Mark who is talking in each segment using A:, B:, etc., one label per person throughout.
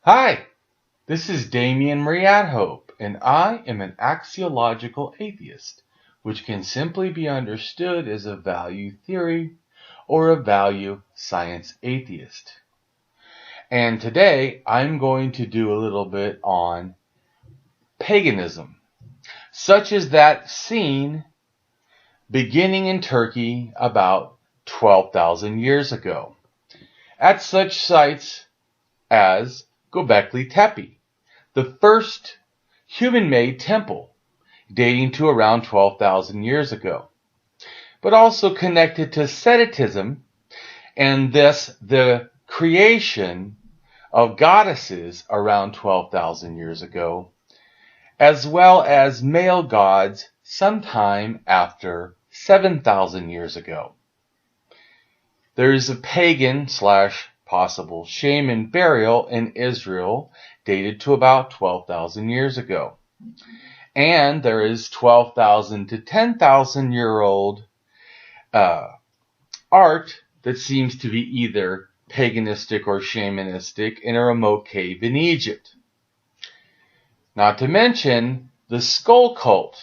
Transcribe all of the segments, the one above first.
A: Hi, this is Damien Marie AtHope, and I am an axiological atheist, which can simply be understood as a value theory or a value science atheist. And today I'm going to do a little bit on paganism, such as that seen beginning in Turkey about 12,000 years ago, at such sites as Gobekli Tepe, the first human-made temple dating to around 12,000 years ago, but also connected to Sedentism and thus the creation of goddesses around 12,000 years ago, as well as male gods sometime after 7,000 years ago. There is a pagan / possible shaman burial in Israel dated to about 12,000 years ago. And there is 12,000 to 10,000 year old art that seems to be either paganistic or shamanistic in a remote cave in Egypt. Not to mention the skull cult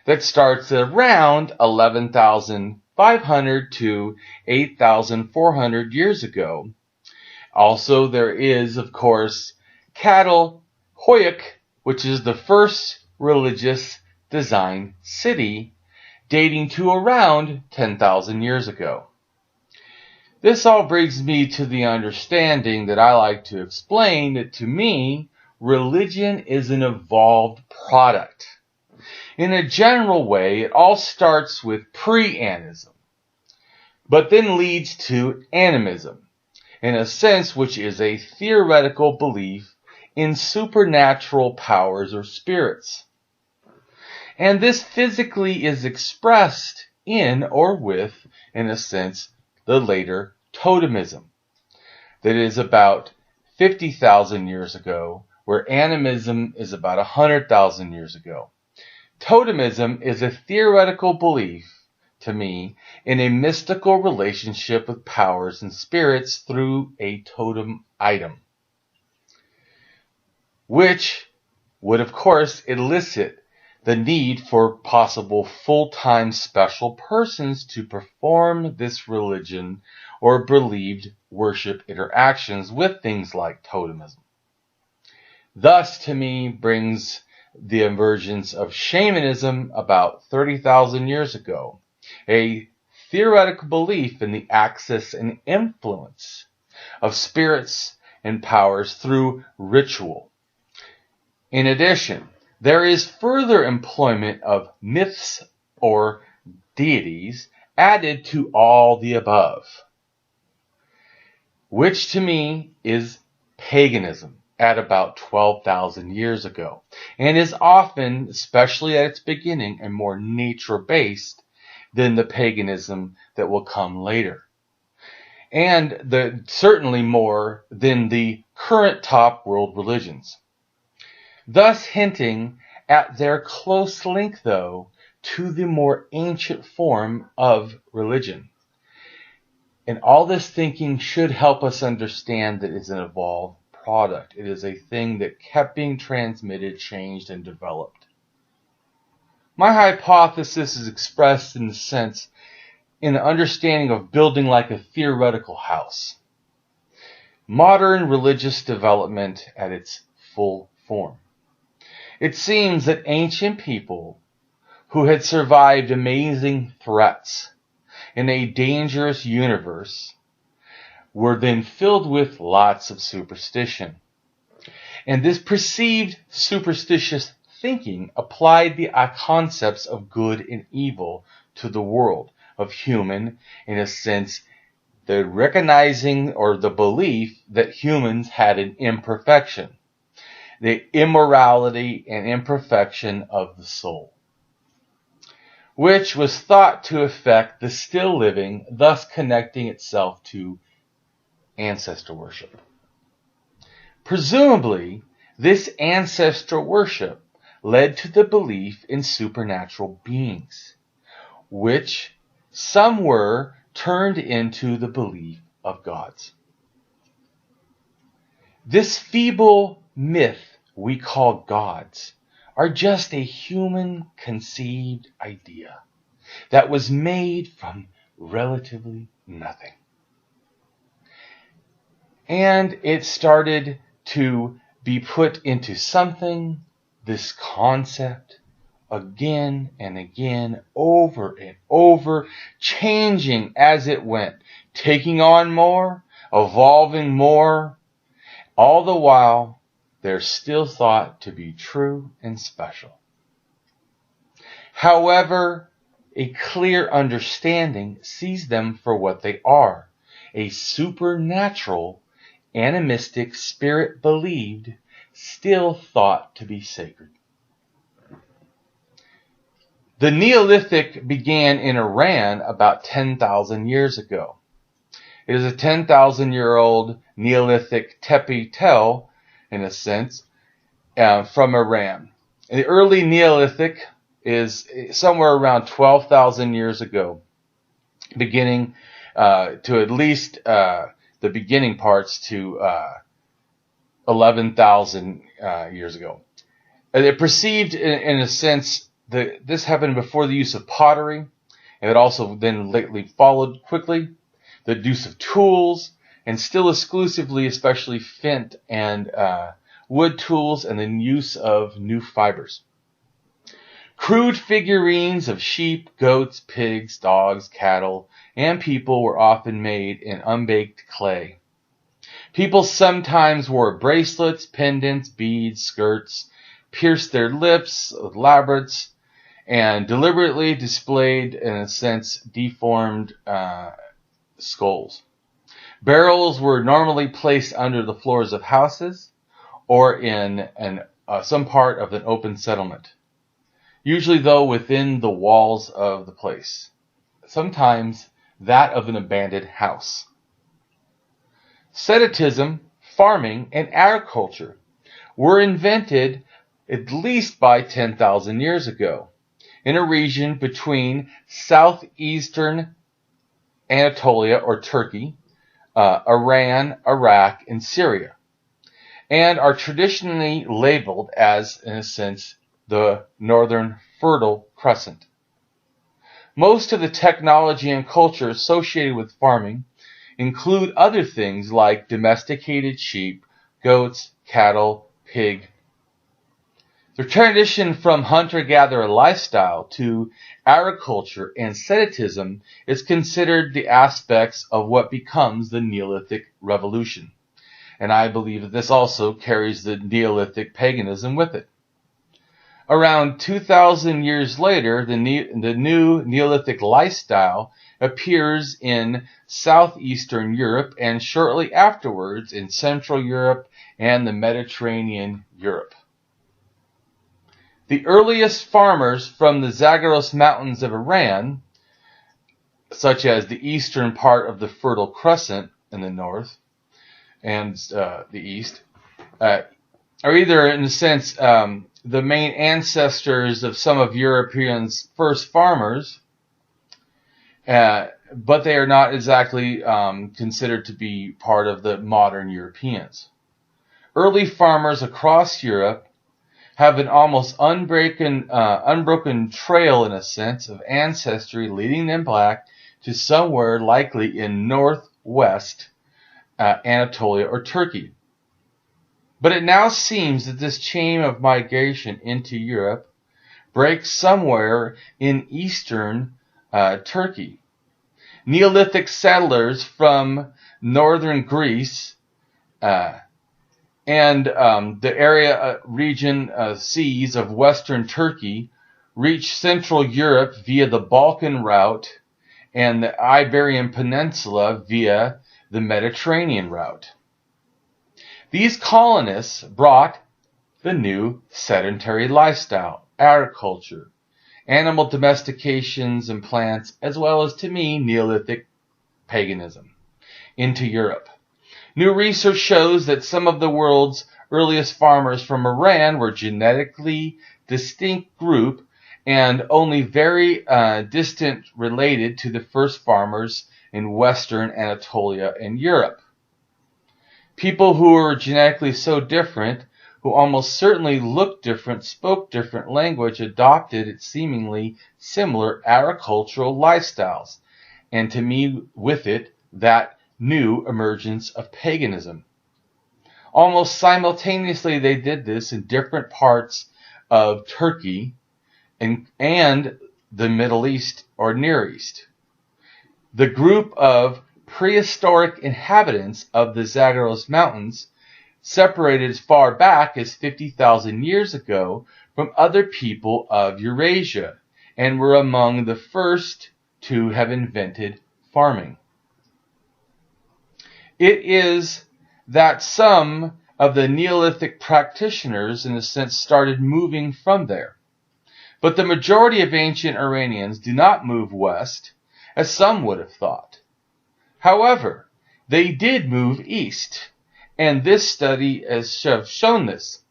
A: that starts around 11,500 to 8,400 years ago. Also, there is, of course, Catal, Huyuk, which is the first religious design city, dating to around 10,000 years ago. This all brings me to the understanding that I like to explain that to me, religion is an evolved product. In a general way, it all starts with Pre-Animism, but then leads to Animism, in a sense which is a theoretical belief in supernatural powers or spirits. And this physically is expressed in or with, in a sense, the later Totemism, that is about 50,000 years ago, where Animism is about 100,000 years ago. Totemism is a theoretical belief, to me, in a mystical relationship with powers and spirits through a totem item, which would, of course, elicit the need for possible full-time special persons to perform this religion or believed worship interactions with things like totemism. Thus, to me, brings the emergence of shamanism about 30,000 years ago, a theoretical belief in the access and influence of spirits and powers through ritual. In addition, there is further employment of myths or deities added to all the above, which to me is paganism at about 12,000 years ago, and is often, especially at its beginning, and more nature-based than the paganism that will come later, and certainly more than the current top world religions, thus hinting at their close link, though, to the more ancient form of religion. And all this thinking should help us understand that it's an evolved product. It is a thing that kept being transmitted, changed, and developed. My hypothesis is expressed in the sense, in the understanding of building like a theoretical house. Modern religious development at its full form. It seems that ancient people who had survived amazing threats in a dangerous universe were then filled with lots of superstition. And this perceived superstitious thinking applied the concepts of good and evil to the world of human, in a sense, the recognizing or the belief that humans had an imperfection, the immorality and imperfection of the soul, which was thought to affect the still living, thus connecting itself to ancestor worship. Presumably, this ancestor worship led to the belief in supernatural beings, which some were turned into the belief of gods. This feeble myth we call gods are just a human-conceived idea that was made from relatively nothing. And it started to be put into something, this concept, again and again, over and over, changing as it went, taking on more, evolving more, all the while they're still thought to be true and special. However, a clear understanding sees them for what they are, a supernatural, animistic spirit believed, still thought to be sacred. The Neolithic began in Iran about 10,000 years ago. It is a 10,000-year-old Neolithic tepe tell, in a sense, from Iran. The early Neolithic is somewhere around 12,000 years ago, beginning to at least the beginning parts to 11,000 years ago. It perceived, in a sense, that this happened before the use of pottery, and it also then lately followed quickly the use of tools, and still exclusively, especially flint and wood tools, and the use of new fibers. Crude figurines of sheep, goats, pigs, dogs, cattle, and people were often made in unbaked clay. People sometimes wore bracelets, pendants, beads, skirts, pierced their lips with labrets, and deliberately displayed, in a sense, deformed skulls. Barrels were normally placed under the floors of houses or in some part of an open settlement, usually though within the walls of the place, sometimes that of an abandoned house. Sedentism, farming, and agriculture were invented at least by 10,000 years ago in a region between southeastern Anatolia or Turkey, Iran, Iraq, and Syria, and are traditionally labeled as, in a sense, the Northern Fertile Crescent. Most of the technology and culture associated with farming include other things like domesticated sheep, goats, cattle, pig. The transition from hunter-gatherer lifestyle to agriculture and Sedentism is considered the aspects of what becomes the Neolithic Revolution. And I believe that this also carries the Neolithic paganism with it. Around 2,000 years later, the new Neolithic lifestyle appears in southeastern Europe and shortly afterwards in Central Europe and the Mediterranean Europe. The earliest farmers from the Zagros Mountains of Iran, such as the eastern part of the Fertile Crescent in the north and the east, are either, in a sense, the main ancestors of some of Europeans' first farmers, but they are not exactly considered to be part of the modern Europeans. Early farmers across Europe have an almost unbroken trail, in a sense, of ancestry leading them back to somewhere likely in northwest Anatolia or Turkey. But it now seems that this chain of migration into Europe breaks somewhere in eastern Turkey. Neolithic settlers from northern Greece and the area region seas of western Turkey reach Central Europe via the Balkan route and the Iberian Peninsula via the Mediterranean route. These colonists brought the new sedentary lifestyle, agriculture, animal domestications and plants, as well as, to me, Neolithic paganism into Europe. New research shows that some of the world's earliest farmers from Iran were genetically distinct group and only very distant related to the first farmers in Western Anatolia and Europe. People who were genetically so different, who almost certainly looked different, spoke different language, adopted its seemingly similar agricultural lifestyles, and to me, with it, that new emergence of paganism. Almost simultaneously, they did this in different parts of Turkey and the Middle East or Near East. The group of prehistoric inhabitants of the Zagros Mountains separated as far back as 50,000 years ago from other people of Eurasia and were among the first to have invented farming. It is that some of the Neolithic practitioners, in a sense, started moving from there. But the majority of ancient Iranians do not move west, as some would have thought. However, they did move east, and this study has shown this.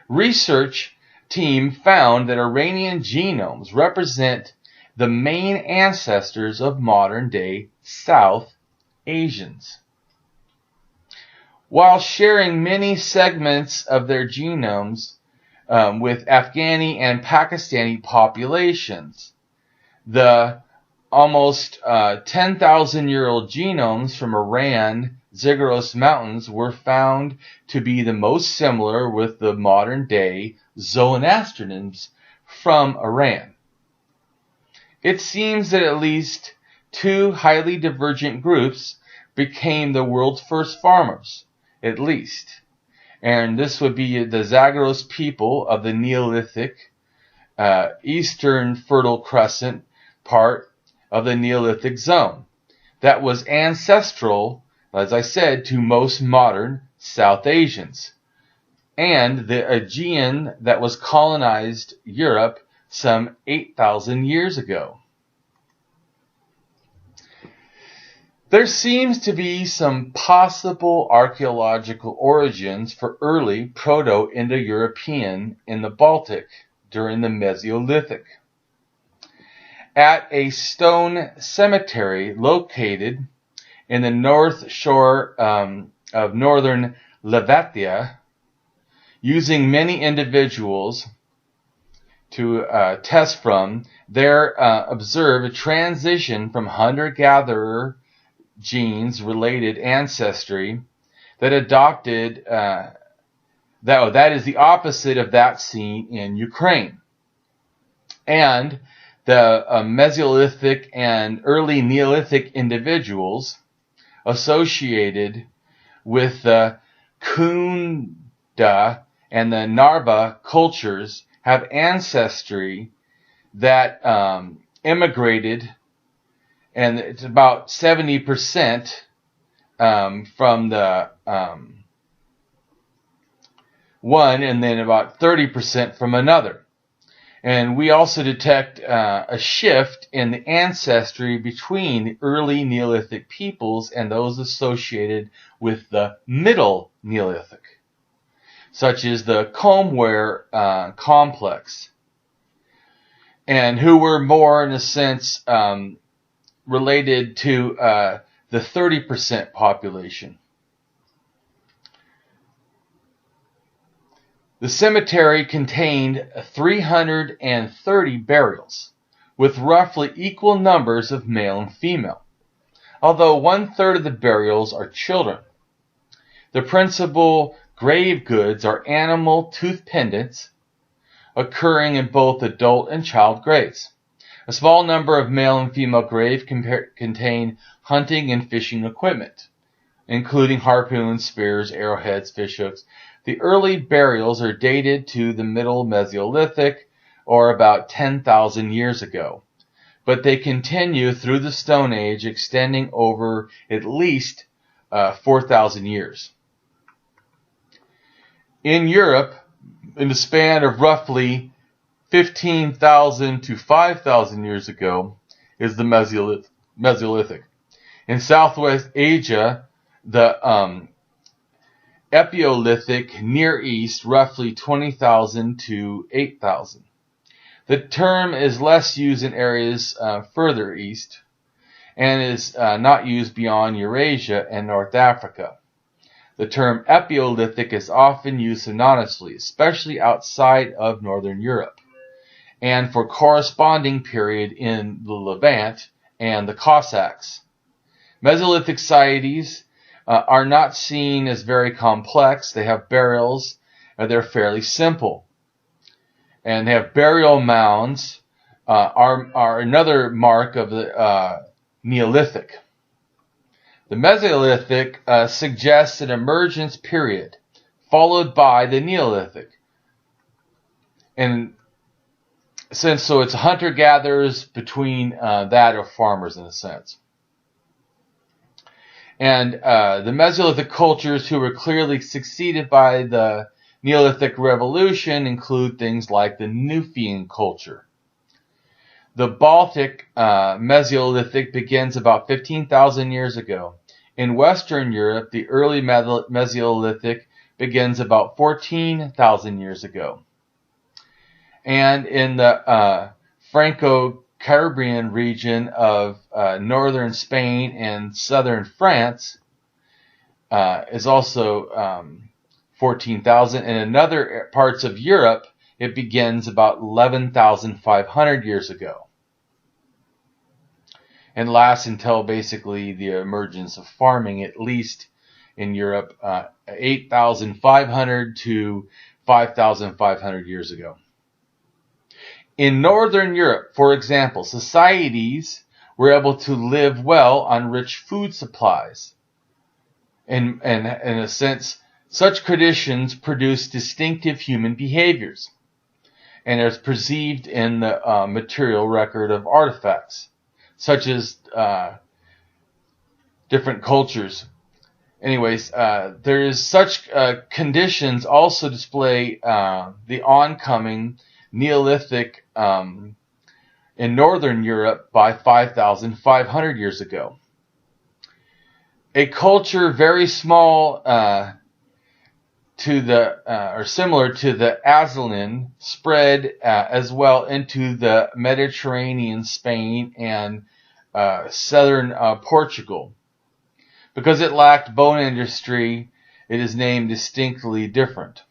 A: Research team found that Iranian genomes represent the main ancestors of modern-day South Asians, while sharing many segments of their genomes with Afghani and Pakistani populations. The almost 10,000-year-old genomes from Iran Zagros Mountains were found to be the most similar with the modern-day Zoroastrians from Iran. It seems that at least two highly divergent groups became the world's first farmers, at least. And this would be the Zagros people of the Neolithic, eastern Fertile Crescent part of the Neolithic zone. That was ancestral, as I said, to most modern South Asians. And the Aegean that was colonized Europe some 8,000 years ago. There seems to be some possible archaeological origins for early Proto-Indo-European in the Baltic during the Mesolithic. At a stone cemetery located in the north shore of northern Latvia, using many individuals to test from, there observed a transition from hunter-gatherer genes related ancestry that adopted that is the opposite of that seen in Ukraine. And the Mesolithic and early Neolithic individuals associated with the Kunda and the Narva cultures have ancestry that immigrated, and it's about 70% from the one, and then about 30% from another. And we also detect a shift in the ancestry between the early Neolithic peoples and those associated with the Middle Neolithic, such as the Comware complex, and who were more, in a sense, related to the 30% population. The cemetery contained 330 burials, with roughly equal numbers of male and female, although 1/3 of the burials are children. The principal grave goods are animal tooth pendants, occurring in both adult and child graves. A small number of male and female graves contain hunting and fishing equipment, including harpoons, spears, arrowheads, fishhooks. The early burials are dated to the Middle Mesolithic, or about 10,000 years ago, but they continue through the Stone Age, extending over at least 4,000 years. In Europe, in the span of roughly 15,000 to 5,000 years ago, is the Mesolithic. In Southwest Asia, the Epiolithic, Near East, roughly 20,000 to 8,000. The term is less used in areas further east, and is not used beyond Eurasia and North Africa. The term Epiolithic is often used synonymously, especially outside of Northern Europe, and for corresponding period in the Levant and the Cossacks. Mesolithic societies are not seen as very complex. They have burials, and they're fairly simple. And they have burial mounds are another mark of the Neolithic. The Mesolithic suggests an emergence period, followed by the Neolithic. And so it's hunter-gatherers between that, or farmers in a sense. And the Mesolithic cultures who were clearly succeeded by the Neolithic revolution include things like the Nufian culture. The Baltic Mesolithic begins about 15,000 years ago. In Western Europe, the early Mesolithic begins about 14,000 years ago. And in the Franco-Caribbean region of northern Spain and southern France is also 14,000. And in other parts of Europe, it begins about 11,500 years ago, and lasts until basically the emergence of farming, at least in Europe, 8,500 to 5,500 years ago. In Northern Europe, for example, societies were able to live well on rich food supplies. And in a sense, such conditions produce distinctive human behaviors, and is perceived in the material record of artifacts, such as different cultures. Anyways, there is such conditions also display the oncoming Neolithic in Northern Europe by 5,500 years ago. A culture very small to the or similar to the Aztlan spread as well into the Mediterranean, Spain, and southern Portugal. Because it lacked bone industry, it is named distinctly different.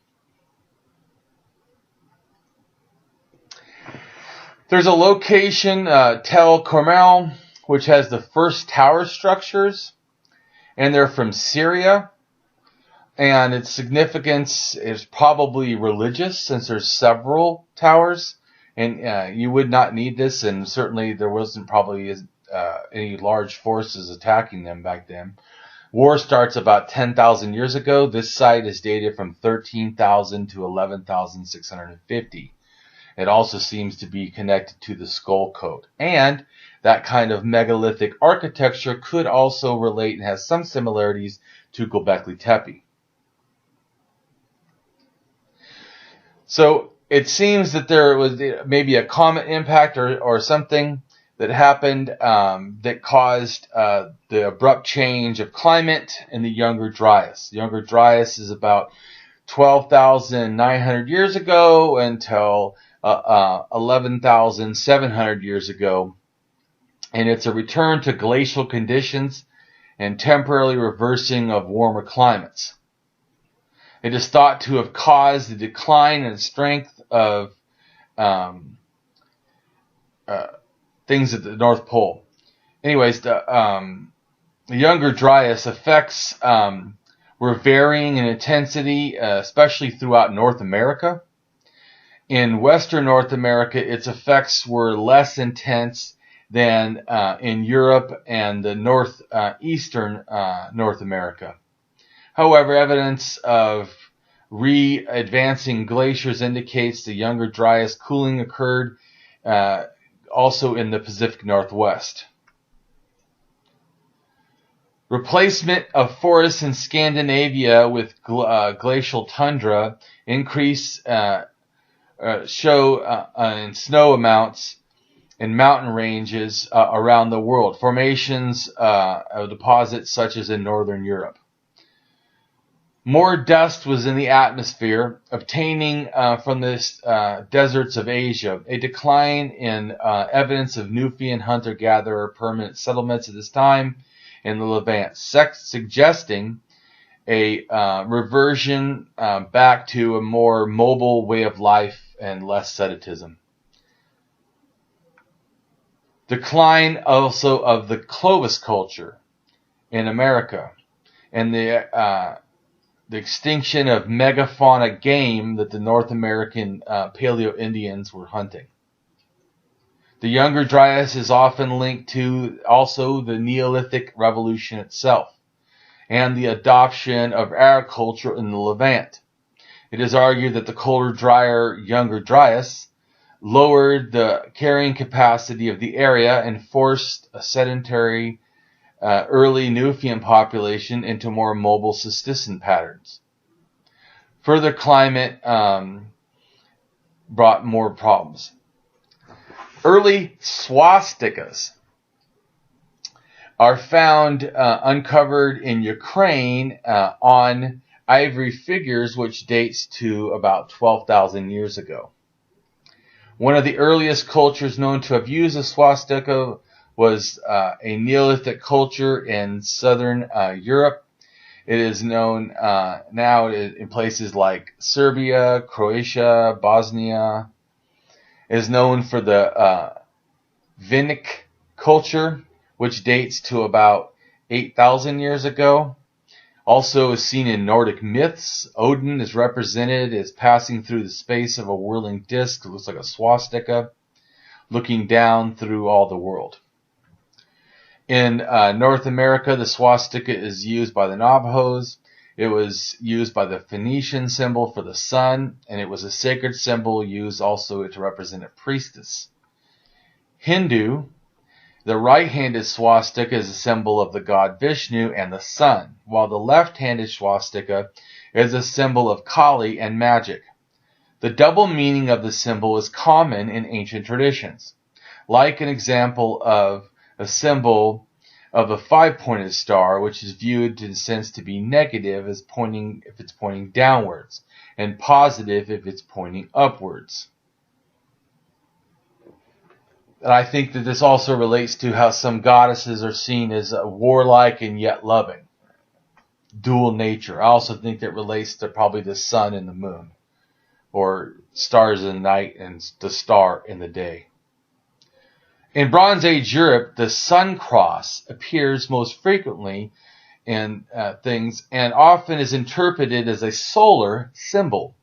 A: There's a location, Tel Cormel, which has the first tower structures, and they're from Syria. And its significance is probably religious, since there's several towers, and you would not need this, and certainly there wasn't probably any large forces attacking them back then. War starts about 10,000 years ago. This site is dated from 13,000 to 11,650. It also seems to be connected to the Skull Code. And that kind of megalithic architecture could also relate and has some similarities to Gobekli Tepe. So it seems that there was maybe a comet impact or something that happened that caused the abrupt change of climate in the Younger Dryas. The Younger Dryas is about 12,900 years ago until 11,700 years ago. And it's a return to glacial conditions and temporarily reversing of warmer climates. It is thought to have caused the decline in strength of things at the North Pole. Anyways, the Younger Dryas effects were varying in intensity, especially throughout North America. In Western North America, its effects were less intense than in Europe and the northeastern North America. However, evidence of re-advancing glaciers indicates the Younger Dryas cooling occurred also in the Pacific Northwest. Replacement of forests in Scandinavia with glacial tundra increase show in snow amounts in mountain ranges around the world, formations of deposits such as in Northern Europe. More dust was in the atmosphere, obtaining from the deserts of Asia. A decline in evidence of Nufian hunter-gatherer permanent settlements at this time in the Levant, suggesting a reversion back to a more mobile way of life and less sedentism. Decline also of the Clovis culture in America, and the extinction of megafauna game that the North American Paleo-Indians were hunting. The Younger Dryas is often linked to also the Neolithic Revolution itself and the adoption of agriculture in the Levant. It is argued that the colder, drier Younger Dryas lowered the carrying capacity of the area and forced a sedentary early Nubian population into more mobile subsistence patterns. Further climate brought more problems. Early swastikas are found uncovered in Ukraine on ivory figures, which dates to about 12,000 years ago. One of the earliest cultures known to have used a swastika was a Neolithic culture in southern Europe. It is known now in places like Serbia, Croatia, Bosnia. It is known for the Vinnic culture, which dates to about 8,000 years ago. Also is seen in Nordic myths. Odin is represented as passing through the space of a whirling disc. It looks like a swastika, looking down through all the world. In North America, the swastika is used by the Navajos. It was used by the Phoenician symbol for the sun, and it was a sacred symbol used also to represent a priestess. Hindu, the right-handed swastika is a symbol of the god Vishnu and the sun, while the left-handed swastika is a symbol of Kali and magic. The double meaning of the symbol is common in ancient traditions, like an example of a symbol of a five-pointed star, which is viewed in a sense to be negative as pointing if it's pointing downwards, and positive if it's pointing upwards. And I think that this also relates to how some goddesses are seen as warlike and yet loving. Dual nature. I also think that relates to probably the sun and the moon, or stars in the night and the star in the day. In Bronze Age Europe, the sun cross appears most frequently in things and often is interpreted as a solar symbol.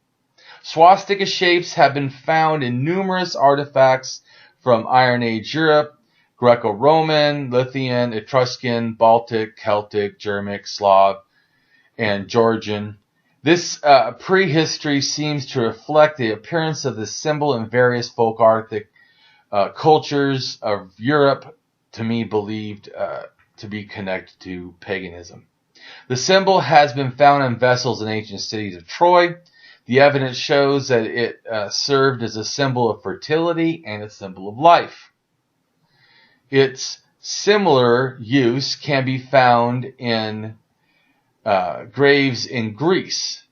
A: Swastika shapes have been found in numerous artifacts from Iron Age Europe, Greco-Roman, Lithuanian, Etruscan, Baltic, Celtic, Germanic, Slav, and Georgian. This prehistory seems to reflect the appearance of the symbol in various folk arctic cultures of Europe, to me believed to be connected to paganism. The symbol has been found in vessels in ancient cities of Troy. The evidence shows that it served as a symbol of fertility and a symbol of life. Its similar use can be found in graves in Greece,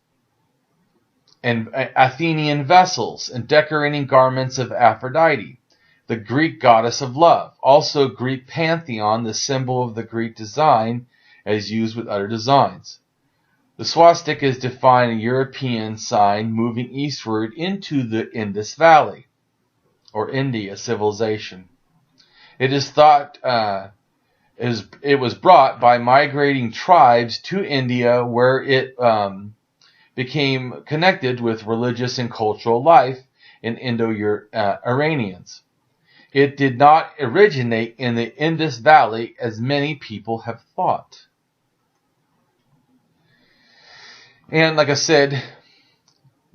A: and Athenian vessels, and decorating garments of Aphrodite, the Greek goddess of love. Also Greek pantheon, the symbol of the Greek design, as used with other designs. The swastika is defined a European sign moving eastward into the Indus Valley, or India civilization. It is thought it was brought by migrating tribes to India, where it became connected with religious and cultural life in Indo-Iranians. It did not originate in the Indus Valley, as many people have thought. And like I said,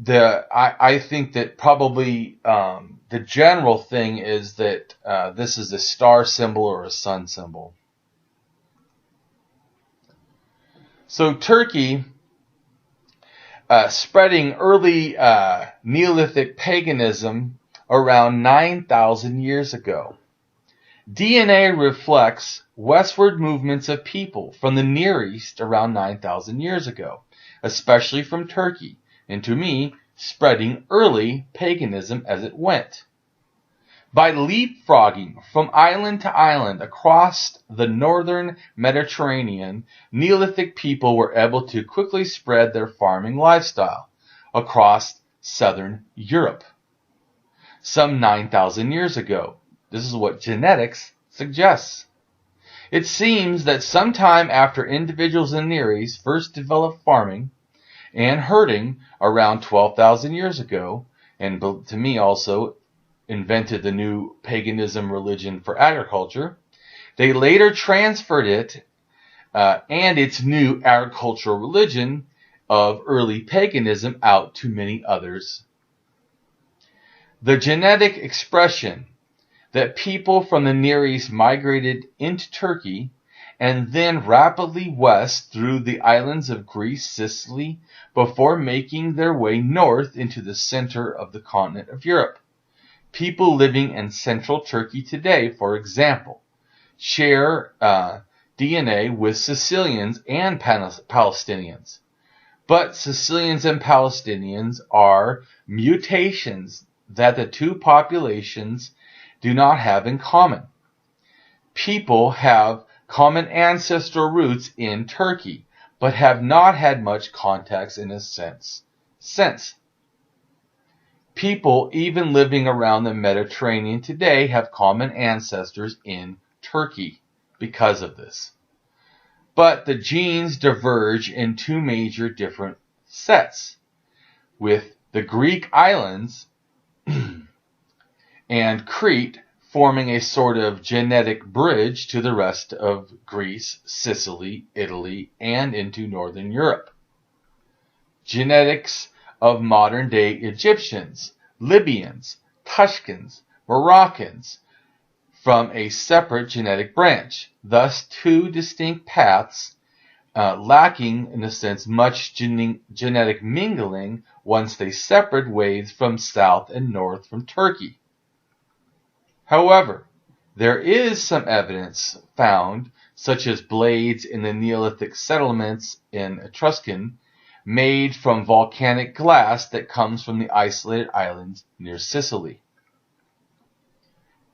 A: I think that probably the general thing is that this is a star symbol or a sun symbol. So Turkey, spreading early Neolithic paganism around 9,000 years ago. DNA reflects westward movements of people from the Near East around 9,000 years ago, especially from Turkey, and to me, spreading early paganism as it went. By leapfrogging from island to island across the northern Mediterranean, Neolithic people were able to quickly spread their farming lifestyle across southern Europe. Some 9,000 years ago. This is what genetics suggests. It seems that sometime after individuals in the Near East first developed farming and herding around 12,000 years ago, and to me also invented the new paganism religion for agriculture, they later transferred it and its new agricultural religion of early paganism out to many others. The genetic expression that people from the Near East migrated into Turkey and then rapidly west through the islands of Greece, Sicily, before making their way north into the center of the continent of Europe. People living in central Turkey today, for example, share DNA with Sicilians and Palestinians. But Sicilians and Palestinians are mutations that the two populations do not have in common. People have common ancestral roots in Turkey, but have not had much contact in a sense since. People even living around the Mediterranean today have common ancestors in Turkey because of this. But the genes diverge in two major different sets, with the Greek islands and Crete forming a sort of genetic bridge to the rest of Greece, Sicily, Italy, and into northern Europe. Genetics of modern-day Egyptians, Libyans, Tuscans, Moroccans from a separate genetic branch, thus two distinct paths lacking, in a sense, much genetic mingling once they separate ways from south and north from Turkey. However, there is some evidence found, such as blades in the Neolithic settlements in Etruscan, made from volcanic glass that comes from the isolated islands near Sicily.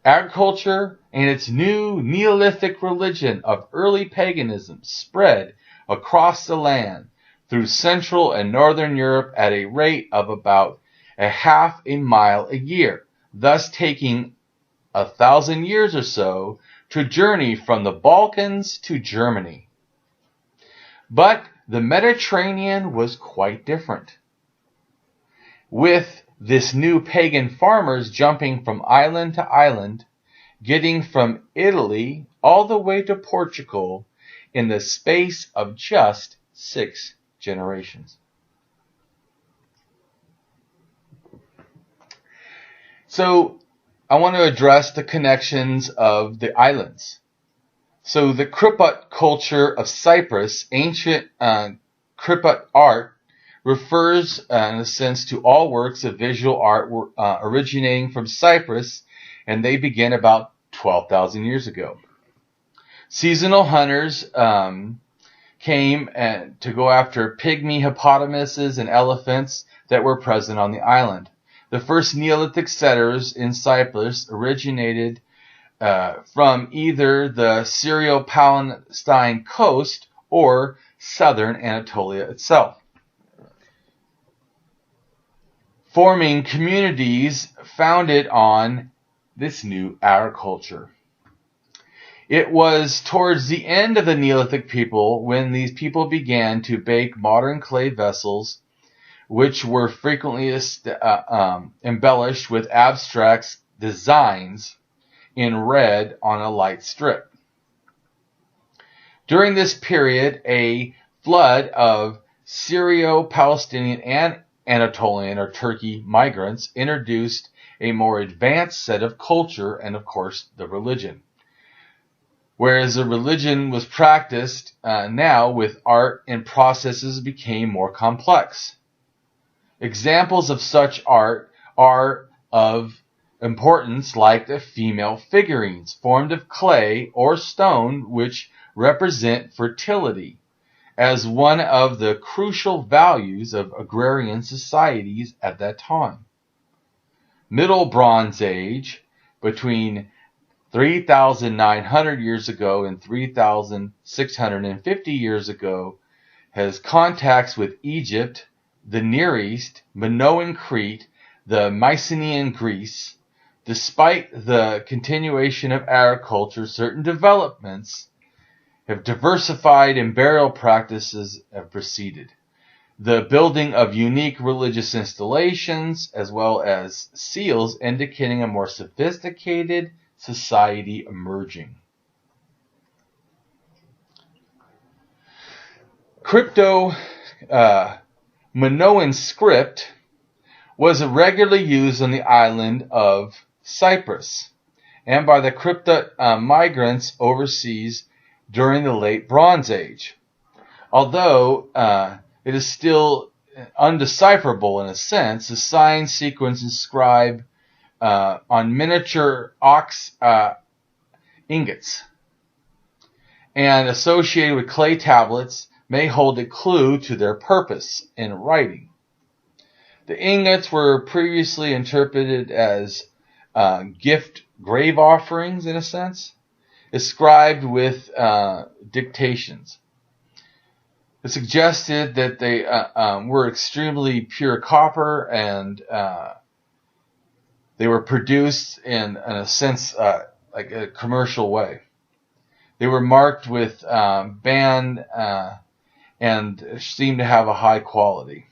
A: Agriculture and its new Neolithic religion of early paganism spread across the land through Central and Northern Europe at a rate of about a half a mile a year, thus taking 1,000 years or so to journey from the Balkans to Germany. But the Mediterranean was quite different, with this new pagan farmers jumping from island to island, getting from Italy all the way to Portugal in the space of just 6 generations. So I want to address the connections of the islands. So the Kriput culture of Cyprus, ancient Kriput art, refers in a sense to all works of visual art originating from Cyprus, and they begin about 12,000 years ago. Seasonal hunters came to go after pygmy hippopotamuses and elephants that were present on the island. The first Neolithic settlers in Cyprus originated from either the Syro-Palestine coast or southern Anatolia itself, forming communities founded on this new agriculture. It was towards the end of the Neolithic people when these people began to bake modern clay vessels, which were frequently embellished with abstract designs in red on a light strip. During this period, a flood of Syro-Palestinian and Anatolian or Turkey migrants introduced a more advanced set of culture and, of course, the religion. Whereas the religion was practiced now with art and processes became more complex. Examples of such art are of importance like the female figurines formed of clay or stone which represent fertility as one of the crucial values of agrarian societies at that time. Middle Bronze Age between 3,900 years ago and 3,650 years ago has contacts with Egypt, the Near East, Minoan Crete, the Mycenaean Greece. Despite the continuation of agriculture, certain developments have diversified and burial practices have proceeded. The building of unique religious installations as well as seals indicating a more sophisticated society emerging. Crypto-Minoan script was regularly used on the island of Cyprus and by the crypto migrants overseas during the late Bronze Age. Although it is still undecipherable in a sense, the sign sequence inscribed on miniature ox ingots and associated with clay tablets may hold a clue to their purpose in writing. The ingots were previously interpreted as gift grave offerings, in a sense, inscribed with dictations. It suggested that they were extremely pure copper and they were produced in a sense like a commercial way. They were marked with band and seemed to have a high quality.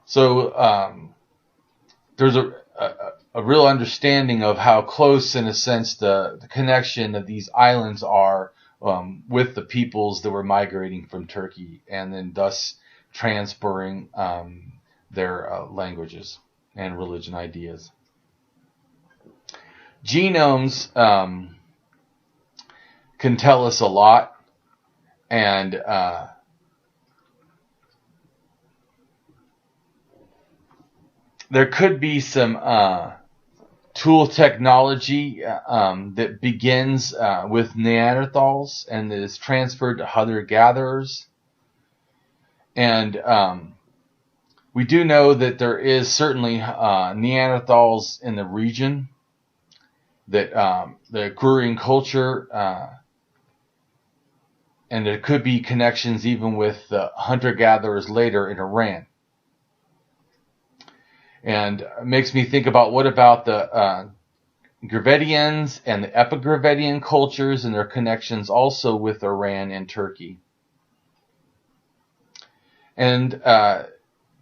A: So there's a real understanding of how close, in a sense, the connection of these islands are with the peoples that were migrating from Turkey and then thus transferring their languages and religion ideas. Genomes can tell us a lot, and there could be some tool technology that begins with Neanderthals and that is transferred to hunter-gatherers. And we do know that there is certainly Neanderthals in the region, that the Agrarian culture, and there could be connections even with the hunter-gatherers later in Iran. And it makes me think about what about the Gravettians and the Epigravettian cultures and their connections also with Iran and Turkey. And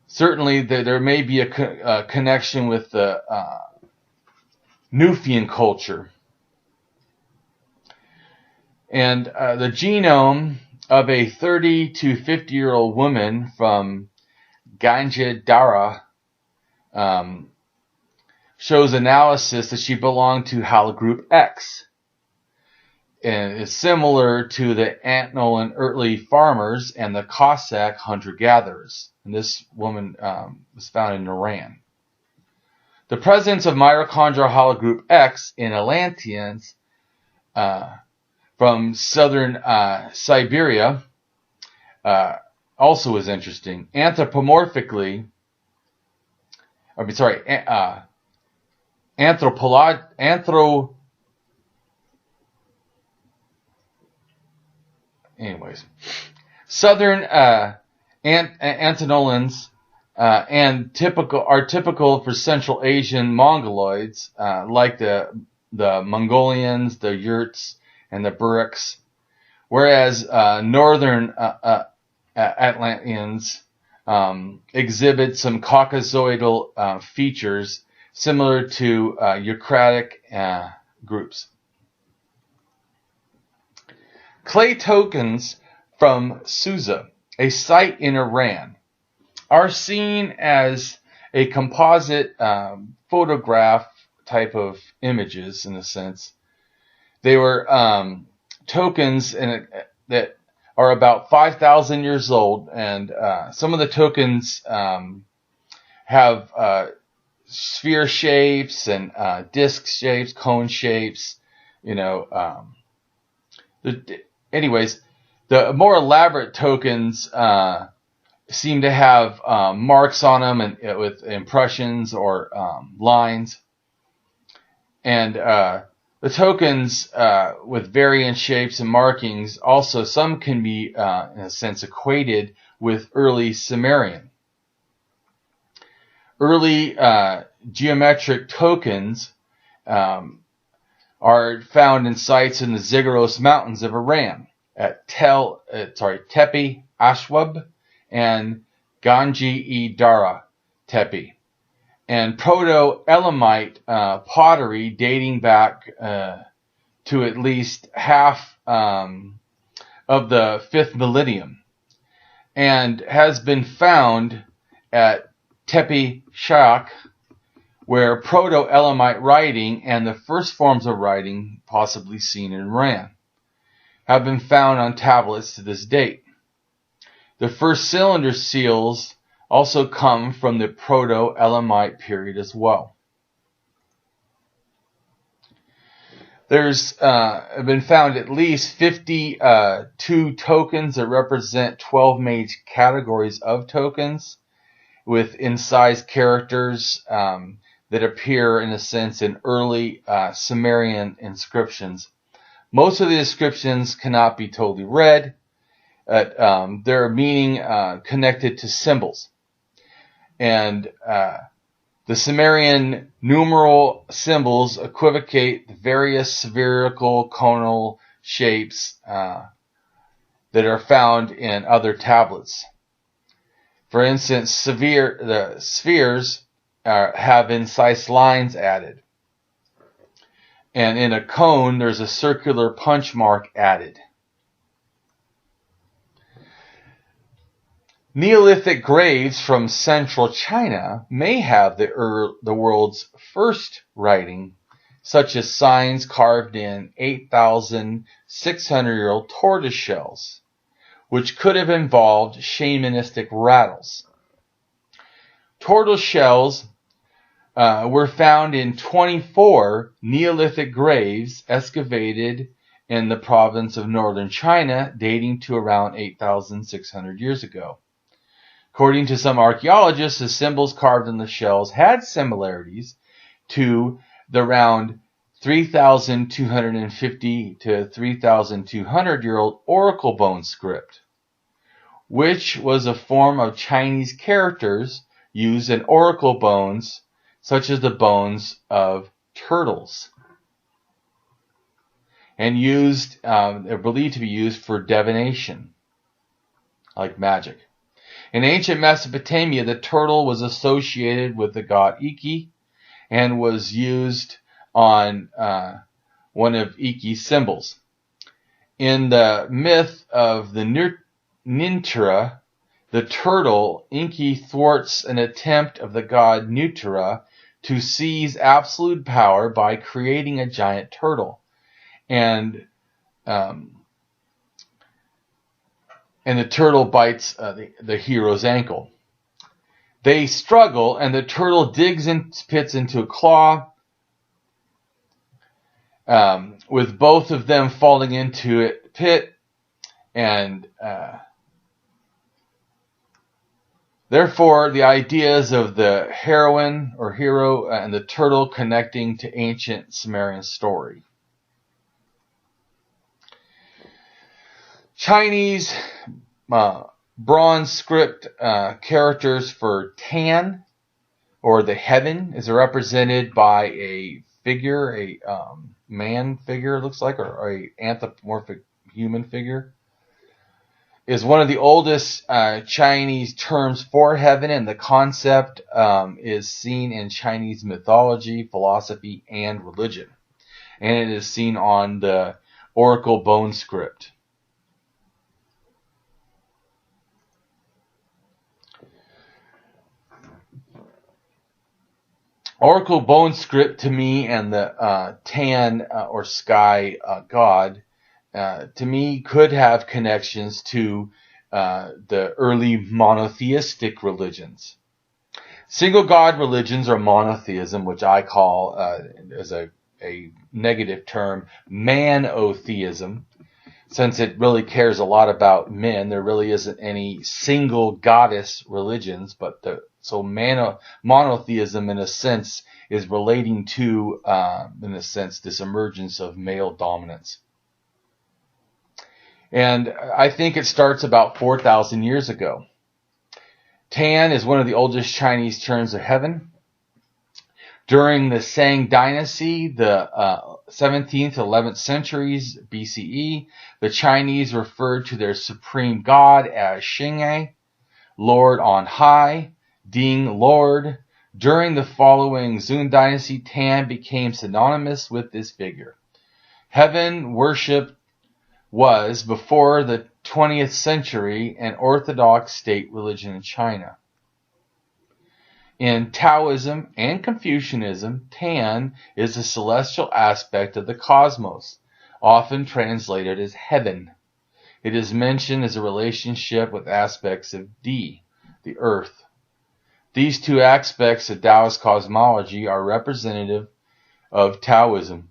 A: certainly there may be a connection with the Nufian culture. And the genome of a 30 to 50-year-old woman from Ganja Dara shows analysis that she belonged to haplogroup X. And is similar to the Antnolan early farmers and the Cossack hunter-gatherers. And this woman was found in Iran. The presence of mitochondrial haplogroup X in Atlanteans from southern Siberia also is interesting. Southern Anatolians and typical for Central Asian Mongoloids, like the Mongolians, the Yurts, and the Bureks, whereas northern Atlanteans exhibit some Caucasoidal features similar to Eucratic groups. Clay tokens from Susa, a site in Iran, are seen as a composite photograph type of images in a sense. They were tokens that are about 5,000 years old, and some of the tokens have sphere shapes and disc shapes, cone shapes, Anyways, the more elaborate tokens seem to have marks on them and with impressions or lines. And the tokens with variant shapes and markings also, some can be in a sense equated with early Sumerian. Early geometric tokens are found in sites in the Zagros Mountains of Iran at Tepe Ashwab and Ganji-e-Dara Tepe, and Proto-Elamite pottery dating back to at least half of the 5th millennium, and has been found at Tepe Shak, where Proto-Elamite writing and the first forms of writing, possibly seen in Iran, have been found on tablets to this date. The first cylinder seals also come from the Proto-Elamite period as well. There's been found at least 52 tokens that represent 12 major categories of tokens, with incised characters that appear, in a sense, in early Sumerian inscriptions. Most of the inscriptions cannot be totally read. Their meaning connected to symbols. And the Sumerian numeral symbols equivocate the various spherical conal shapes that are found in other tablets. For instance, the spheres have incised lines added. And in a cone, there's a circular punch mark added. Neolithic graves from central China may have the world's first writing, such as signs carved in 8,600-year-old tortoise shells, which could have involved shamanistic rattles. Tortoise shells were found in 24 Neolithic graves excavated in the province of northern China, dating to around 8,600 years ago. According to some archaeologists, the symbols carved in the shells had similarities to the around 3,250 to 3,200-year-old oracle bone script, which was a form of Chinese characters used in oracle bones, such as the bones of turtles, and they're believed to be used for divination, like magic. In ancient Mesopotamia, the turtle was associated with the god Iki and was used on one of Iki's symbols. In the myth of the Nintura, the turtle, Enki thwarts an attempt of the god Nutra to seize absolute power by creating a giant turtle. And the turtle bites the hero's ankle. They struggle, and the turtle digs its pits into a claw, with both of them falling into a pit, and therefore the ideas of the heroine or hero and the turtle connecting to ancient Sumerian story. Chinese bronze script characters for Tan, or the heaven, is represented by a figure, a man figure, it looks like, or a anthropomorphic human figure. Is one of the oldest Chinese terms for heaven, and the concept is seen in Chinese mythology, philosophy, and religion. And it is seen on the oracle bone script. Oracle bone script, to me, and the Tan or sky god, to me, could have connections to the early monotheistic religions. Single god religions, or monotheism, which I call, as a negative term, manotheism, since it really cares a lot about men, there really isn't any single goddess religions, but monotheism in a sense is relating to, in a sense, this emergence of male dominance. And I think it starts about 4,000 years ago. Tan is one of the oldest Chinese terms of heaven. During the Shang dynasty, the 17th to 11th centuries BCE, the Chinese referred to their supreme god as Xing'e, Lord on high, Ding Lord. During the following Zhou dynasty, Tan became synonymous with this figure. Heaven worship was, before the 20th century, an orthodox state religion in China. In Taoism and Confucianism, Tan is a celestial aspect of the cosmos, often translated as heaven. It is mentioned as a relationship with aspects of Di, the earth. These two aspects of Taoist cosmology are representative of Taoism.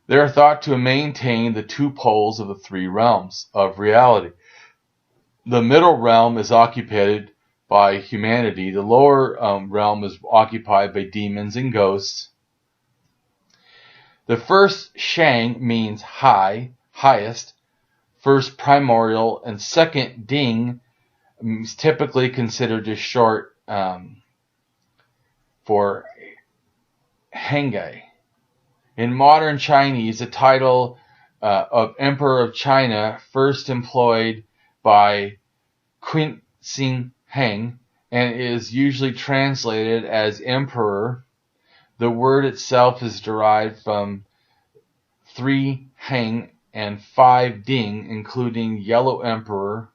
A: They are thought to maintain the two poles of the three realms of reality. The middle realm is occupied by humanity. The lower realm is occupied by demons and ghosts. The first Shang means high, highest. First primordial and second Ding is typically considered as short for Hanggai. In modern Chinese, the title of Emperor of China, first employed by Qin Shi Huang, and is usually translated as emperor. The word itself is derived from 3 Hang and 5 Ding, including Yellow Emperor,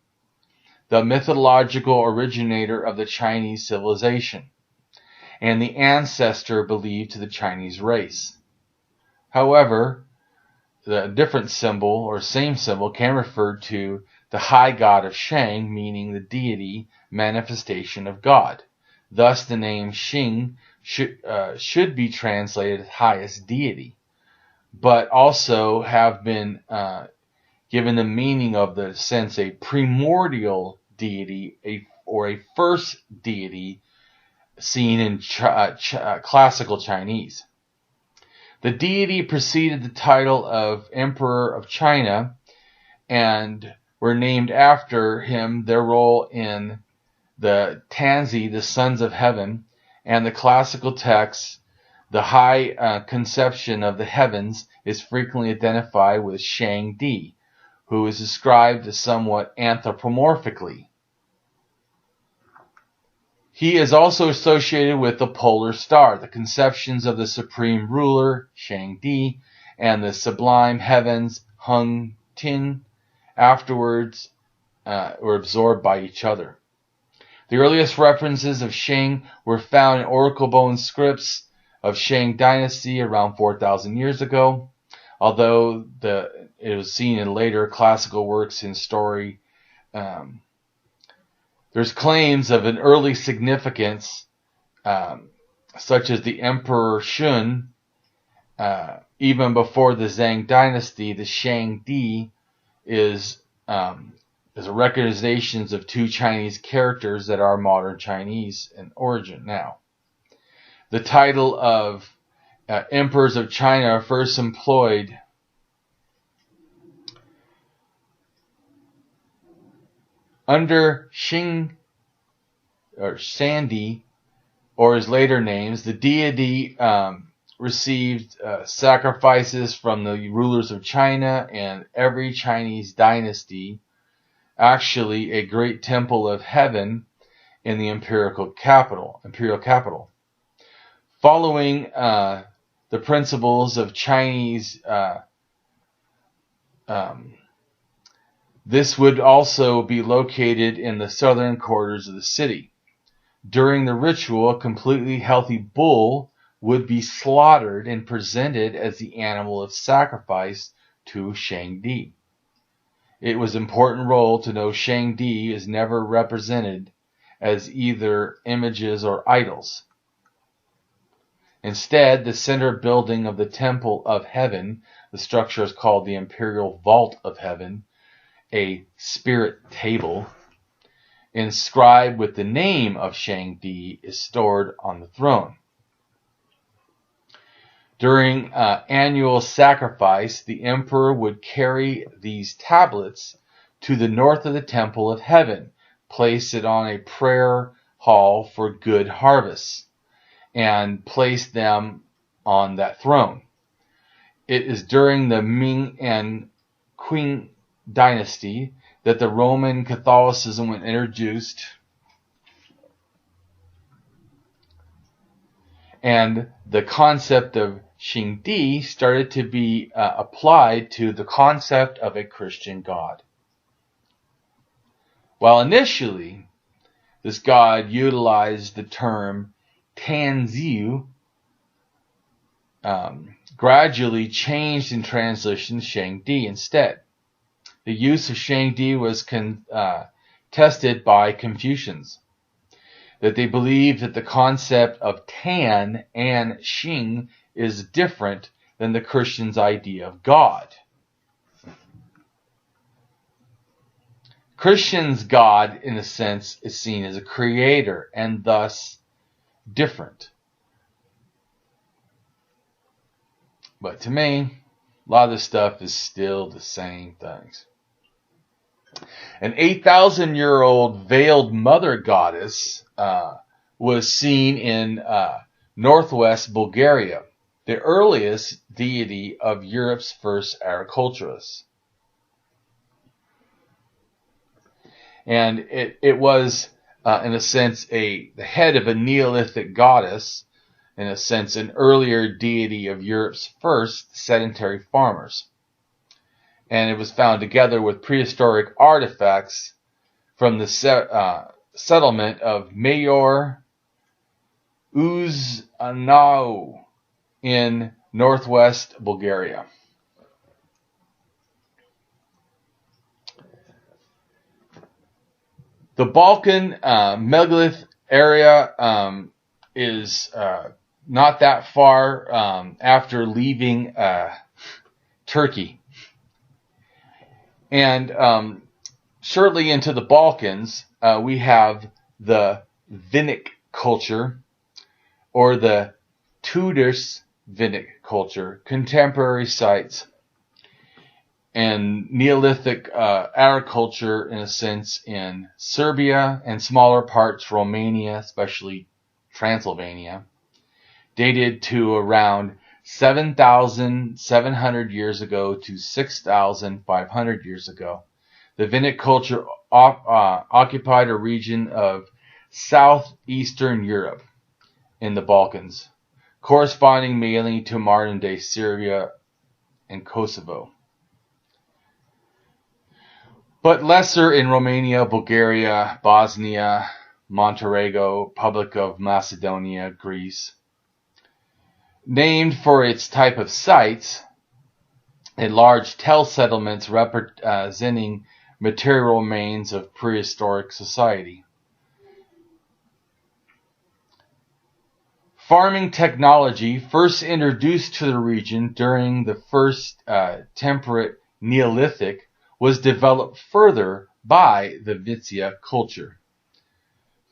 A: the mythological originator of the Chinese civilization, and the ancestor believed to the Chinese race. However, the different symbol or same symbol can refer to the high god of Shang, meaning the deity manifestation of God. Thus, the name Xing should be translated as highest deity, but also have been given the meaning of the sense a primordial deity or a first deity seen in classical Chinese. The deity preceded the title of Emperor of China and were named after him. Their role in the Tanzi, the Sons of Heaven, and the classical texts, the high conception of the heavens is frequently identified with Shang Di, who is described somewhat anthropomorphically. He is also associated with the polar star, the conceptions of the supreme ruler, Shang Di, and the sublime heavens, Hung Tin, afterwards were absorbed by each other. The earliest references of Shang were found in oracle bone scripts of Shang dynasty around 4,000 years ago, although it was seen in later classical works in story. There's claims of an early significance, such as the Emperor Shun. Even before the Zhang dynasty, the Shang Di is a recognition of two Chinese characters that are modern Chinese in origin now. The title of Emperors of China are first employed under Xing or Sandy, or his later names. The deity received sacrifices from the rulers of China and every Chinese dynasty, actually a great temple of heaven in the imperial capital. Following the principles of Chinese, this would also be located in the southern quarters of the city. During the ritual, a completely healthy bull would be slaughtered and presented as the animal of sacrifice to Shang Di. It was an important role to know Shang Di is never represented as either images or idols. Instead, the center building of the Temple of Heaven, The structure is called the Imperial Vault of Heaven, a spirit table inscribed with the name of Shangdi is stored on the throne. During annual sacrifice, the emperor would carry these tablets to the north of the Temple of Heaven, place it on a prayer hall for good harvests, and place them on that throne. It is during the Ming and Qing dynasty that the Roman Catholicism was introduced, and the concept of Shangdi started to be applied to the concept of a Christian God. While initially this god utilized the term Tanziu, gradually changed in translation to Shangdi instead. The use of Shangdi was contested by Confucians, that they believed that the concept of Tan and Xing is different than the Christian's idea of God. Christian's God, in a sense, is seen as a creator and thus different. But to me, a lot of this stuff is still the same things. An 8,000-year-old veiled mother goddess was seen in northwest Bulgaria, the earliest deity of Europe's first agriculturists. And it was, in a sense, the head of a Neolithic goddess, in a sense, an earlier deity of Europe's first sedentary farmers. And it was found together with prehistoric artifacts from the settlement of Mayor Uznau in northwest Bulgaria. The Balkan megalith area is not that far after leaving Turkey. And shortly into the Balkans, we have the Vinnic culture, or the Tudors Vinnic culture, contemporary sites, and Neolithic agriculture, in a sense, in Serbia and smaller parts Romania, especially Transylvania, dated to around 7,700 years ago to 6,500 years ago. The Vinnic culture occupied a region of southeastern Europe in the Balkans, corresponding mainly to modern-day Serbia and Kosovo, but lesser in Romania, Bulgaria, Bosnia, Montenegro, Republic of Macedonia, Greece. Named for its type of sites, and large tell settlements representing material remains of prehistoric society. Farming technology, first introduced to the region during the first temperate Neolithic, was developed further by the Vitsya culture,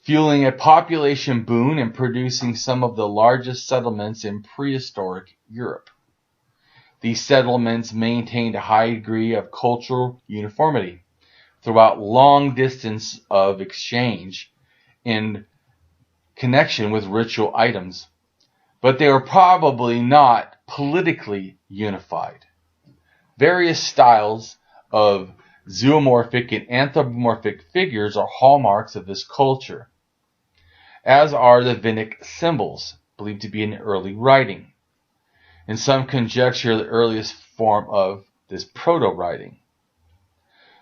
A: fueling a population boom and producing some of the largest settlements in prehistoric Europe. These settlements maintained a high degree of cultural uniformity throughout long distance of exchange in connection with ritual items, but they were probably not politically unified. Various styles of zoomorphic and anthropomorphic figures are hallmarks of this culture, as are the Vinnic symbols, believed to be in early writing. And some conjecture the earliest form of this proto-writing.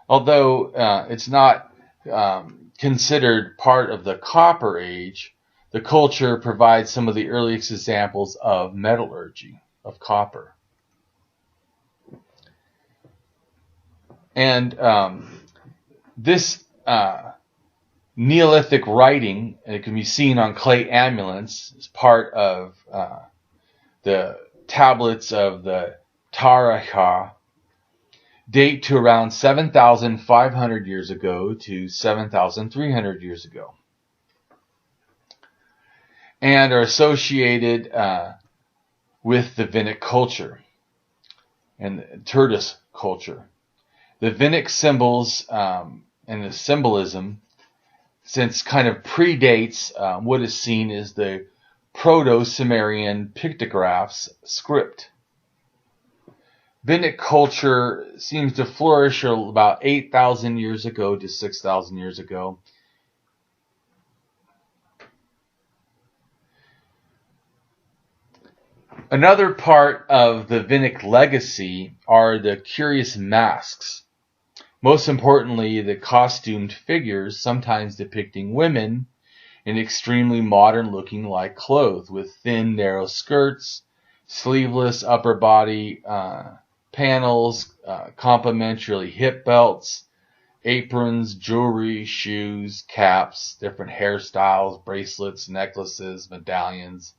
A: Although it's not considered part of the Copper Age, the culture provides some of the earliest examples of metallurgy of copper. And this Neolithic writing, and it can be seen on clay amulets, is part of the tablets of the Taraha date to around 7,500 years ago to 7,300 years ago, and are associated with the Vinic culture and the Turtis culture. The Vinic symbols and the symbolism, since kind of predates what is seen as the Proto-Sumerian pictographs script. Vinic culture seems to flourish about 8,000 years ago to 6,000 years ago. Another part of the Vinic legacy are the curious masks. Most importantly, the costumed figures, sometimes depicting women in extremely modern-looking light clothes with thin, narrow skirts, sleeveless upper body panels, complementary hip belts, aprons, jewelry, shoes, caps, different hairstyles, bracelets, necklaces, medallions.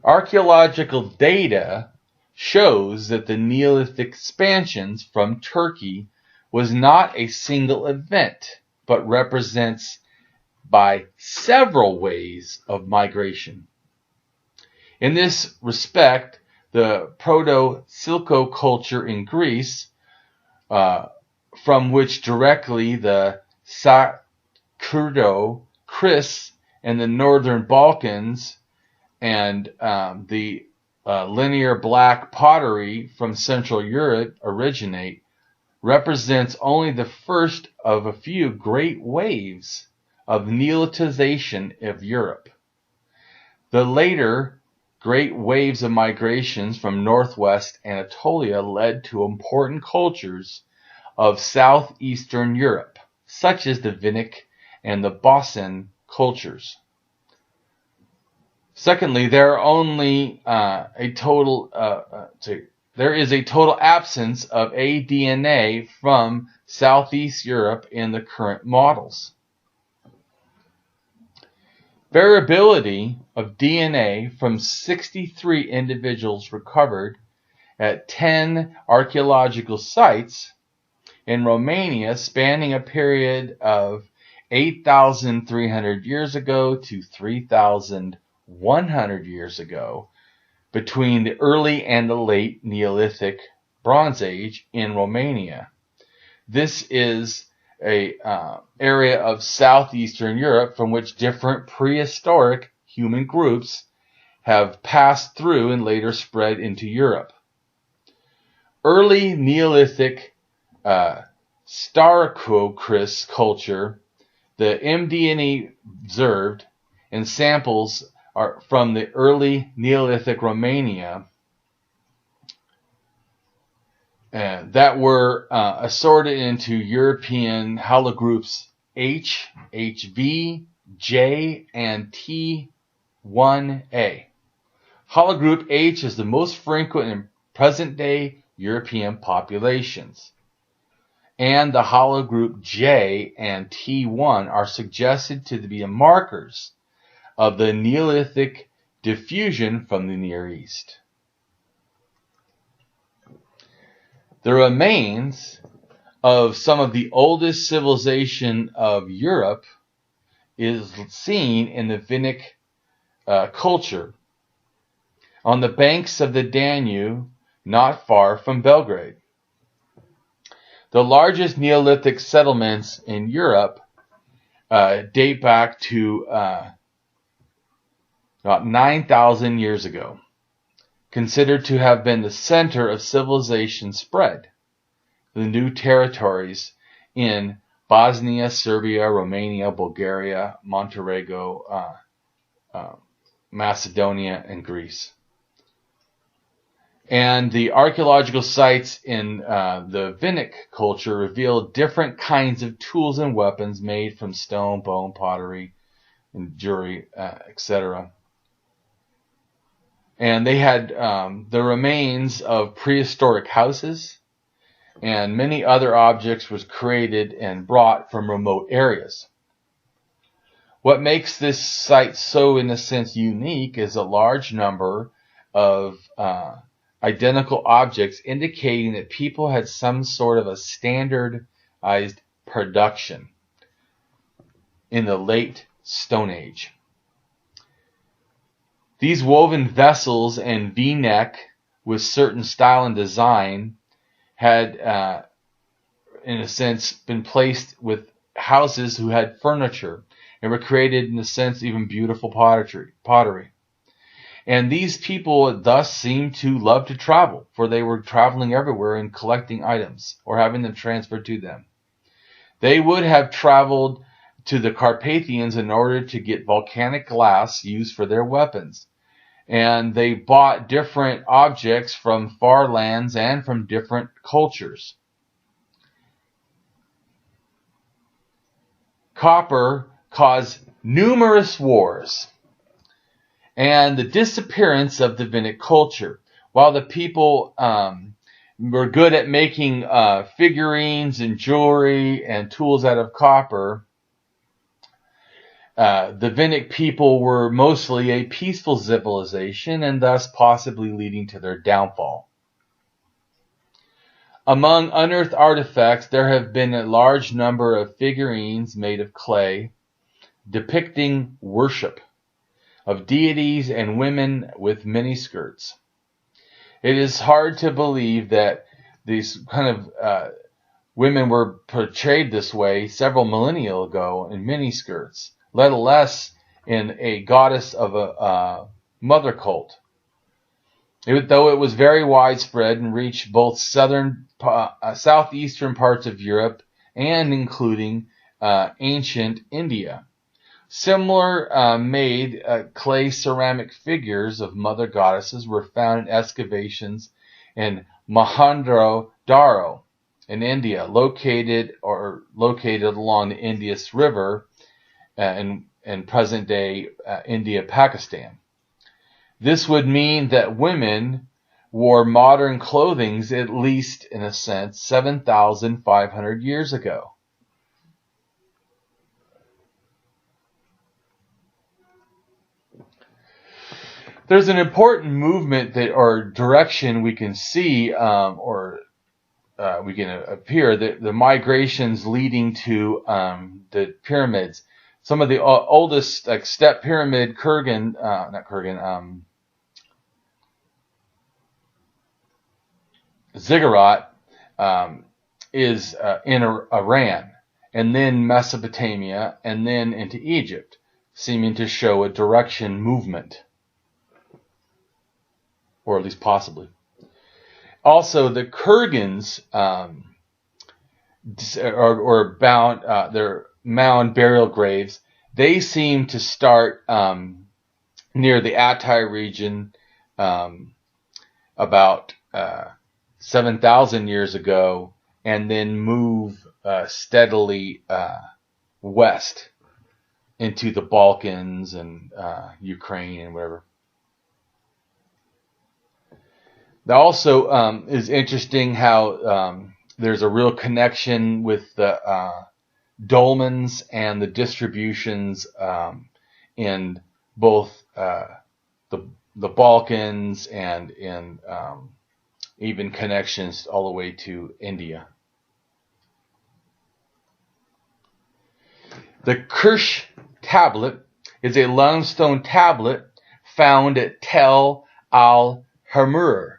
A: Archaeological data shows that the Neolithic expansions from Turkey was not a single event, but represents by several waves of migration. In this respect, the Proto-Silko culture in Greece, from which directly the Sakuro-Chris in the northern Balkans and the linear black pottery from Central Europe originate, represents only the first of a few great waves of Neolithization of Europe. The later great waves of migrations from northwest Anatolia led to important cultures of southeastern Europe, such as the Vinic and the Bosan cultures. Secondly, there is a total absence of aDNA from Southeast Europe in the current models. Variability of DNA from 63 individuals recovered at 10 archaeological sites in Romania, spanning a period of 8,300 years ago to 3,100 years ago, between the early and the late Neolithic Bronze Age in Romania. This is a area of southeastern Europe from which different prehistoric human groups have passed through and later spread into Europe. Early Neolithic Starko-Chris culture, the mDNA observed and samples are from the early Neolithic Romania that were assorted into European halogroups H, HV, J, and T1A. Halogroup H is the most frequent in present-day European populations, and the halogroup J and T1 are suggested to be markers of the Neolithic diffusion from the Near East. The remains of some of the oldest civilization of Europe is seen in the Vinic culture on the banks of the Danube, not far from Belgrade. The largest Neolithic settlements in Europe date back to about 9,000 years ago, considered to have been the center of civilization spread. The new territories in Bosnia, Serbia, Romania, Bulgaria, Montenegro, Macedonia, and Greece. And the archaeological sites in the Vinic culture reveal different kinds of tools and weapons made from stone, bone, pottery, and jewelry, etc. And they had the remains of prehistoric houses, and many other objects was created and brought from remote areas. What makes this site so, in a sense, unique is a large number of identical objects, indicating that people had some sort of a standardized production in the late Stone Age. These woven vessels and V-neck with certain style and design had, in a sense, been placed with houses who had furniture and were created, in a sense, even beautiful pottery. And these people thus seemed to love to travel, for they were traveling everywhere and collecting items or having them transferred to them. They would have traveled to the Carpathians in order to get volcanic glass used for their weapons. And they bought different objects from far lands and from different cultures. Copper caused numerous wars and the disappearance of the Vedic culture. While the people were good at making figurines and jewelry and tools out of copper, the Vedic people were mostly a peaceful civilization and thus possibly leading to their downfall. Among unearthed artifacts, there have been a large number of figurines made of clay depicting worship of deities and women with miniskirts. It is hard to believe that these kind of women were portrayed this way several millennia ago in miniskirts, let alone in a goddess of a mother cult. Though it was very widespread and reached both southeastern parts of Europe and including ancient India. Similar made clay ceramic figures of mother goddesses were found in excavations in Mohenjo-daro in India, located along the Indus River in present-day India, Pakistan. This would mean that women wore modern clothing at least, in a sense, 7,500 years ago. There's an important movement or direction we can see, we can appear, the migrations leading to the pyramids. Some of the oldest, like step pyramid, ziggurat, is in Iran, and then Mesopotamia, and then into Egypt, seeming to show a direction movement. Or at least possibly. Also, the Kurgans or bound their mound burial graves. They seem to start near the Altai region about 7,000 years ago, and then move steadily west into the Balkans and Ukraine and whatever. Also, is interesting how there's a real connection with the dolmens and the distributions in both the Balkans and in even connections all the way to India. The Kirsch tablet is a limestone tablet found at Tel al-Hamur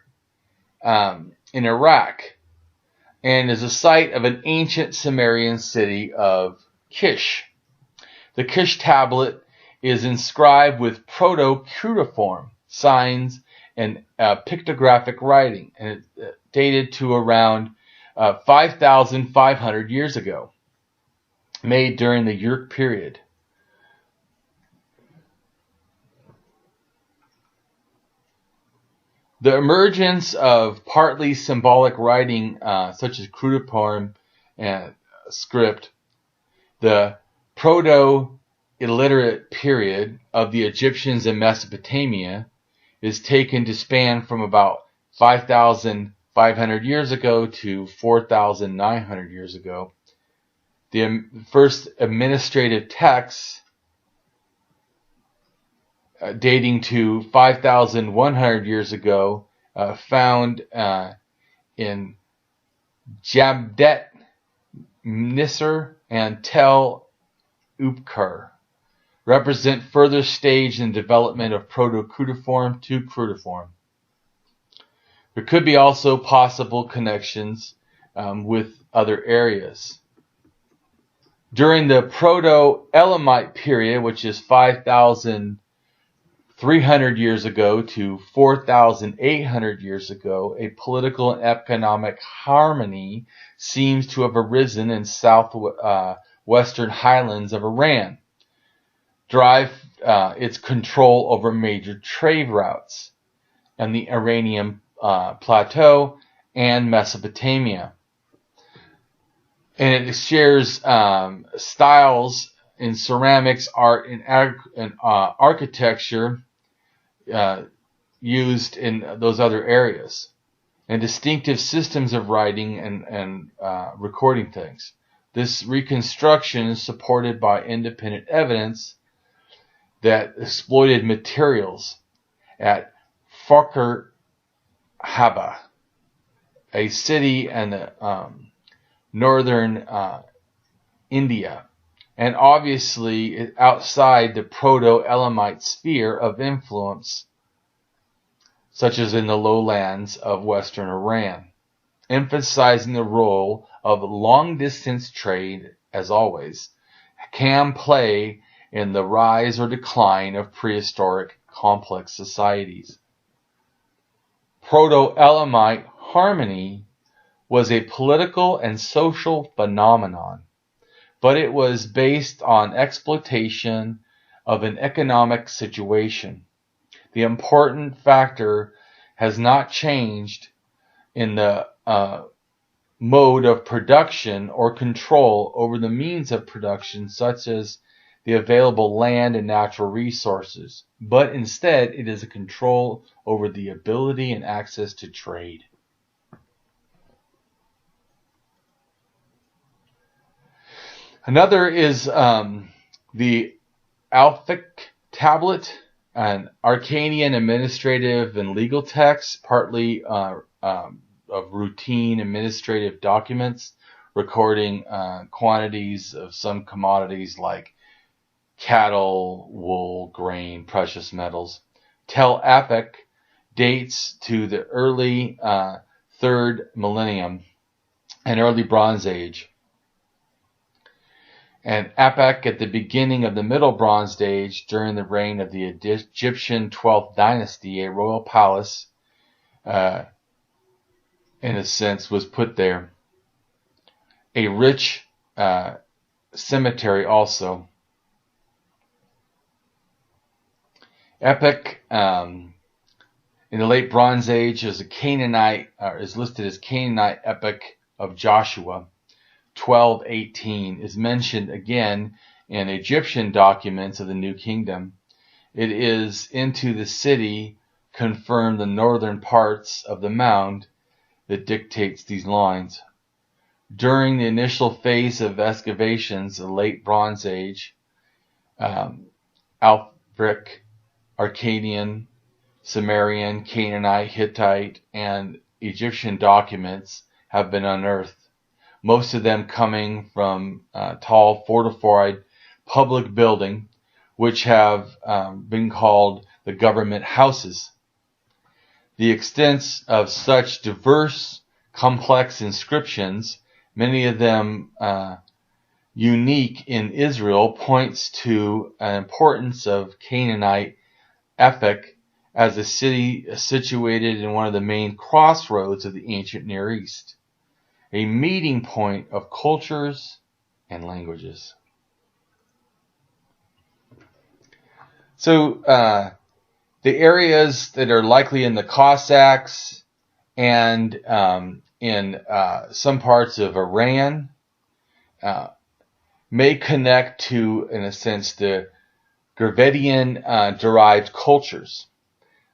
A: in Iraq, and is a site of an ancient Sumerian city of Kish. The Kish tablet is inscribed with proto-cuneiform signs and pictographic writing, and it's dated to around 5,500 years ago, made during the Huyuk period. The emergence of partly symbolic writing, such as cuneiform and script, the proto-illiterate period of the Egyptians in Mesopotamia, is taken to span from about 5,500 years ago to 4,900 years ago. The first administrative texts dating to 5,100 years ago found in Jabdet Nisr and Tel Upkar represent further stage in development of proto-cruciform to cruciform. There could be also possible connections with other areas. During the Proto-Elamite period, which is 5,300 years ago to 4,800 years ago, a political and economic harmony seems to have arisen in southwestern highlands of Iran, drive its control over major trade routes and the Iranian plateau and Mesopotamia. And it shares styles in ceramics, art, and architecture used in those other areas, and distinctive systems of writing and recording things. This reconstruction is supported by independent evidence that exploited materials at Fakr Haba, a city in northern India, and obviously outside the Proto-Elamite sphere of influence, such as in the lowlands of western Iran, emphasizing the role of long-distance trade, as always, can play in the rise or decline of prehistoric complex societies. Proto-Elamite harmony was a political and social phenomenon, but it was based on exploitation of an economic situation. The important factor has not changed in the mode of production or control over the means of production, such as the available land and natural resources, but instead it is a control over the ability and access to trade. Another is the Alphic tablet, an Arcanian administrative and legal text, partly of routine administrative documents recording quantities of some commodities like cattle, wool, grain, precious metals. Tel Apek dates to the early 3rd millennium and early Bronze Age, and Apek at the beginning of the Middle Bronze Age during the reign of the Egyptian 12th dynasty. A royal palace, in a sense, was put there. A rich cemetery also. Apek in the late Bronze Age is a Canaanite, is listed as Canaanite epic of Joshua. 12:18 is mentioned again in Egyptian documents of the New Kingdom. It is into the city confirmed the northern parts of the mound that dictates these lines. During the initial phase of excavations, the late Bronze Age, Alphric, Arcadian, Sumerian, Canaanite, Hittite, and Egyptian documents have been unearthed. Most of them coming from tall fortified public building, which have been called the government houses. The extent of such diverse, complex inscriptions, many of them unique in Israel, points to an importance of Canaanite epic as a city situated in one of the main crossroads of the ancient Near East, a meeting point of cultures and languages. So the areas that are likely in the Cossacks and in some parts of Iran may connect to, in a sense, the Gravettian derived cultures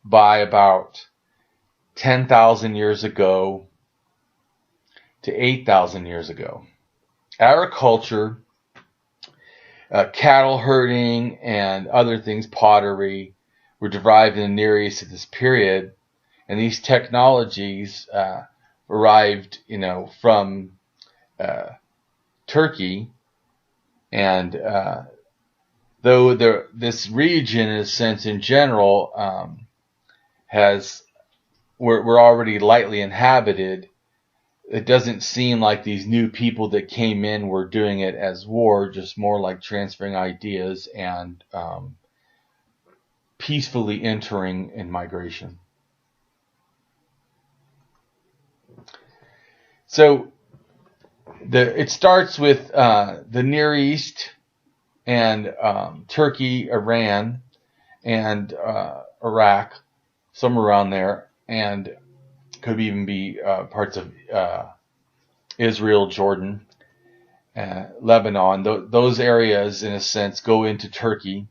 A: by about 10,000 years ago to 8,000 years ago. Our culture, cattle herding and other things, pottery, were derived in the Near East at this period, And these technologies arrived, from Turkey, and though this region, in a sense, in general, we're already lightly inhabited. It doesn't seem like these new people that came in were doing it as war, just more like transferring ideas and peacefully entering in migration. So it starts with the Near East and Turkey, Iran, and Iraq, somewhere around there, and could even be parts of Israel, Jordan, Lebanon. Those areas, in a sense, go into Turkey.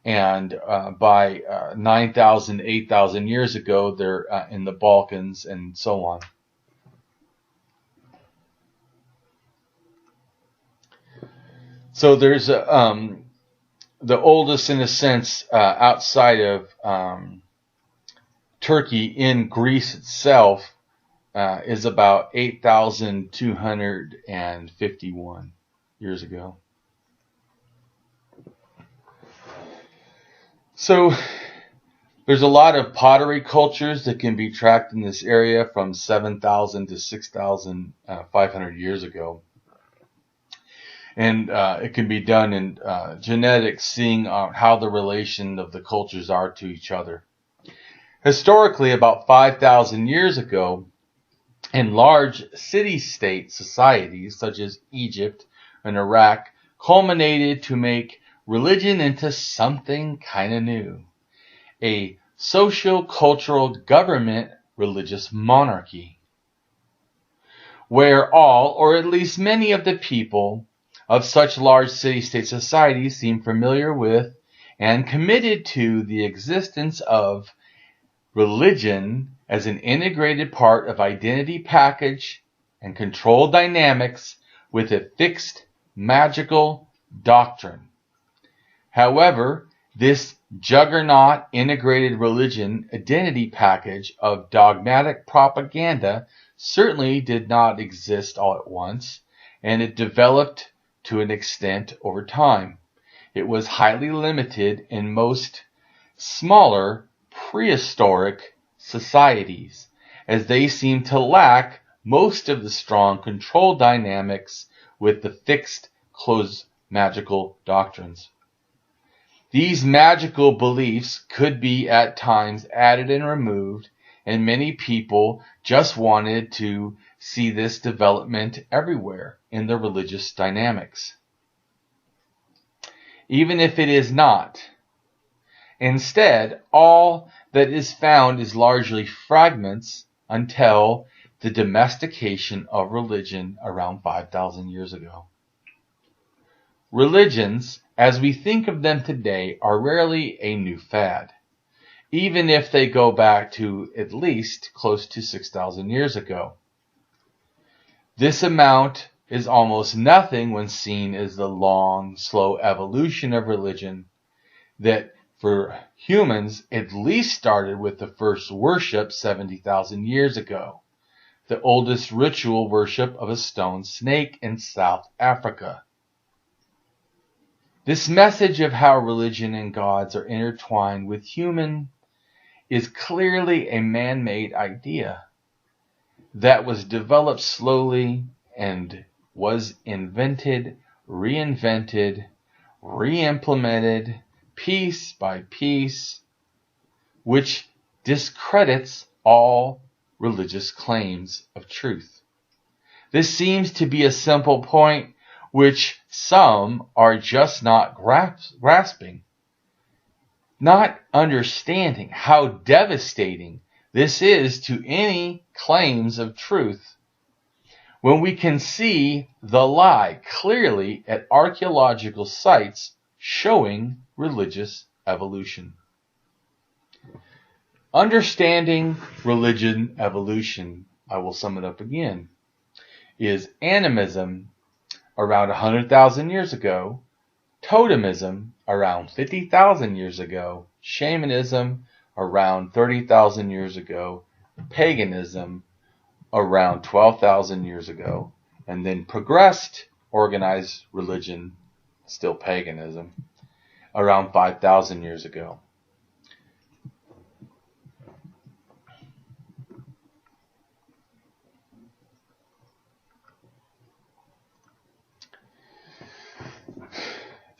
A: And by 9,000, 8,000 years ago, they're in the Balkans and so on. So there's the oldest, in a sense, outside of Turkey, in Greece itself, is about 8,251 years ago. So there's a lot of pottery cultures that can be tracked in this area from 7,000 to 6,500 years ago. And it can be done in genetics, seeing how the relation of the cultures are to each other. Historically, about 5,000 years ago, in large city-state societies such as Egypt and Iraq, culminated to make religion into something kind of new. A socio-cultural government religious monarchy, where all, or at least many of the people of such large city-state societies seem familiar with and committed to the existence of religion as an integrated part of identity package and control dynamics with a fixed magical doctrine. However, this juggernaut integrated religion identity package of dogmatic propaganda certainly did not exist all at once, and it developed to an extent over time. It was highly limited in most smaller prehistoric societies, as they seem to lack most of the strong control dynamics with the fixed, closed magical doctrines. These magical beliefs could be at times added and removed, and many people just wanted to see this development everywhere in the religious dynamics, even if it is not. Instead, all that is found is largely fragments until the domestication of religion around 5,000 years ago. Religions, as we think of them today, are rarely a new fad, even if they go back to at least close to 6,000 years ago. This amount is almost nothing when seen as the long, slow evolution of religion that for humans at least started with the first worship 70,000 years ago, the oldest ritual worship of a stone snake in South Africa. This message of how religion and gods are intertwined with human is clearly a man-made idea that was developed slowly and was invented, reinvented, re-implemented, piece by piece, which discredits all religious claims of truth. This seems to be a simple point which some are just not grasping, not understanding how devastating this is to any claims of truth, when we can see the lie clearly at archaeological sites showing religious evolution. Understanding religion evolution, I will sum it up again, is animism around 100,000 years ago, totemism around 50,000 years ago, shamanism around 30,000 years ago, paganism around 12,000 years ago, and then progressed organized religion, still paganism, around 5,000 years ago.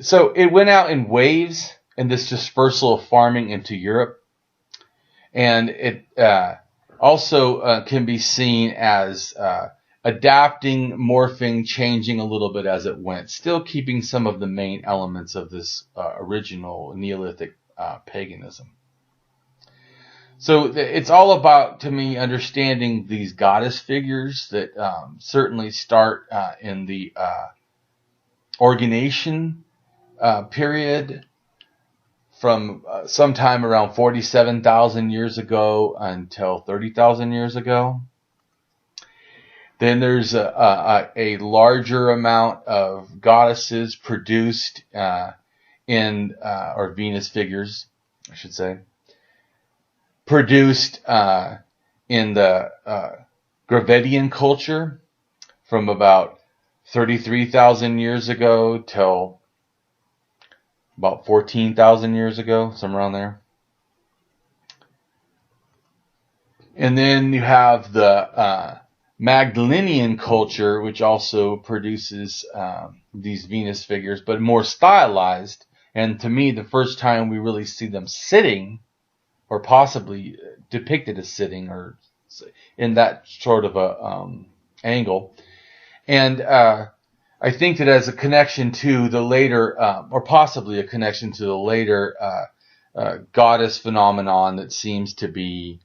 A: So it went out in waves in this dispersal of farming into Europe. And it also can be seen as adapting, morphing, changing a little bit as it went, still keeping some of the main elements of this original Neolithic paganism. So it's all about, to me, understanding these goddess figures that certainly start in the Organiation period from sometime around 47,000 years ago until 30,000 years ago. Then there's a larger amount of goddesses produced or Venus figures, I should say, produced in the Gravettian culture from about 33,000 years ago till about 14,000 years ago, somewhere around there. And then you have the Magdalenian culture, which also produces these Venus figures, but more stylized. And to me, the first time we really see them sitting, or possibly depicted as sitting, or in that sort of a angle. And I think that as a connection to the later, or possibly a connection to the later goddess phenomenon that seems to be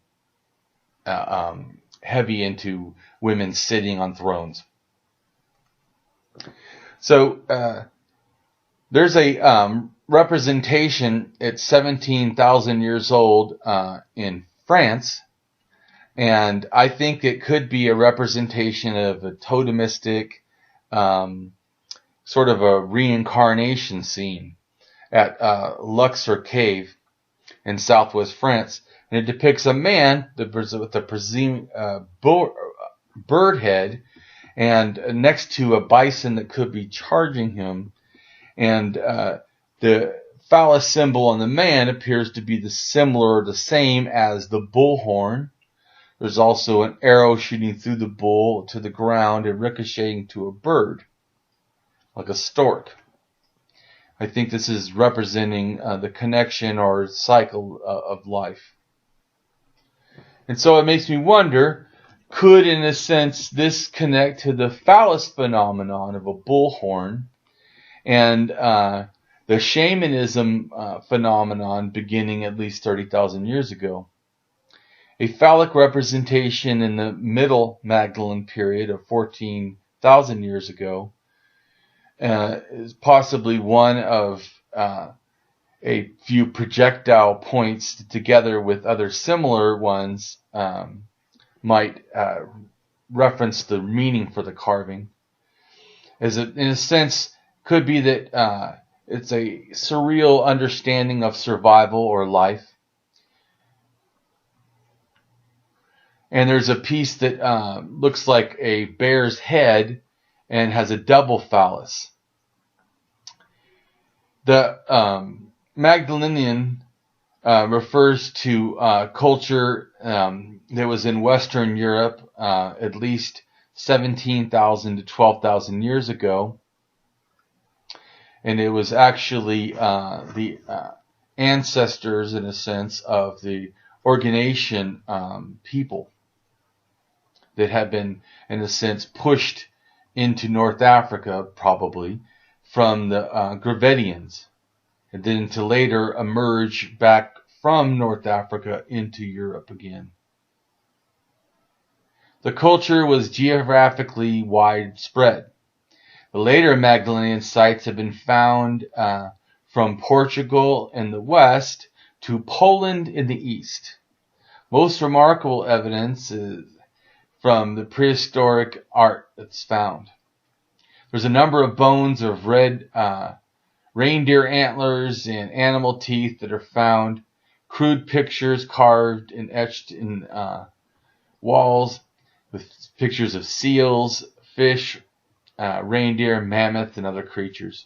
A: heavy into women sitting on thrones. So there's a representation at 17,000 years old in France. And I think it could be a representation of a totemistic, sort of a reincarnation scene at Luxor Cave in southwest France. And it depicts a man with a bird head and next to a bison that could be charging him. And the phallus symbol on the man appears to be the same as the bullhorn. There's also an arrow shooting through the bull to the ground and ricocheting to a bird, like a stork. I think this is representing the connection or cycle of life. And so it makes me wonder, could, in a sense, this connect to the phallus phenomenon of a bullhorn and the shamanism phenomenon beginning at least 30,000 years ago? A phallic representation in the Middle Magdalene period of 14,000 years ago is possibly one of a few projectile points together with other similar ones might reference the meaning for the carving. As it, in a sense, could be that it's a surreal understanding of survival or life. And there's a piece that looks like a bear's head and has a double phallus. The Magdalenian refers to culture that was in Western Europe at least 17,000 to 12,000 years ago. And it was actually the ancestors, in a sense, of the Organiation people that had been, in a sense, pushed into North Africa, probably, from the Gravettians, and then to later emerge back from North Africa into Europe again. The culture was geographically widespread. The later Magdalenian sites have been found from Portugal in the west to Poland in the east. Most remarkable evidence is from the prehistoric art that's found. There's a number of bones of red reindeer antlers and animal teeth that are found, crude pictures carved and etched in walls with pictures of seals, fish, reindeer, mammoth, and other creatures.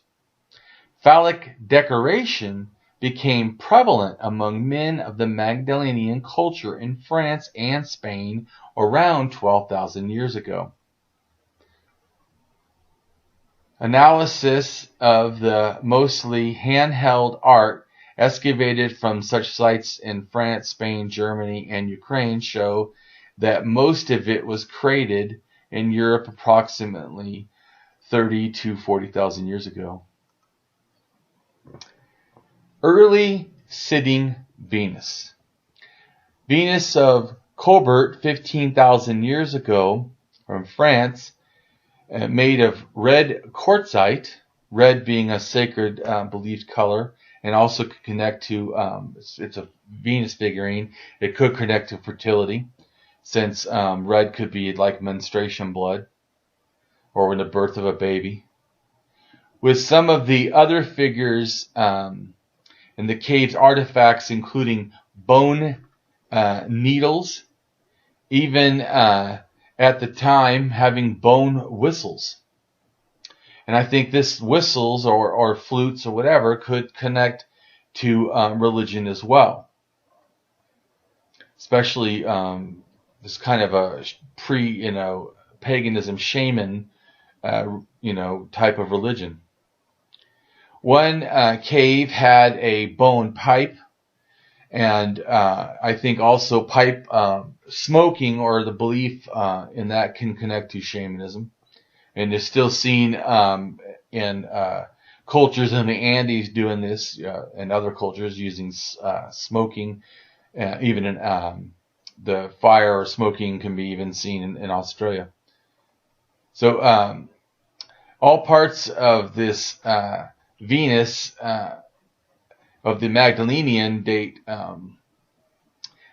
A: Phallic decoration became prevalent among men of the Magdalenian culture in France and Spain around 12,000 years ago. Analysis of the mostly handheld art excavated from such sites in France, Spain, Germany, and Ukraine show that most of it was created in Europe approximately 30 to 40,000 years ago. Early sitting Venus. Venus of Colbert 15,000 years ago from France, made of red quartzite, red being a sacred believed color, and also could connect to, it's a Venus figurine, it could connect to fertility, since red could be like menstruation blood, or when the birth of a baby. With some of the other figures in the cave's artifacts, including bone needles, even at the time having bone whistles. And I think this whistles or flutes or whatever could connect to religion as well. Especially this kind of a paganism shaman, type of religion. One cave had a bone pipe, and I think also pipe smoking, or the belief in that, can connect to shamanism, and is still seen in cultures in the Andes doing this, and other cultures using smoking, even in the fire or smoking can be even seen in Australia. So all parts of this Venus of the Magdalenian date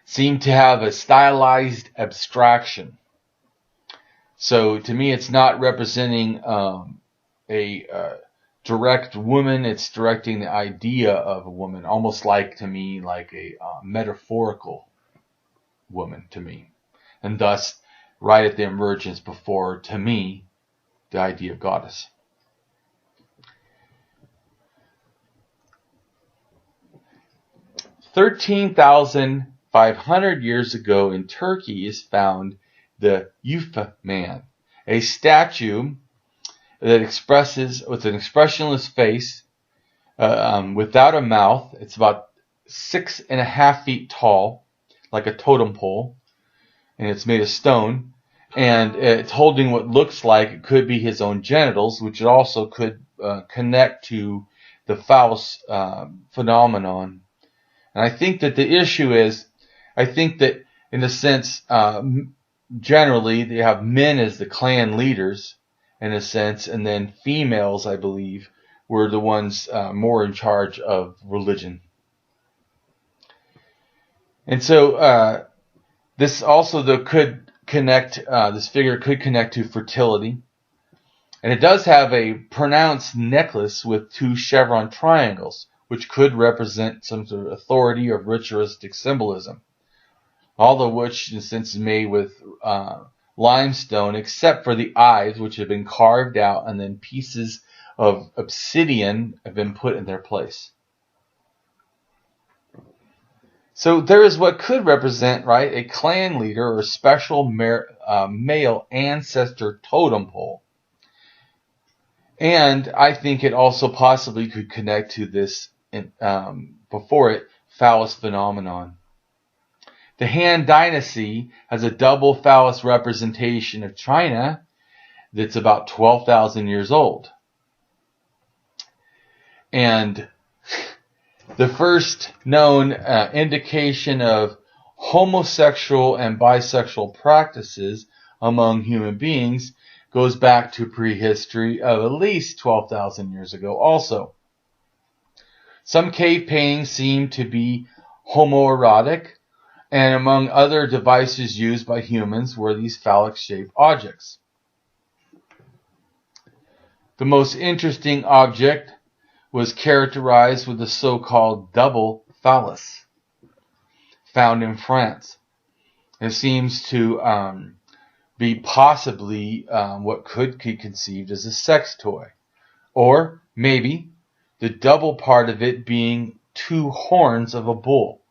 A: seem to have a stylized abstraction. So to me, it's not representing a direct woman. It's directing the idea of a woman, almost like, to me, like a metaphorical woman to me. And thus, right at the emergence before, to me, the idea of goddess. "13,500 years ago in Turkey is found the Yufa man, a statue that expresses, with an expressionless face, without a mouth. It's about 6.5 feet tall, like a totem pole, and it's made of stone, and it's holding what looks like it could be his own genitals, which it also could connect to the phallus phenomenon. And I think that the issue is, I think that in a sense, generally they have men as the clan leaders, in a sense, and then females, I believe, were the ones more in charge of religion. And so this also could connect, this figure could connect to fertility. And it does have a pronounced necklace with 2 chevron triangles, which could represent some sort of authority or ritualistic symbolism. All of which, in a sense, is made with limestone, except for the eyes, which have been carved out, and then pieces of obsidian have been put in their place. So there is what could represent, right, a clan leader or a special male ancestor totem pole. And I think it also possibly could connect to this, before it, phallus phenomenon. The Han Dynasty has a double phallus representation of China that's about 12,000 years old. And the first known indication of homosexual and bisexual practices among human beings goes back to prehistory of at least 12,000 years ago also. Some cave paintings seem to be homoerotic, and among other devices used by humans were these phallic-shaped objects. The most interesting object was characterized with the so-called double phallus, found in France. It seems to be possibly what could be conceived as a sex toy. Or maybe the double part of it being two horns of a bull.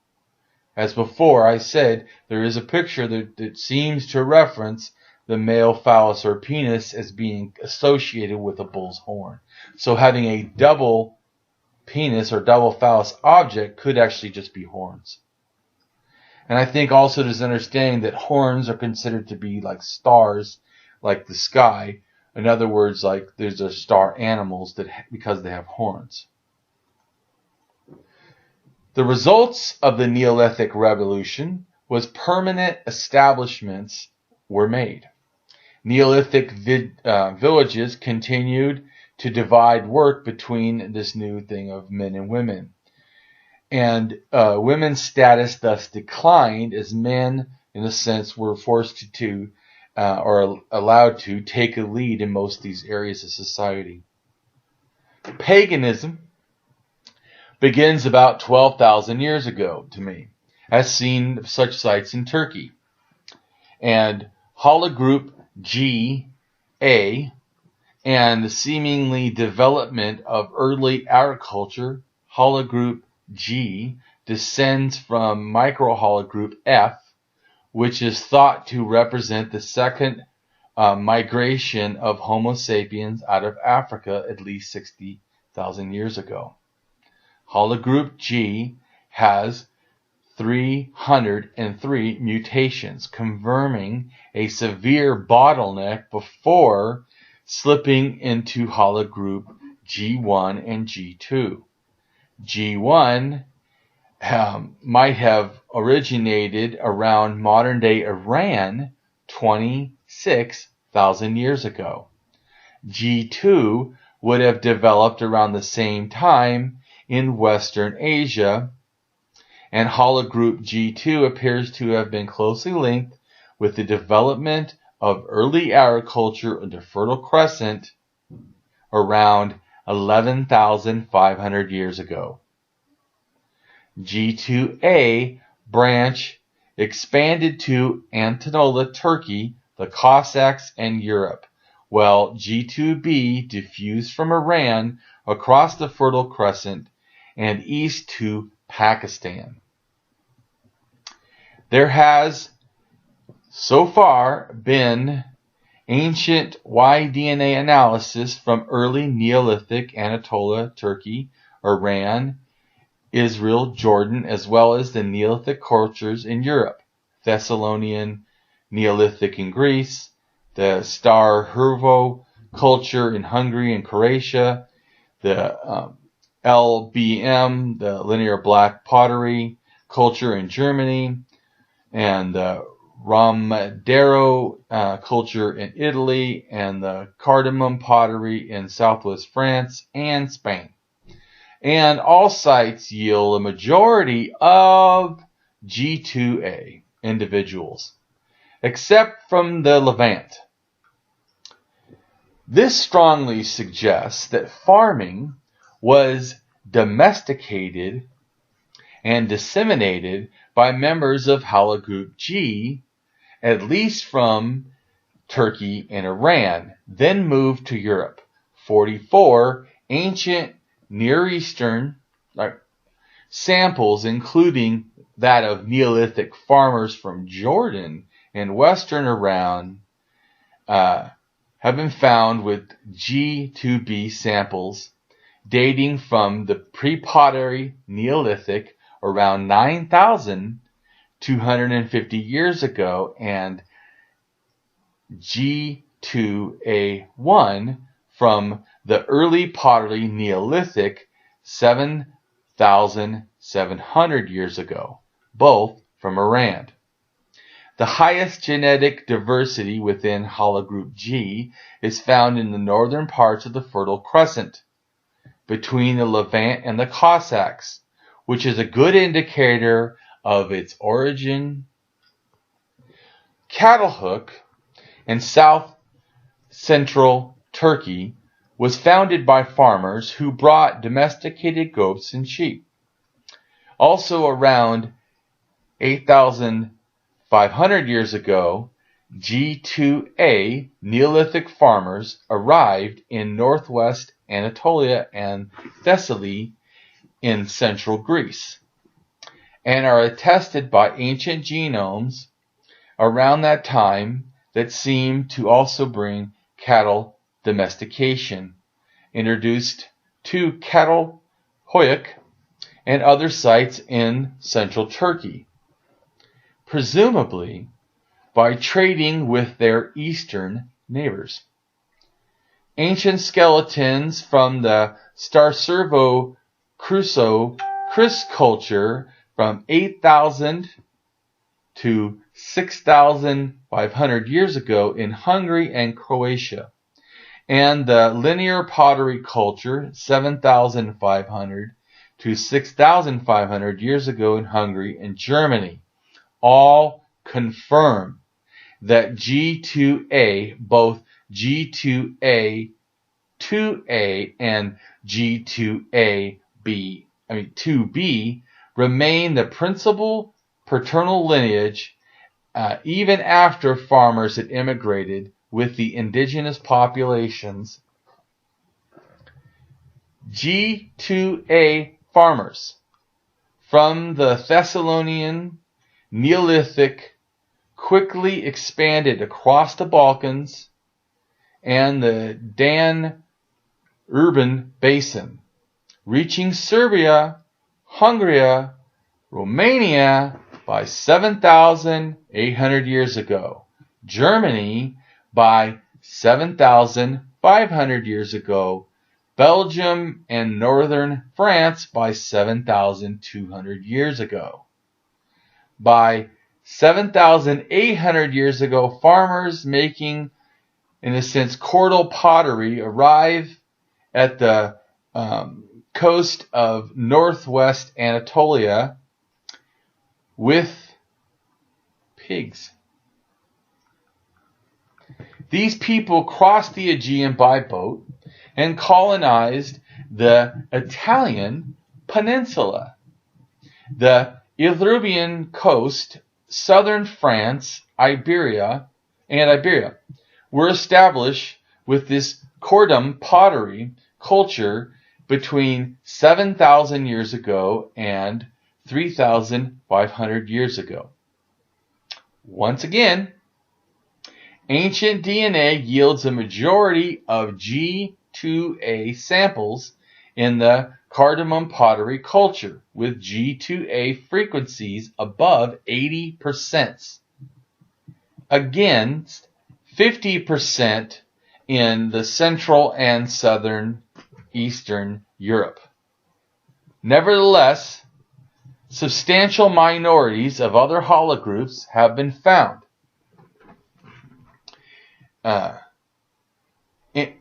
A: As before I said, there is a picture that seems to reference the male phallus or penis as being associated with a bull's horn. So having a double penis or double phallus object could actually just be horns. And I think also there's understanding that horns are considered to be like stars, like the sky. In other words, like there's a star animals that because they have horns. The results of the Neolithic Revolution was permanent establishments were made. Neolithic villages continued to divide work between this new thing of men and women. And women's status thus declined as men, in a sense, were forced to or allowed to take a lead in most of these areas of society. Paganism begins about 12,000 years ago to me, as seen of such sites in Turkey. And Hologroup G.A. and the seemingly development of early agriculture, Hologroup G descends from microhologroup F, which is thought to represent the second migration of Homo sapiens out of Africa at least 60,000 years ago. Hologroup G has 303 mutations, confirming a severe bottleneck before slipping into Hologroup G1 and G2. G1 might have originated around modern-day Iran 26,000 years ago. G2 would have developed around the same time in Western Asia, and Hologroup G2 appears to have been closely linked with the development of early agriculture in the Fertile Crescent around 11,500 years ago. G2A branch expanded to Anatolia, Turkey, the Cossacks, and Europe, while G2B diffused from Iran across the Fertile Crescent and east to Pakistan. There has so far been ancient Y-DNA analysis from early Neolithic Anatolia, Turkey, Iran, Israel, Jordan, as well as the Neolithic cultures in Europe, Thessalonian Neolithic in Greece, the Star Hervo culture in Hungary and Croatia, the LBM, the linear black pottery culture in Germany, and the Romadero culture in Italy, and the cardamom pottery in southwest France and Spain. And all sites yield a majority of G2A individuals, except from the Levant. This strongly suggests that farming was domesticated and disseminated by members of Hologroup G, at least from Turkey and Iran, then moved to Europe. 44 ancient Near Eastern samples, including that of Neolithic farmers from Jordan and Western Iran, have been found with G2B samples dating from the pre-pottery Neolithic around 9,250 years ago and G2A1 from the early pottery Neolithic 7,700 years ago, both from Iran. The highest genetic diversity within Hologroup G is found in the northern parts of the Fertile Crescent, between the Levant and the Cossacks, which is a good indicator of its origin. Catal in south-central Turkey was founded by farmers who brought domesticated goats and sheep. Also around 8,500 500 years ago, G2A Neolithic farmers arrived in northwest Anatolia and Thessaly in central Greece, and are attested by ancient genomes around that time that seem to also bring cattle domestication, introduced to Catal, Huyuk, and other sites in central Turkey, presumably by trading with their eastern neighbors. Ancient skeletons from the Starservo-Crusoe-Chris culture from 8,000 to 6,500 years ago in Hungary and Croatia, and the linear pottery culture 7,500 to 6,500 years ago in Hungary and Germany, all confirm that G2A, both G2A 2A and G2B, remain the principal paternal lineage even after farmers had immigrated with the indigenous populations. G2A farmers from the Thessalonian Neolithic quickly expanded across the Balkans and the Danube basin, reaching Serbia, Hungary, Romania by 7,800 years ago, Germany by 7,500 years ago, Belgium and northern France by 7,200 years ago. By 7,800 years ago, farmers making, in a sense, cordal pottery arrive at the coast of northwest Anatolia with pigs. These people crossed the Aegean by boat and colonized the Italian peninsula, the Illyrian coast, southern France, Iberia, were established with this cordum pottery culture between 7,000 years ago and 3,500 years ago. Once again, ancient DNA yields a majority of G2A samples in the cardamom pottery culture, with G2A frequencies above 80%, against 50% in the Central and Southern Eastern Europe. Nevertheless, substantial minorities of other hologroups have been found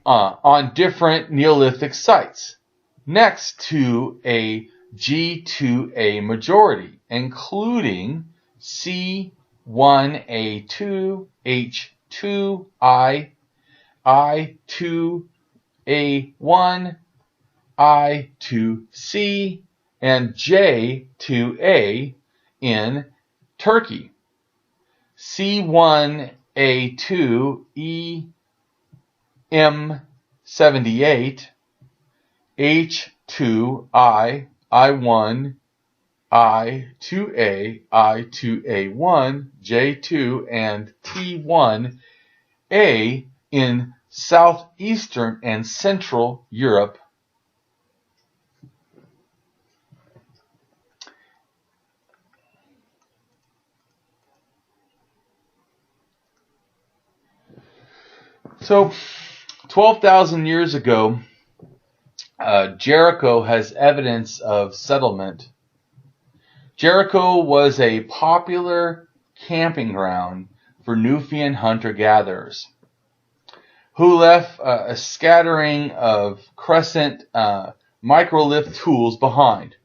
A: on different Neolithic sites, next to a G2A majority, including C1A2, H2I, I2A1, I2C, and J2A in Turkey. C1A2 EM78, H2I, I1, I2A, I2A1, J2, and T1A in southeastern and central Europe. So, 12,000 years ago, Jericho has evidence of settlement. Jericho was a popular camping ground for Nubian hunter-gatherers who left a scattering of crescent microlith tools behind.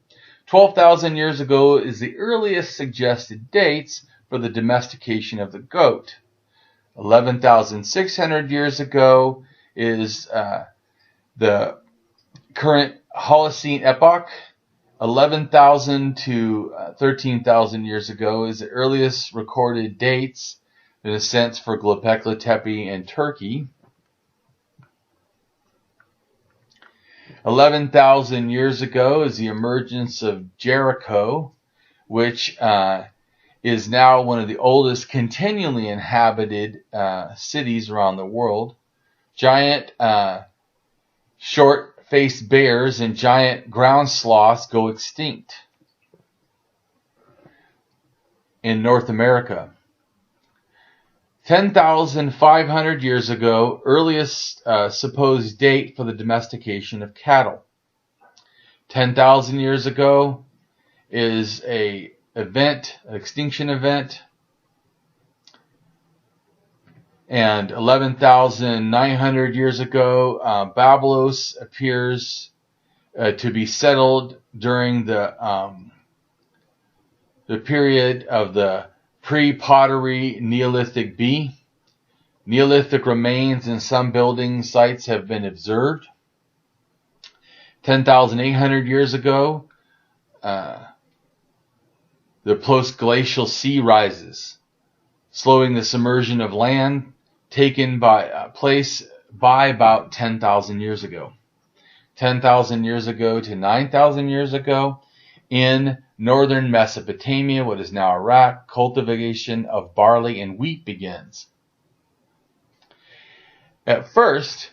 A: 12,000 years ago is the earliest suggested dates for the domestication of the goat. 11,600 years ago is the current Holocene epoch. 11,000 to 13,000 years ago is the earliest recorded dates, in a sense, for Gobekli Tepe in Turkey. 11,000 years ago is the emergence of Jericho, which is now one of the oldest continually inhabited cities around the world. Giant short-faced bears and giant ground sloths go extinct in North America. 10,500 years ago, earliest supposed date for the domestication of cattle. 10,000 years ago is an extinction event. And 11,900 years ago, Babylon appears to be settled during the period of the pre-pottery Neolithic B. Neolithic remains in some building sites have been observed. 10,800 years ago, the post-glacial sea rises, slowing the submersion of land taken place by about 10,000 years ago. 10,000 years ago to 9,000 years ago, in northern Mesopotamia, what is now Iraq, cultivation of barley and wheat begins. At first,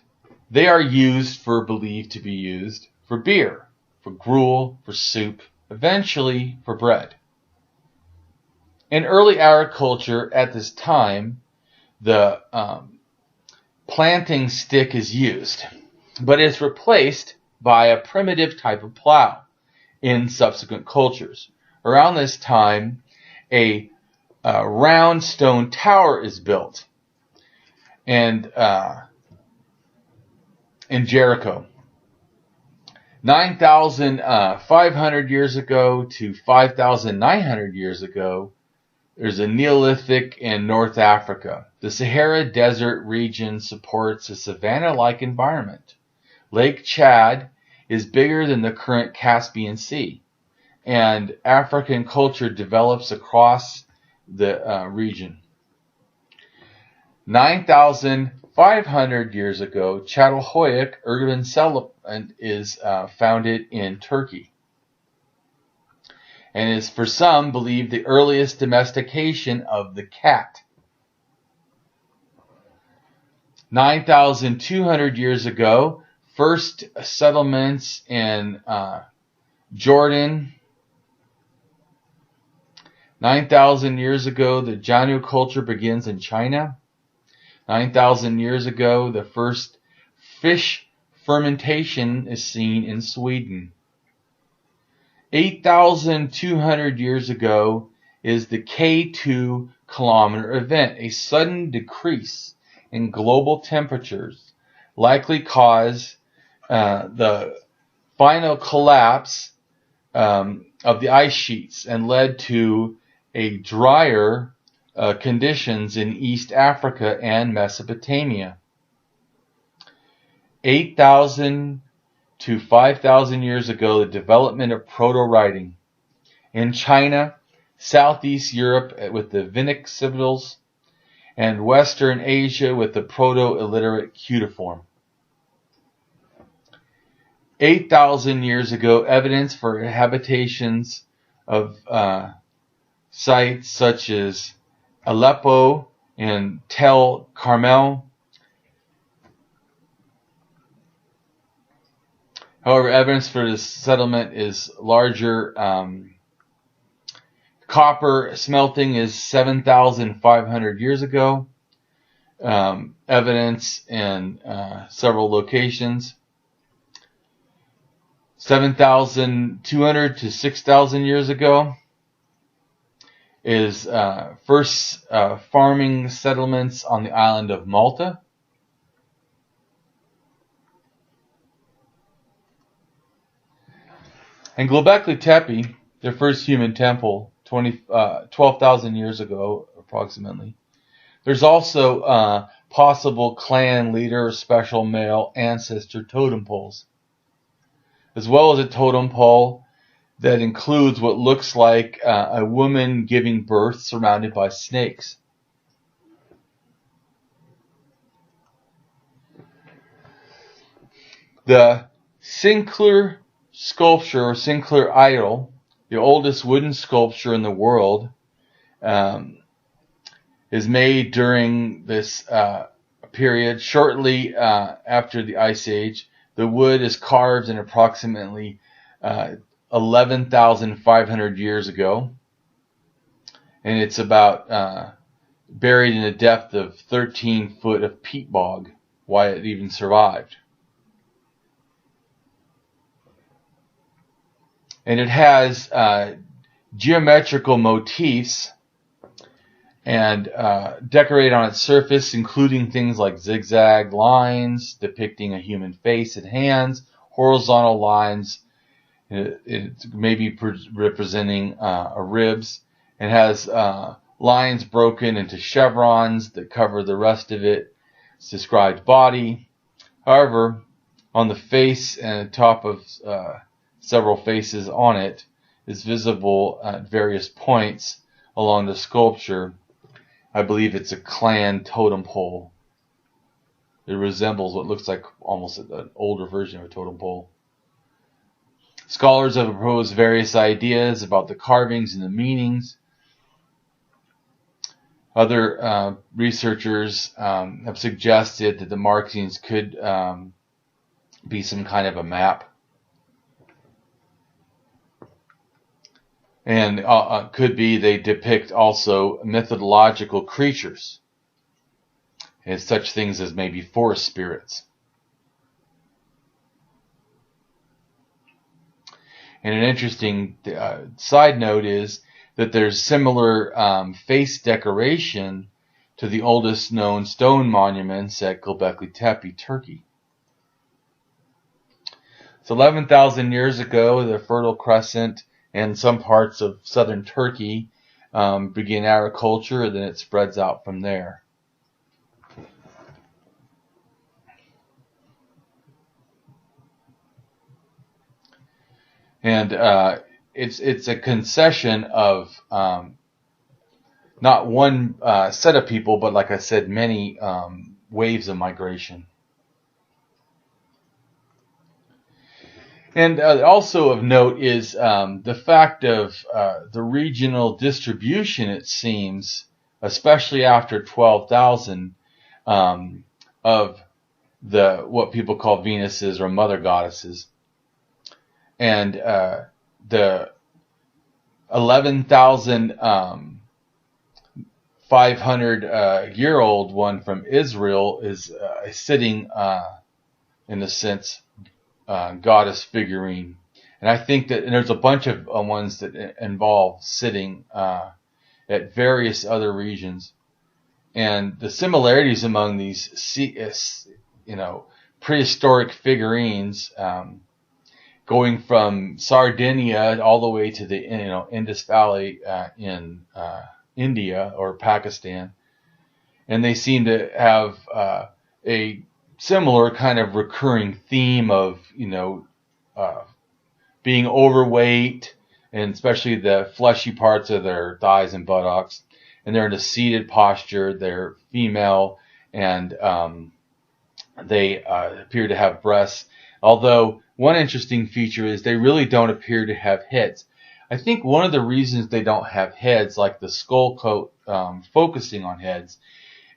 A: they are believed to be used for beer, for gruel, for soup, eventually for bread. In early agriculture at this time, the planting stick is used, but it's replaced by a primitive type of plow in subsequent cultures. Around this time, a round stone tower is built and in Jericho. 9,500 years ago to 5,900 years ago, there's a Neolithic in North Africa. The Sahara Desert region supports a savanna-like environment. Lake Chad is bigger than the current Caspian Sea, and African culture develops across the region. 9,500 years ago, Catal Huyuk urban settlement is founded in Turkey, and is for some believed the earliest domestication of the cat. 9,200 years ago, first settlements in Jordan. 9,000 years ago, the Janu culture begins in China. 9,000 years ago, the first fish fermentation is seen in Sweden. 8,200 years ago is the K2 kilometer event, a sudden decrease in global temperatures likely caused the final collapse of the ice sheets and led to a drier conditions in East Africa and Mesopotamia. 8,000 to 5,000 years ago, the development of proto-writing. In China, Southeast Europe with the Vedic symbols, and Western Asia with the proto-illiterate cuneiform. 8,000 years ago, evidence for habitations of sites such as Aleppo and Tel Carmel. However, evidence for this settlement is larger. Copper smelting is 7,500 years ago. Evidence in several locations. 7,200 to 6,000 years ago is first farming settlements on the island of Malta. And Gobekli Tepe, their first human temple, 12,000 years ago, approximately. There's also possible clan leader or special male ancestor totem poles, as well as a totem pole that includes what looks like a woman giving birth surrounded by snakes. The Sinclair sculpture, or Sinclair idol, the oldest wooden sculpture in the world, is made during this period shortly after the Ice Age. The wood is carved in approximately 11,500 years ago, and it's about buried in a depth of 13 foot of peat bog, why it even survived. And it has geometrical motifs and decorated on its surface, including things like zigzag lines depicting a human face and hands, horizontal lines, it may be representing ribs, and has lines broken into chevrons that cover the rest of its described body. However, on the face and top of several faces on it is visible at various points along the sculpture. I believe it's a clan totem pole. It resembles what looks like almost an older version of a totem pole. Scholars have proposed various ideas about the carvings and the meanings. Other researchers have suggested that the markings could be some kind of a map. And could be they depict also mythological creatures and such things as maybe forest spirits. And an interesting side note is that there's similar face decoration to the oldest known stone monuments at Gobekli Tepe, Turkey. So 11,000 years ago, the Fertile Crescent and some parts of southern Turkey begin agriculture, and then it spreads out from there. And it's a concession of not one set of people, but like I said, many waves of migration. And also of note is the fact of the regional distribution, it seems, especially after 12,000, of the what people call Venuses or mother goddesses. And the 11,500-year-old one from Israel is sitting, in a sense, goddess figurine. And I think that there's a bunch of ones that involve sitting at various other regions. And the similarities among these, prehistoric figurines, going from Sardinia all the way to the Indus Valley in India or Pakistan, and they seem to have a similar kind of recurring theme of being overweight, and especially the fleshy parts of their thighs and buttocks, and they're in a seated posture. They're female, and they appear to have breasts. Although one interesting feature is they really don't appear to have heads. I think one of the reasons they don't have heads, like the skull coat focusing on heads,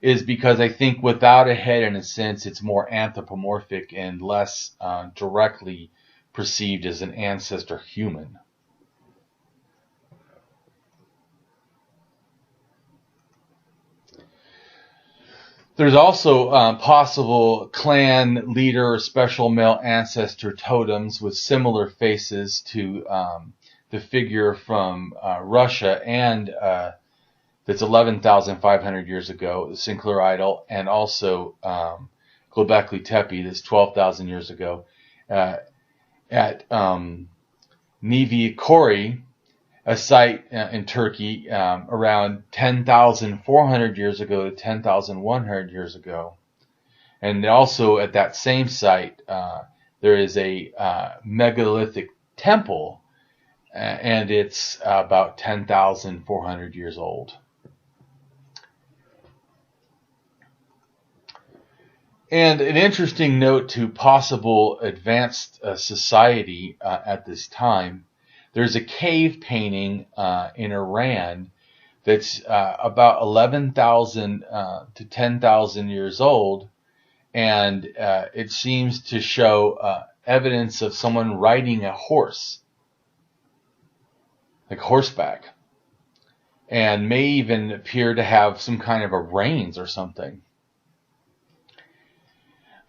A: is because I think without a head, in a sense, it's more anthropomorphic and less directly perceived as an ancestor human. There's also possible clan leader or special male ancestor totems with similar faces to the figure from Russia and that's 11,500 years ago, the Sinclair idol, and also Gobekli Tepe, that's 12,000 years ago, at Nivi Kori, a site in Turkey around 10,400 years ago to 10,100 years ago. And also at that same site, there is a megalithic temple and it's about 10,400 years old. And an interesting note to possible advanced society at this time, there's a cave painting in Iran that's about 11,000 to 10,000 years old, and it seems to show evidence of someone riding a horse, like horseback, and may even appear to have some kind of a reins or something.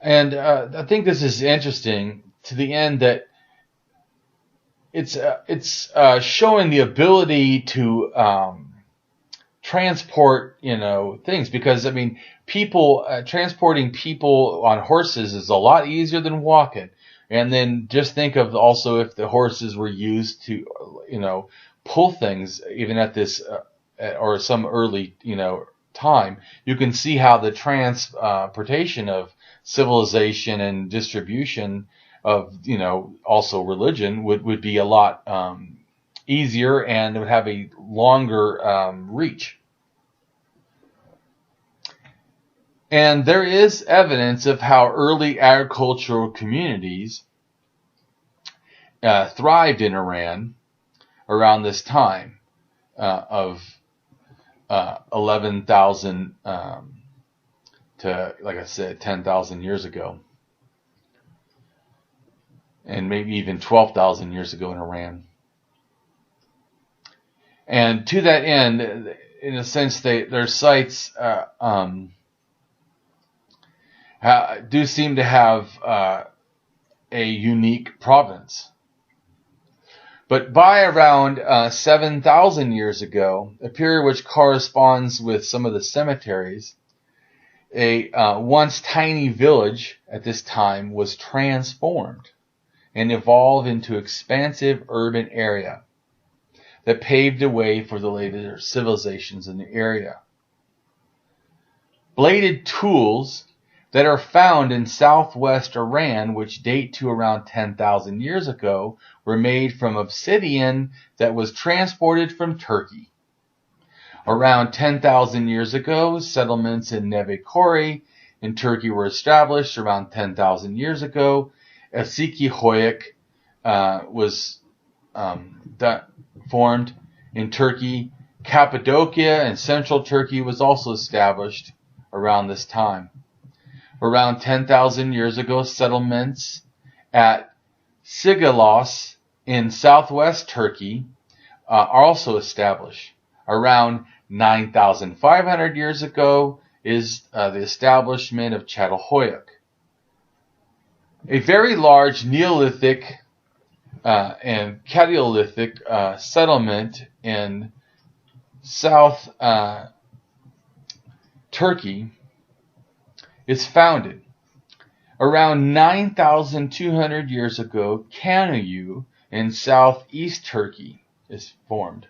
A: And I think this is interesting to the end that it's showing the ability to transport, things, because I mean, people transporting people on horses is a lot easier than walking. And then just think of also if the horses were used to, pull things even at this or some early, time, you can see how the transportation of civilization and distribution of, also religion would be a lot easier, and it would have a longer reach. And there is evidence of how early agricultural communities thrived in Iran around this time of 11,000 to, like I said, 10,000 years ago. And maybe even 12,000 years ago in Iran. And to that end, in a sense, their sites do seem to have a unique provenance. But by around 7,000 years ago, a period which corresponds with some of the cemeteries, a once tiny village at this time was transformed and evolved into expansive urban area that paved the way for the later civilizations in the area. Bladed tools that are found in southwest Iran, which date to around 10,000 years ago, were made from obsidian that was transported from Turkey. Around 10,000 years ago, settlements in Neve Kori in Turkey were established. Around 10,000 years ago, Eski Huyuk was formed in Turkey. Cappadocia and central Turkey was also established around this time. Around 10,000 years ago, settlements at Sigalos in southwest Turkey are also established. Around 9,500 years ago is the establishment of Çatalhöyük. A very large Neolithic and Paleolithic settlement in south Turkey is founded. Around 9,200 years ago, Kanayu in southeast Turkey is formed.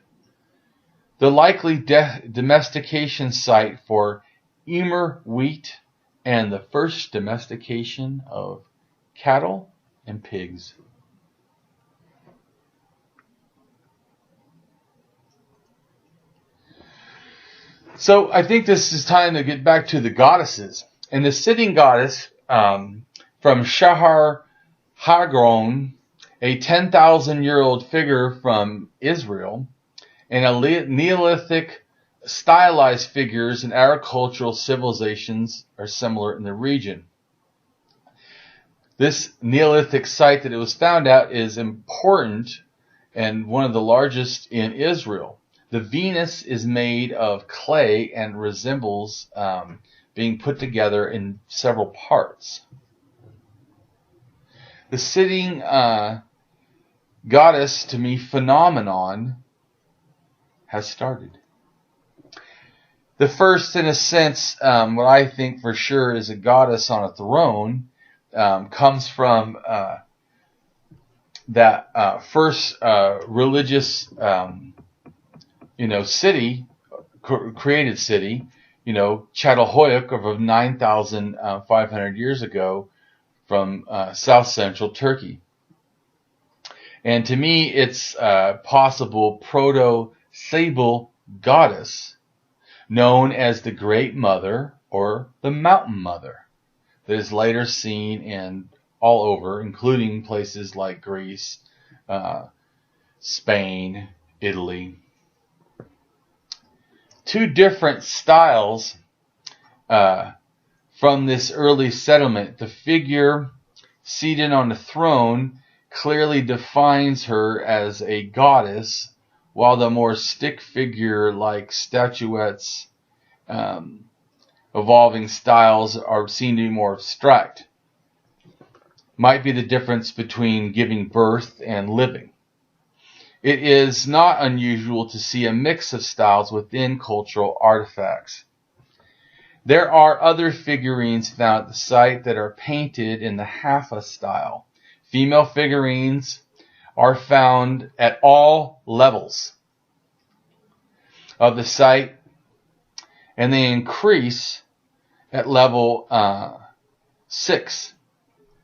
A: The likely domestication site for emmer wheat and the first domestication of cattle and pigs. So I think this is time to get back to the goddesses. And the sitting goddess from Shahar Hagron, a 10,000-year-old figure from Israel, and a Neolithic stylized figures in agricultural civilizations are similar in the region. This Neolithic site that it was found at is important and one of the largest in Israel. The Venus is made of clay and resembles being put together in several parts. The sitting goddess to me phenomenon has started. The first, in a sense, what I think for sure is a goddess on a throne, comes from that first religious, city, created city, Çatalhöyük of 9,500 years ago from south central Turkey. And to me, it's a possible proto-sable goddess known as the Great Mother or the Mountain Mother that is later seen in all over, including places like Greece, Spain, Italy. Two different styles from this early settlement. The figure seated on the throne clearly defines her as a goddess, while the more stick figure-like statuettes, evolving styles are seen to be more abstract. Might be the difference between giving birth and living. It is not unusual to see a mix of styles within cultural artifacts. There are other figurines found at the site that are painted in the Haffa style. Female figurines are found at all levels of the site, and they increase at level 6.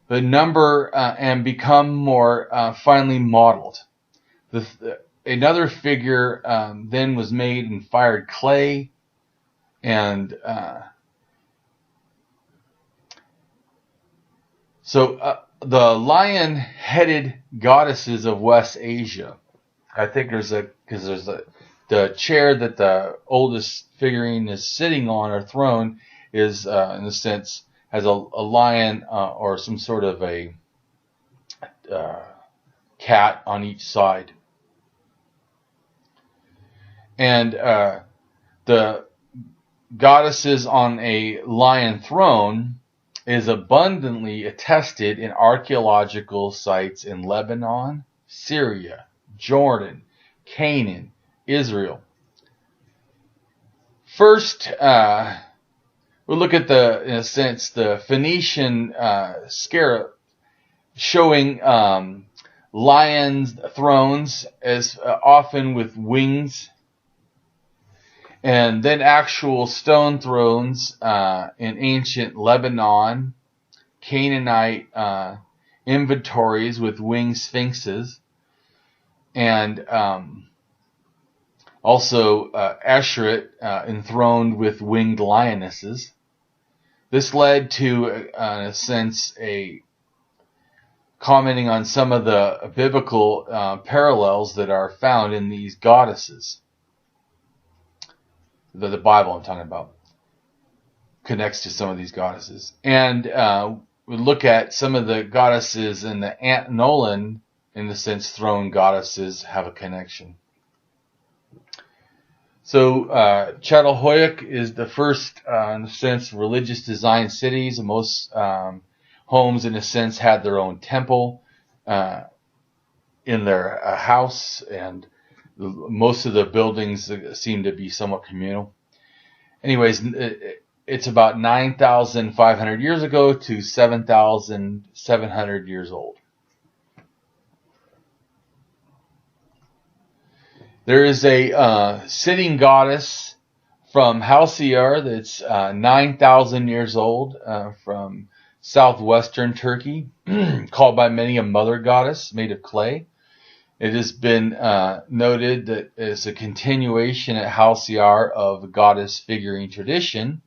A: The number and become more finely modeled. Another figure then was made in fired clay, and the lion-headed goddesses of West Asia. I think there's the chair that the oldest figurine is sitting on, or throne, is in a sense has a lion or some sort of a cat on each side. And the goddesses on a lion throne is abundantly attested in archaeological sites in Lebanon, Syria, Jordan, Canaan, Israel. First, we'll look at the Phoenician scarab showing lions' thrones as often with wings, and then actual stone thrones in ancient Lebanon, Canaanite inventories with winged sphinxes, and also Asheret enthroned with winged lionesses. This led to, in a sense, commenting on some of the biblical parallels that are found in these goddesses. The Bible I'm talking about connects to some of these goddesses. And we look at some of the goddesses in the Ant Nolan, in the sense throne goddesses, have a connection. So Catal Huyuk is the first, in a sense, religious design cities. Most homes, in a sense, had their own temple in their house, and most of the buildings seem to be somewhat communal. Anyways, it's about 9,500 years ago to 7,700 years old. There is a sitting goddess from Halcyar that's 9,000 years old from southwestern Turkey, called by many a mother goddess made of clay. It has been noted that it's a continuation at Halcyar of the goddess figurine tradition,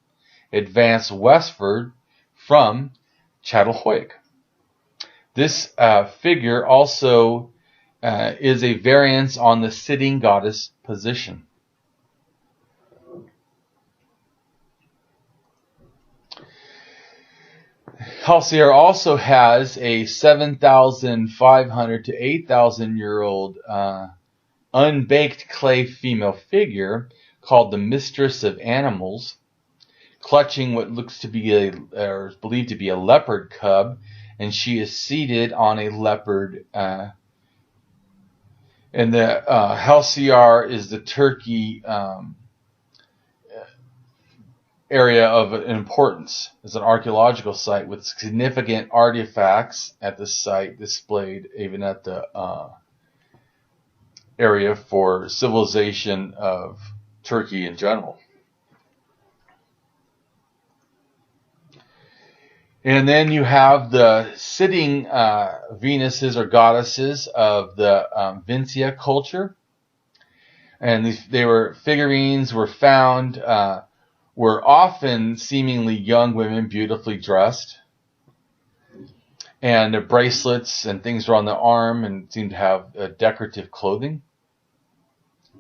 A: advanced westward from Catal Huyuk. This figure also is a variance on the sitting goddess position. Halcyar also has a 7,500 to 8,000 year old unbaked clay female figure called the Mistress of Animals, clutching what looks to be or is believed to be a leopard cub, and she is seated on a leopard. And the Halcyar is the Turkey area of importance. It's an archaeological site with significant artifacts at the site displayed, even at the area for civilization of Turkey in general. And then you have the sitting Venuses or goddesses of the Vincia culture. And figurines were found, were often seemingly young women, beautifully dressed. And the bracelets and things were on the arm and seemed to have decorative clothing,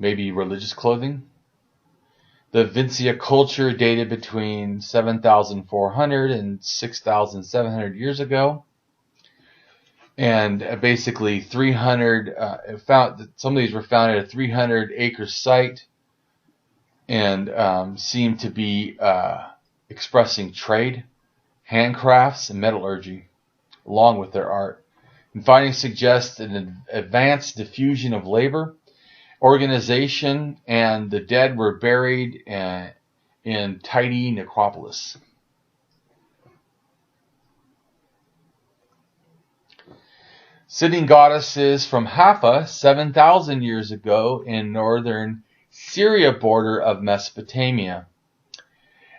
A: maybe religious clothing. The Vincia culture dated between 7,400 and 6,700 years ago. And basically 300, some of these were found at a 300-acre site and seemed to be expressing trade, handcrafts, and metallurgy, along with their art. And findings suggest an advanced diffusion of labor, organization, and the dead were buried in tidy necropolis. Sitting goddesses from Haifa 7,000 years ago in northern Syria border of Mesopotamia.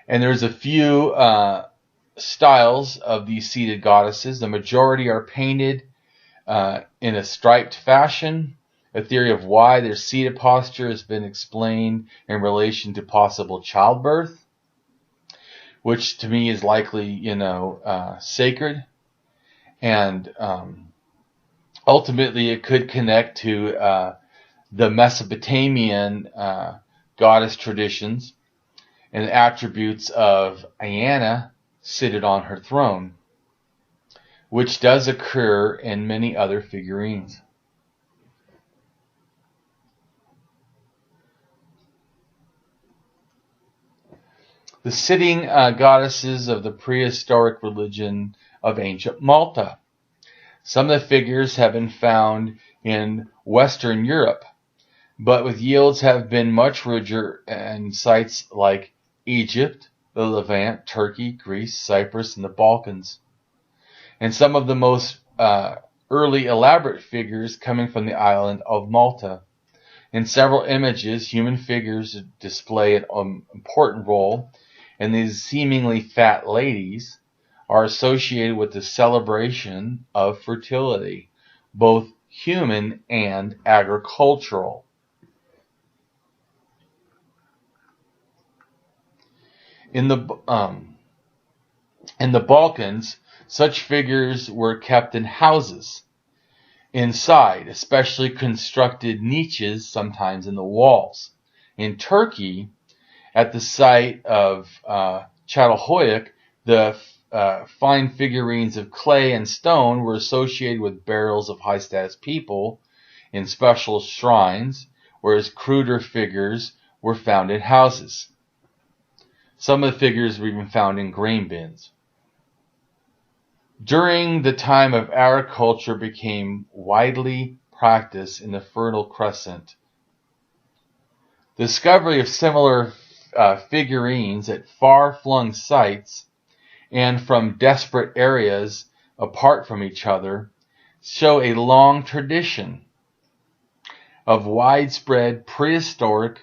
A: And there's a few styles of these seated goddesses. The majority are painted in a striped fashion. A theory of why their seated posture has been explained in relation to possible childbirth, which to me is likely, sacred. And ultimately it could connect to the Mesopotamian goddess traditions and the attributes of Iana seated on her throne, which does occur in many other figurines. The sitting goddesses of the prehistoric religion of ancient Malta. Some of the figures have been found in Western Europe, but with yields have been much richer in sites like Egypt, the Levant, Turkey, Greece, Cyprus, and the Balkans. And some of the most early elaborate figures coming from the island of Malta. In several images, human figures display an important role, and these seemingly fat ladies are associated with the celebration of fertility, both human and agricultural. In the Balkans, such figures were kept in houses inside, especially constructed niches, sometimes in the walls. In Turkey, at the site of Catal Huyuk, the fine figurines of clay and stone were associated with burials of high-status people in special shrines, whereas cruder figures were found in houses. Some of the figures were even found in grain bins. During the time of agriculture became widely practiced in the Fertile Crescent. The discovery of similar figurines at far-flung sites and from desperate areas apart from each other show a long tradition of widespread prehistoric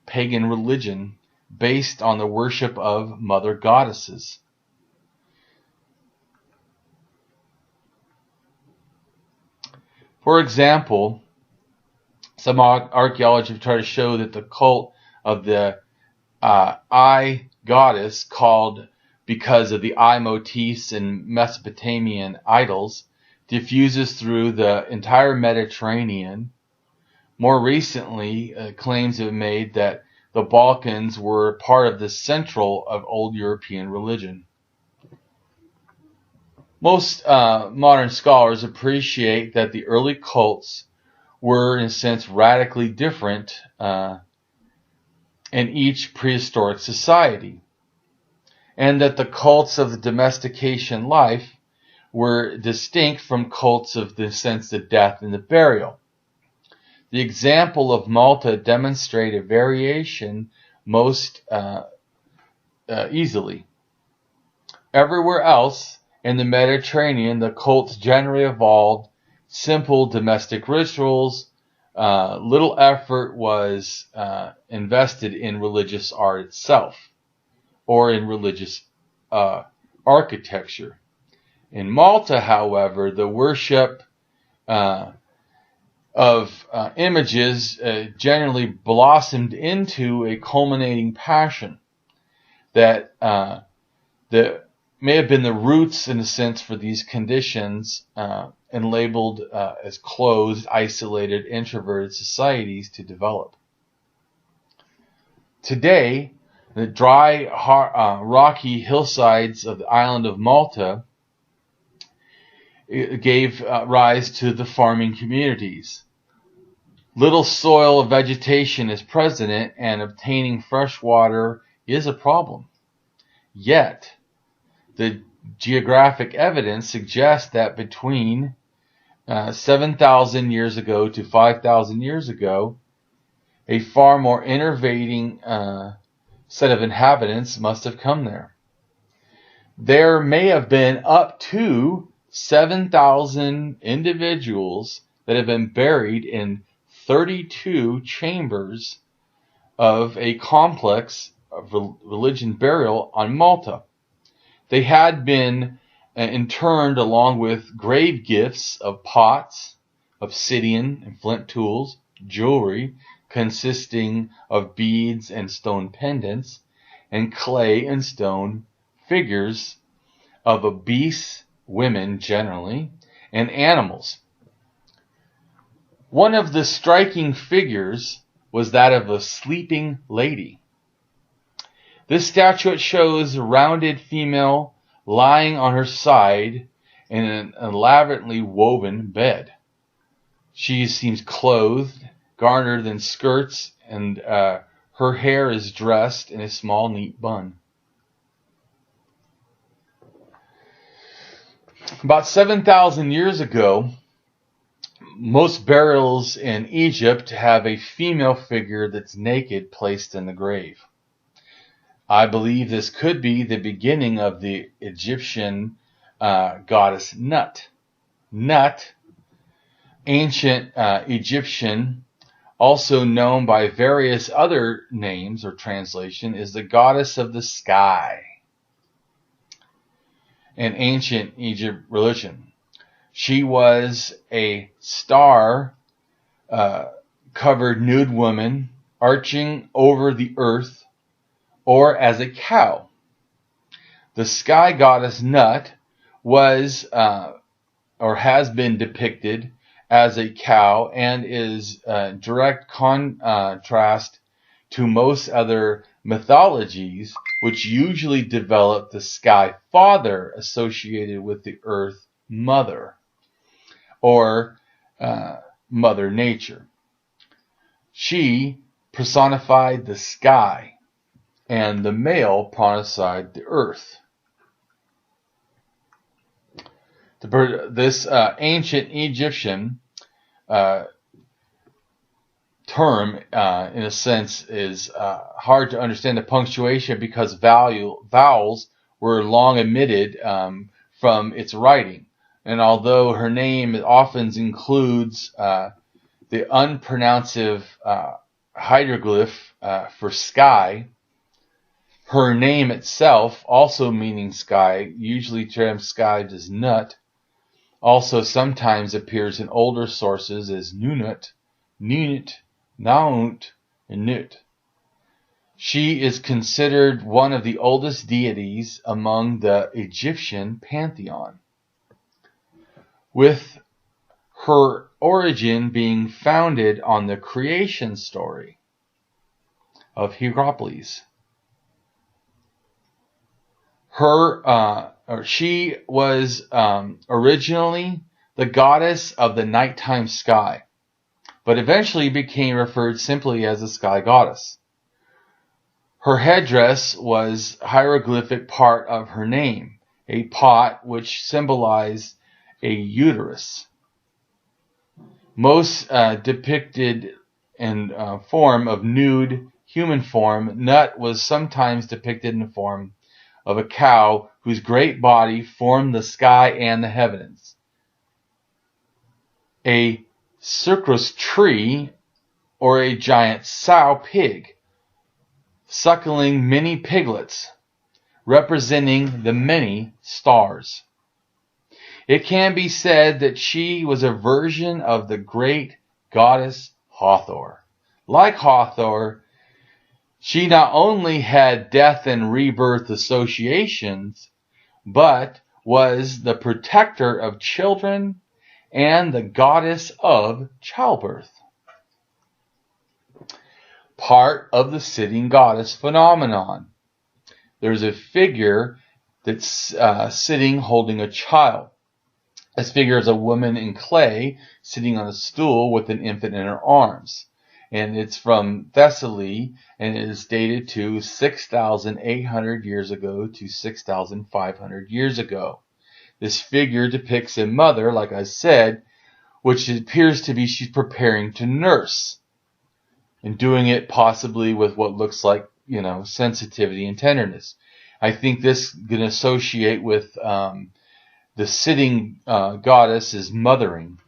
A: pagan religion based on the worship of mother goddesses. For example, some archaeology have tried to show that the cult of the eye goddess, called because of the eye motifs in Mesopotamian idols, diffuses through the entire Mediterranean. More recently, claims have been made that the Balkans were part of the central of old European religion. Most modern scholars appreciate that the early cults were, in a sense, radically different in each prehistoric society, and that the cults of the domestication life were distinct from cults of the sense of death and the burial. The example of Malta demonstrates a variation most easily. Everywhere else in the Mediterranean, the cults generally evolved simple domestic rituals. Little effort was invested in religious art itself or in religious architecture. In Malta, however, the worship of images generally blossomed into a culminating passion that may have been the roots, in a sense, for these conditions and labeled as closed, isolated, introverted societies to develop. Today, the dry, rocky hillsides of the island of Malta gave rise to the farming communities. Little soil vegetation is present, and obtaining fresh water is a problem. Yet, the geographic evidence suggests that between 7,000 years ago to 5,000 years ago, a far more innervating set of inhabitants must have come there. There may have been up to 7,000 individuals that have been buried in 32 chambers of a complex of religion burial on Malta. They had been interned along with grave gifts of pots, obsidian and flint tools, jewelry consisting of beads and stone pendants, and clay and stone figures of obese women generally, and animals. One of the striking figures was that of a sleeping lady. This statuette shows a rounded female lying on her side in an elaborately woven bed. She seems clothed, garnered in skirts, and her hair is dressed in a small, neat bun. About 7,000 years ago, most burials in Egypt have a female figure that's naked placed in the grave. I believe this could be the beginning of the Egyptian goddess Nut. Nut, ancient Egyptian, also known by various other names or translation, is the goddess of the sky in ancient Egypt religion. She was a star covered nude woman arching over the earth, or as a cow. The sky goddess Nut was or has been depicted as a cow and is direct contrast to most other mythologies, which usually develop the sky father associated with the earth mother, or Mother Nature. She personified the sky, and the male personified the earth. This ancient Egyptian term, in a sense, is hard to understand the punctuation because vowels were long omitted from its writing. And although her name often includes the unpronounceable hieroglyph for sky, her name itself, also meaning sky, usually transcribed as Nut, also sometimes appears in older sources as Nunut, Nunit, Naunt, and Nut. She is considered one of the oldest deities among the Egyptian pantheon, with her origin being founded on the creation story of Heracles. She was originally the goddess of the nighttime sky, but eventually became referred simply as the sky goddess. Her headdress was hieroglyphic part of her name, a pot which symbolized a uterus. Most depicted in form of nude human form, Nut was sometimes depicted in the form of a cow whose great body formed the sky and the heavens. A circus tree, or a giant sow pig, suckling many piglets, representing the many stars. It can be said that she was a version of the great goddess Hathor. Like Hathor, she not only had death and rebirth associations, but was the protector of children and the goddess of childbirth. Part of the sitting goddess phenomenon. There's a figure that's sitting holding a child. This figure is a woman in clay sitting on a stool with an infant in her arms. And it's from Thessaly, and it is dated to 6,800 years ago to 6,500 years ago. This figure depicts a mother, like I said, which appears to be she's preparing to nurse, and doing it possibly with what looks like, sensitivity and tenderness. I think this can associate with the sitting goddess is mothering.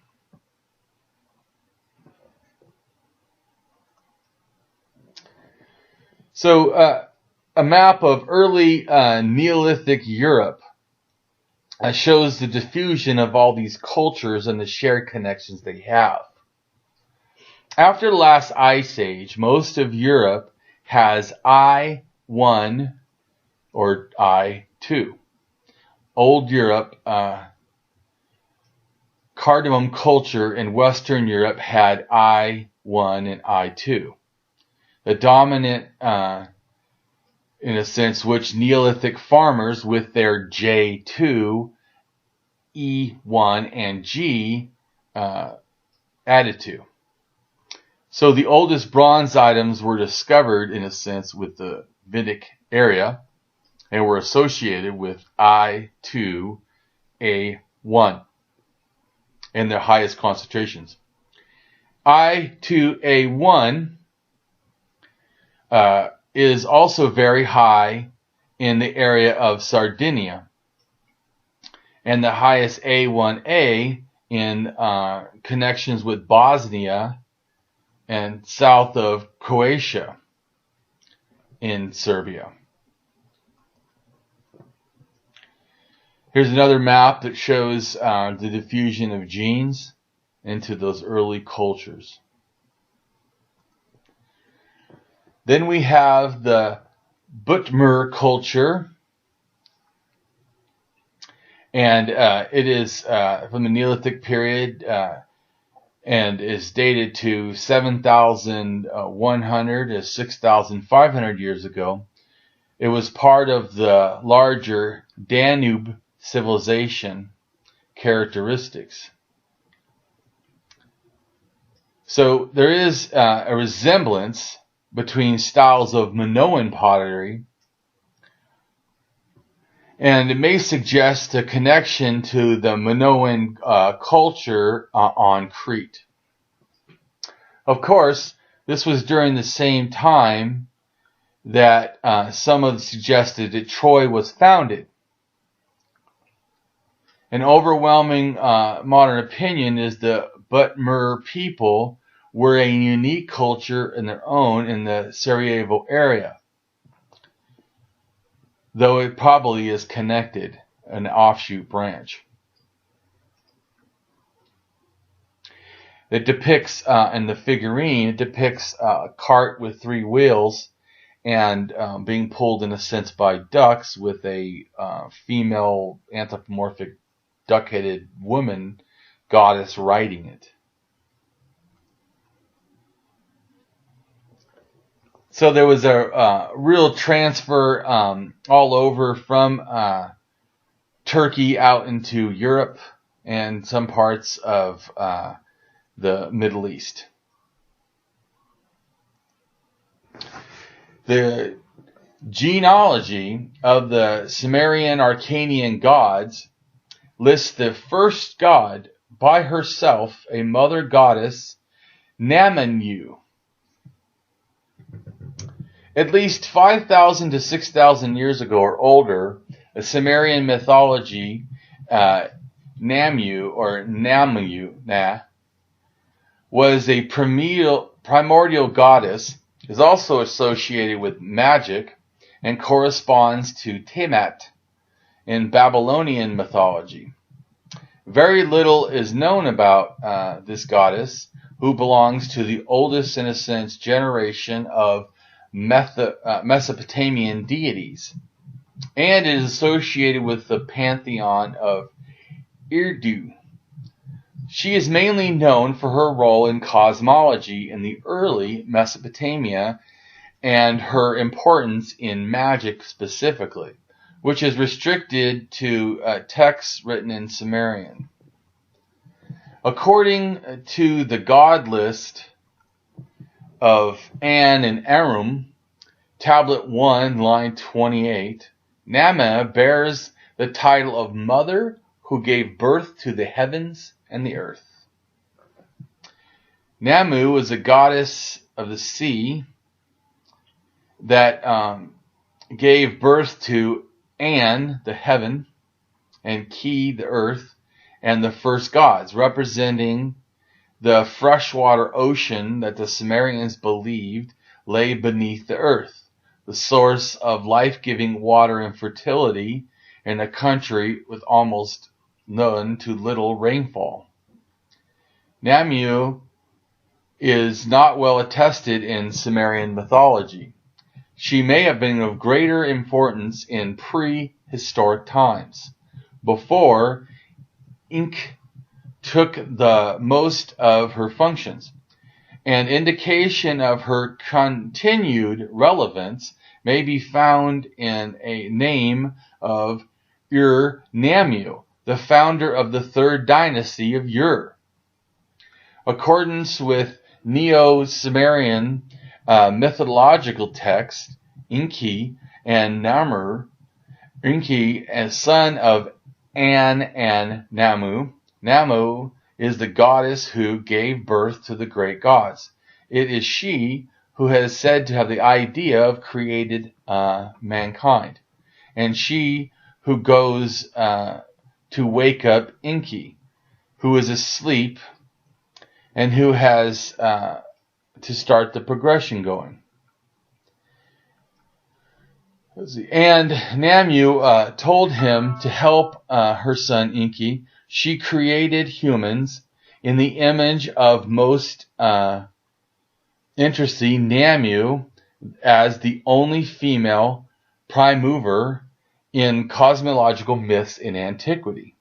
A: So a map of early Neolithic Europe shows the diffusion of all these cultures and the shared connections they have. After the last ice age, most of Europe has I1 or I2. Old Europe, cardamom culture in Western Europe had I1 and I2. The dominant, in a sense, which Neolithic farmers with their J2, E1, and G added to. So the oldest bronze items were discovered, in a sense, with the Vedic area and were associated with I2, A1 in their highest concentrations. I2A1 is also very high in the area of Sardinia, and the highest A1A in connections with Bosnia and south of Croatia in Serbia. Here's another map that shows the diffusion of genes into those early cultures. Then we have the Butmer culture, and it is from the Neolithic period and is dated to 7,100 to 6,500 years ago. It was part of the larger Danube civilization characteristics. So there is a resemblance between styles of Minoan pottery, and it may suggest a connection to the Minoan culture on Crete. Of course, this was during the same time that some have suggested that Troy was founded. An overwhelming modern opinion is the Butmer people were a unique culture in their own in the Sarajevo area, though it probably is connected, an offshoot branch. It depicts, in the figurine, it depicts a cart with 3 wheels and being pulled in a sense by ducks with a female anthropomorphic duck-headed woman goddess riding it. So there was a real transfer all over from Turkey out into Europe and some parts of the Middle East. The genealogy of the Sumerian Arcanian gods lists the first god by herself, a mother goddess, Namanu. At least 5,000 to 6,000 years ago or older, a Sumerian mythology, Namu was a primordial goddess, is also associated with magic, and corresponds to Tiamat in Babylonian mythology. Very little is known about this goddess, who belongs to the oldest, in a sense, generation of Mesopotamian deities, and is associated with the pantheon of Eridu. She is mainly known for her role in cosmology in the early Mesopotamia and her importance in magic specifically, which is restricted to texts written in Sumerian. According to the god list of An and Arum, Tablet 1, line 28, Nama bears the title of Mother who gave birth to the heavens and the earth. Namu is a goddess of the sea that gave birth to An, the heaven, and Ki, the earth, and the first gods, representing the freshwater ocean that the Sumerians believed lay beneath the earth, the source of life-giving water and fertility in a country with almost none to little rainfall. Namu is not well attested in Sumerian mythology. She may have been of greater importance in prehistoric times, before ink took the most of her functions. An indication of her continued relevance may be found in a name of Ur-Nammu, the founder of the third dynasty of Ur. Accordance with Neo-Sumerian mythological text, Enki and Namur, Enki, as son of An and Namu, Namu is the goddess who gave birth to the great gods. It is she who is said to have the idea of created mankind, and she who goes to wake up Enki, who is asleep, and who has to start the progression going. And Namu told him to help her son Enki. She created humans in the image of most interesting Namu as the only female prime mover in cosmological myths in antiquity.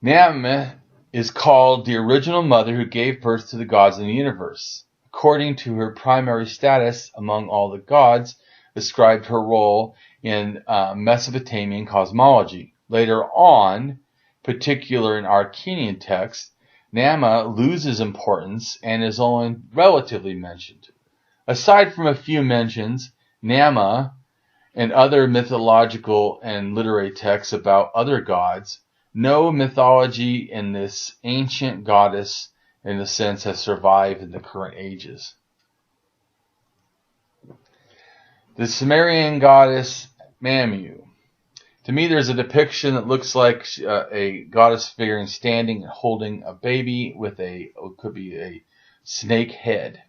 A: Namu is called the original mother who gave birth to the gods in the universe. According to her primary status among all the gods, described her role in Mesopotamian cosmology. Later on, particular in Arcanian texts, Nama loses importance and is only relatively mentioned. Aside from a few mentions, Nama and other mythological and literary texts about other gods, no mythology in this ancient goddess, in a sense, has survived in the current ages. The Sumerian goddess Mamu. To me, there's a depiction that looks like a goddess figure standing and holding a baby with could be a snake head.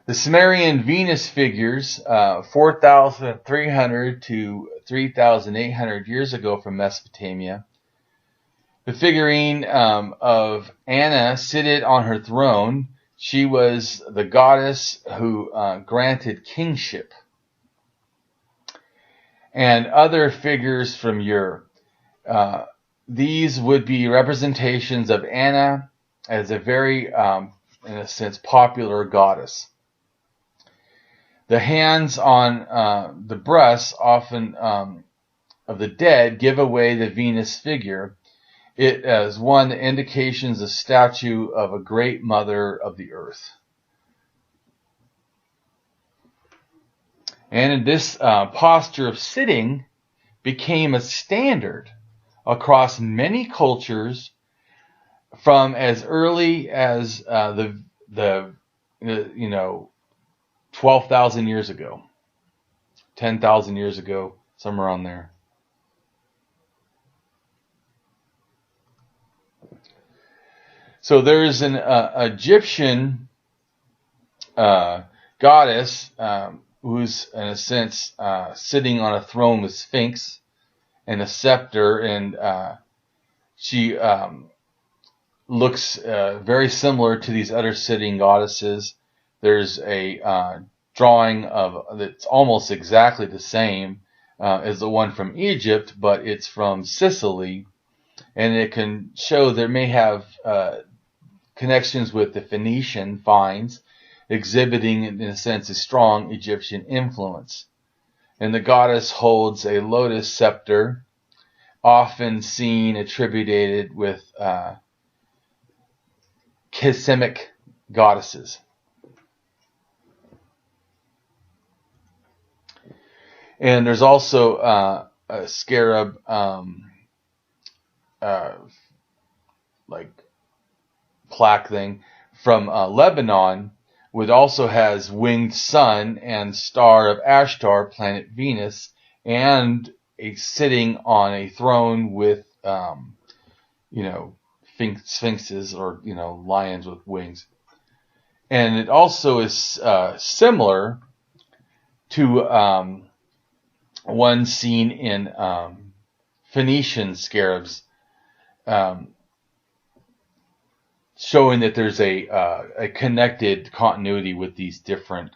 A: The Sumerian Venus figures, 4,300 to 3,800 years ago from Mesopotamia. The figurine of Anna seated on her throne. She was the goddess who granted kingship. And other figures from Ur. These would be representations of Anna as a very, in a sense, popular goddess. The hands on the breasts, often of the dead, give away the Venus figure. It as one that indications a statue of a great mother of the earth. And this posture of sitting became a standard across many cultures from as early as 12,000 years ago, 10,000 years ago, somewhere on there. So there's an Egyptian goddess who's, in a sense, sitting on a throne with Sphinx and a scepter, and she looks very similar to these other sitting goddesses. There's a drawing of that's almost exactly the same as the one from Egypt, but it's from Sicily, and it can show there may have connections with the Phoenician finds, exhibiting, in a sense, a strong Egyptian influence. And the goddess holds a lotus scepter, often seen attributed with Kisimic goddesses. And there's also a scarab, like plaque thing from Lebanon, which also has winged sun and star of Ashtar, planet Venus, and sitting on a throne with, sphinxes, or, lions with wings. And it also is similar to one seen in Phoenician scarabs, showing that there's a connected continuity with these different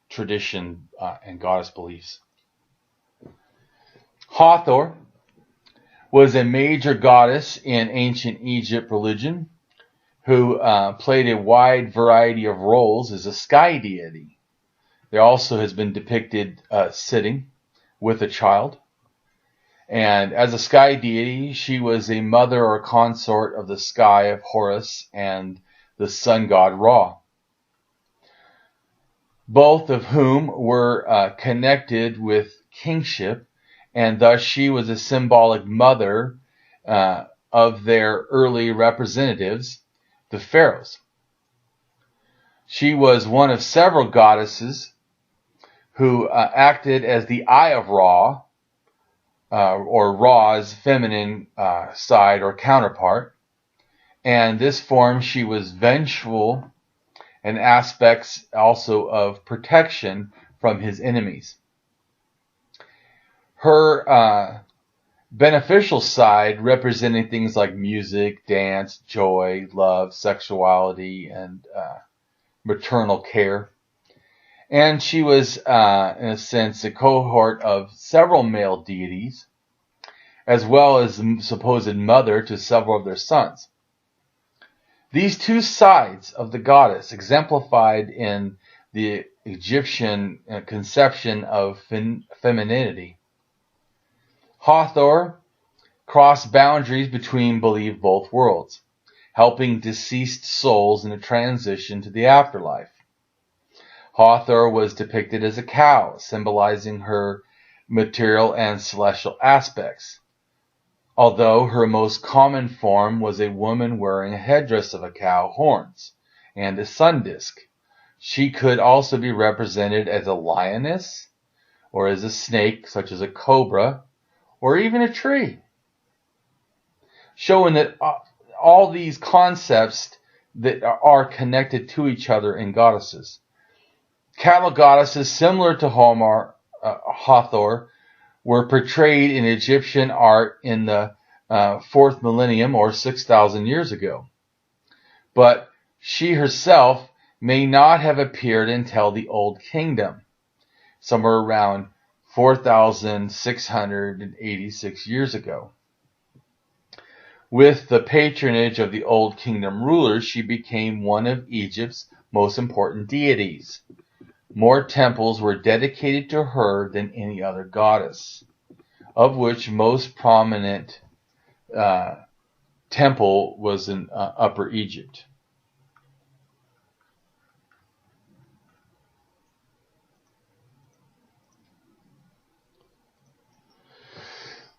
A: tradition and goddess beliefs. Hathor was a major goddess in ancient Egypt religion who played a wide variety of roles as a sky deity. There also has been depicted sitting with a child. And as a sky deity, she was a mother or consort of the sky of Horus and the sun god Ra, both of whom were connected with kingship, and thus she was a symbolic mother of their early representatives, the pharaohs. She was one of several goddesses who acted as the eye of Ra, or Ra's feminine side or counterpart. And this form, she was vengeful, and aspects also of protection from his enemies. Her beneficial side representing things like music, dance, joy, love, sexuality, and maternal care. And she was, in a sense, a cohort of several male deities, as well as supposed mother to several of their sons. These two sides of the goddess, exemplified in the Egyptian conception of femininity. Hathor crossed boundaries between believed both worlds, helping deceased souls in a transition to the afterlife. Hathor was depicted as a cow, symbolizing her material and celestial aspects, although her most common form was a woman wearing a headdress of a cow, horns, and a sun disk. She could also be represented as a lioness, or as a snake, such as a cobra, or even a tree, showing that all these concepts that are connected to each other in goddesses. Cattle goddesses similar to Hathor were portrayed in Egyptian art in the 4th millennium, or 6,000 years ago. But she herself may not have appeared until the Old Kingdom, somewhere around 4,686 years ago. With the patronage of the Old Kingdom rulers, she became one of Egypt's most important deities. More temples were dedicated to her than any other goddess, of which most prominent temple was in Upper Egypt.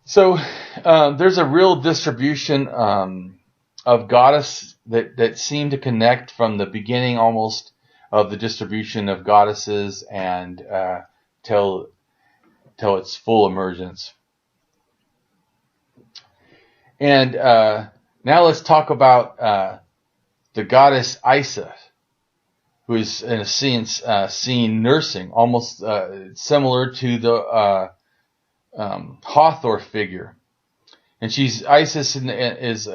A: So there's a real distribution of goddess that seem to connect from the beginning almost of the distribution of goddesses and till its full emergence. And now let's talk about the goddess Isis. who is in a sense seen nursing, almost similar to the Hathor figure. And Isis is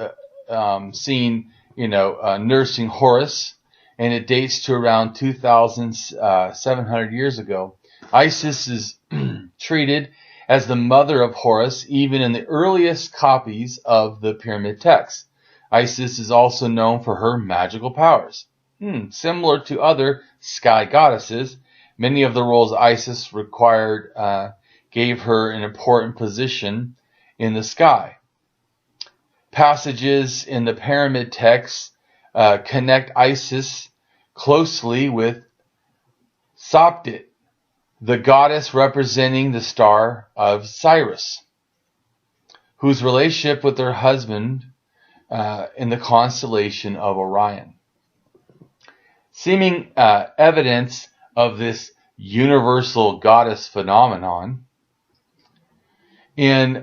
A: seen, nursing Horus, and it dates to around 2,700 years ago. Isis is treated as the mother of Horus, even in the earliest copies of the pyramid texts. Isis is also known for her magical powers. Similar to other sky goddesses, many of the roles Isis required gave her an important position in the sky. Passages in the pyramid texts connect Isis closely with Sopdet, the goddess representing the star of Sirius, whose relationship with her husband in the constellation of Orion. Seeming evidence of this universal goddess phenomenon, in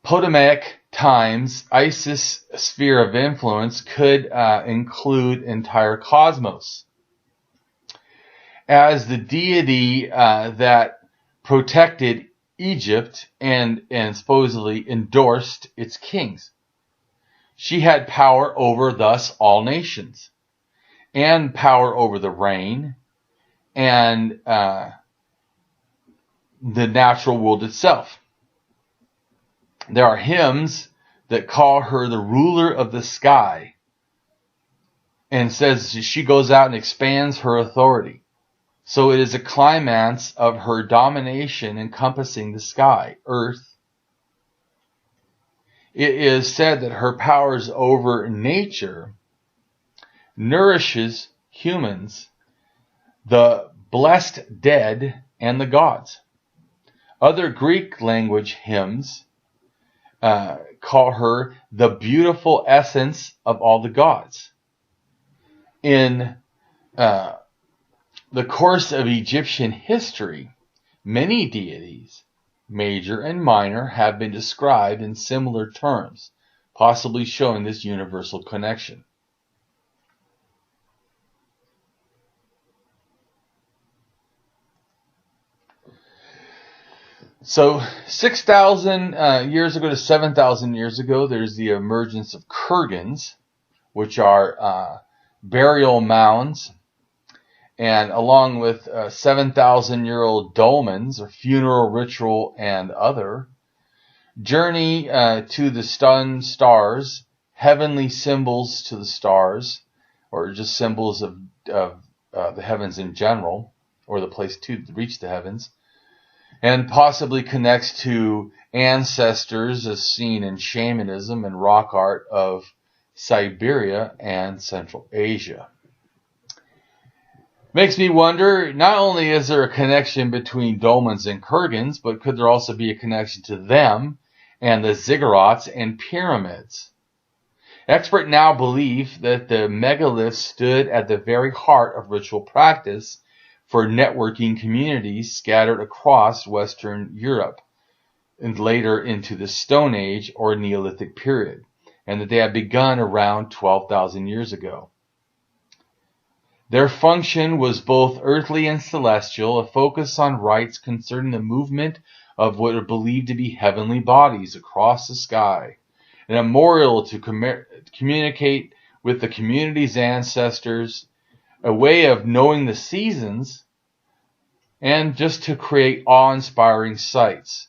A: Ptolemaic times, Isis' sphere of influence could include entire cosmos. As the deity that protected Egypt and supposedly endorsed its kings, she had power over thus all nations, and power over the rain and the natural world itself. There are hymns that call her the ruler of the sky, and says she goes out and expands her authority. So it is a climax of her domination encompassing the sky, earth. It is said that her powers over nature nourishes humans, the blessed dead, and the gods. Other Greek language hymns call her the beautiful essence of all the gods. In the course of Egyptian history, many deities, major and minor, have been described in similar terms, possibly showing this universal connection. So 6,000 years ago to 7,000 years ago, there's the emergence of kurgans, which are burial mounds, and along with 7,000-year-old dolmens, or funeral ritual and other, journey to the sun stars, heavenly symbols to the stars, or just symbols of the heavens in general, or the place to reach the heavens, and possibly connects to ancestors as seen in shamanism and rock art of Siberia and Central Asia. Makes me wonder, not only is there a connection between dolmens and kurgans, but could there also be a connection to them and the ziggurats and pyramids? Experts now believe that the megaliths stood at the very heart of ritual practice for networking communities scattered across Western Europe and later into the Stone Age or Neolithic period, and that they had begun around 12,000 years ago. Their function was both earthly and celestial, a focus on rites concerning the movement of what are believed to be heavenly bodies across the sky, a memorial to communicate with the community's ancestors, a way of knowing the seasons, and just to create awe-inspiring sights.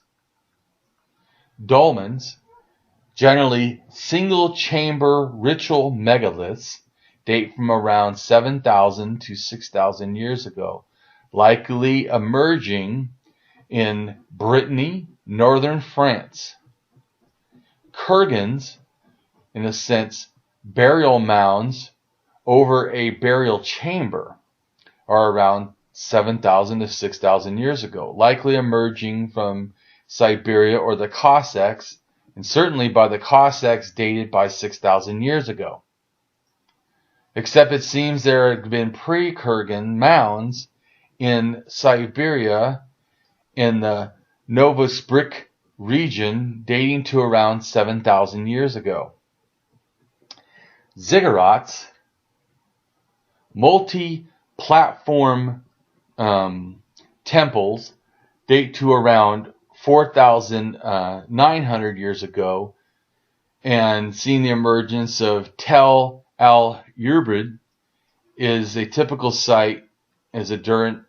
A: Dolmens, generally single-chamber ritual megaliths, date from around 7,000 to 6,000 years ago, likely emerging in Brittany, northern France. Kurgans, in a sense, burial mounds over a burial chamber, are around 7,000 to 6,000 years ago, likely emerging from Siberia or the Cossacks, and certainly by the Cossacks dated by 6,000 years ago. Except it seems there have been pre-Kurgan mounds in Siberia in the Novosibirsk region dating to around 7,000 years ago. Ziggurats multi-platform temples date to around 4,900 years ago, and seeing the emergence of Tel al-Yubrid is a typical site as a during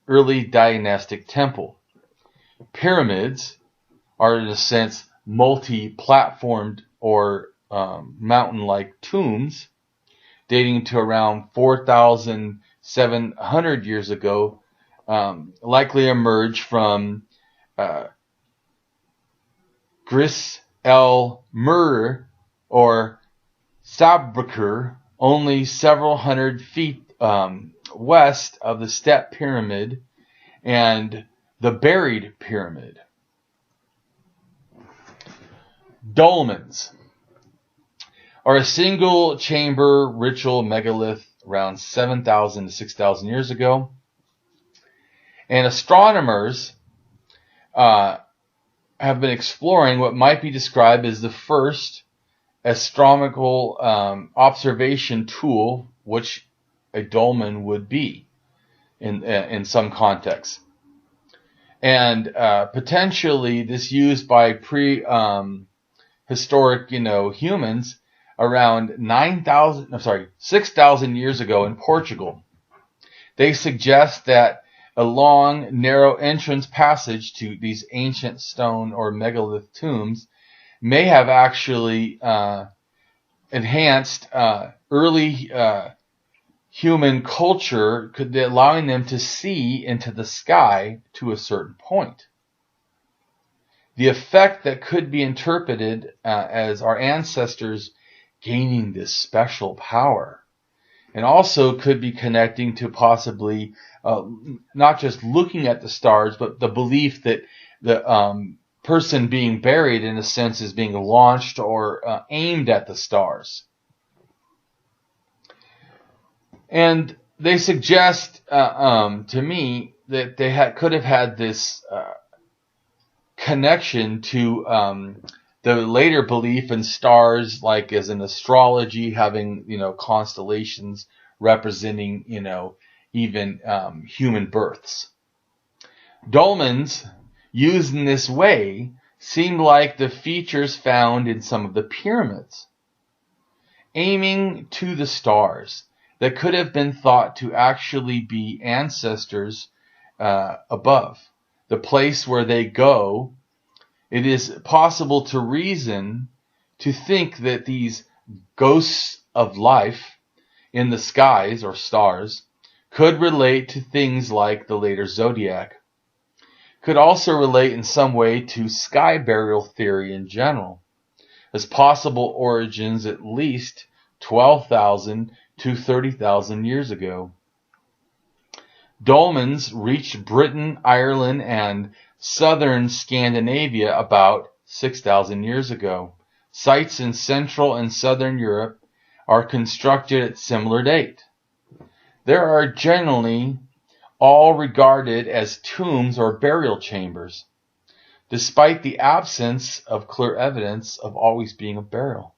A: early dynastic temple. Pyramids are, in a sense, multi-platformed or mountain-like tombs dating to around 4,700 years ago, likely emerged from Gris el-Mur or Sabrakir, only several hundred feet west of the Step Pyramid and the Buried Pyramid. Dolmens are a single chamber ritual megalith around 7,000 to 6,000 years ago. And astronomers have been exploring what might be described as the first astronomical observation tool, which a dolmen would be in some contexts. And potentially this used by prehistoric, humans around 6,000 years ago in Portugal. They suggest that a long, narrow entrance passage to these ancient stone or megalith tombs may have actually enhanced early human culture, allowing them to see into the sky to a certain point. The effect that could be interpreted as our ancestors gaining this special power, and also could be connecting to possibly not just looking at the stars, but the belief that the person being buried, in a sense, is being launched or aimed at the stars. And they suggest to me that they could have had this connection to the later belief in stars, like as in astrology, having constellations representing even human births. Dolmens used in this way seem like the features found in some of the pyramids, aiming to the stars, that could have been thought to actually be ancestors above, the place where they go. It is possible to reason to think that these ghosts of life in the skies or stars could relate to things like the later zodiac, could also relate in some way to sky burial theory in general, as possible origins at least 12,000 to 30,000 years ago. Dolmens reached Britain, Ireland, and southern Scandinavia about 6,000 years ago. Sites in Central and Southern Europe are constructed at similar date. There are generally all regarded as tombs or burial chambers, despite the absence of clear evidence of always being a burial.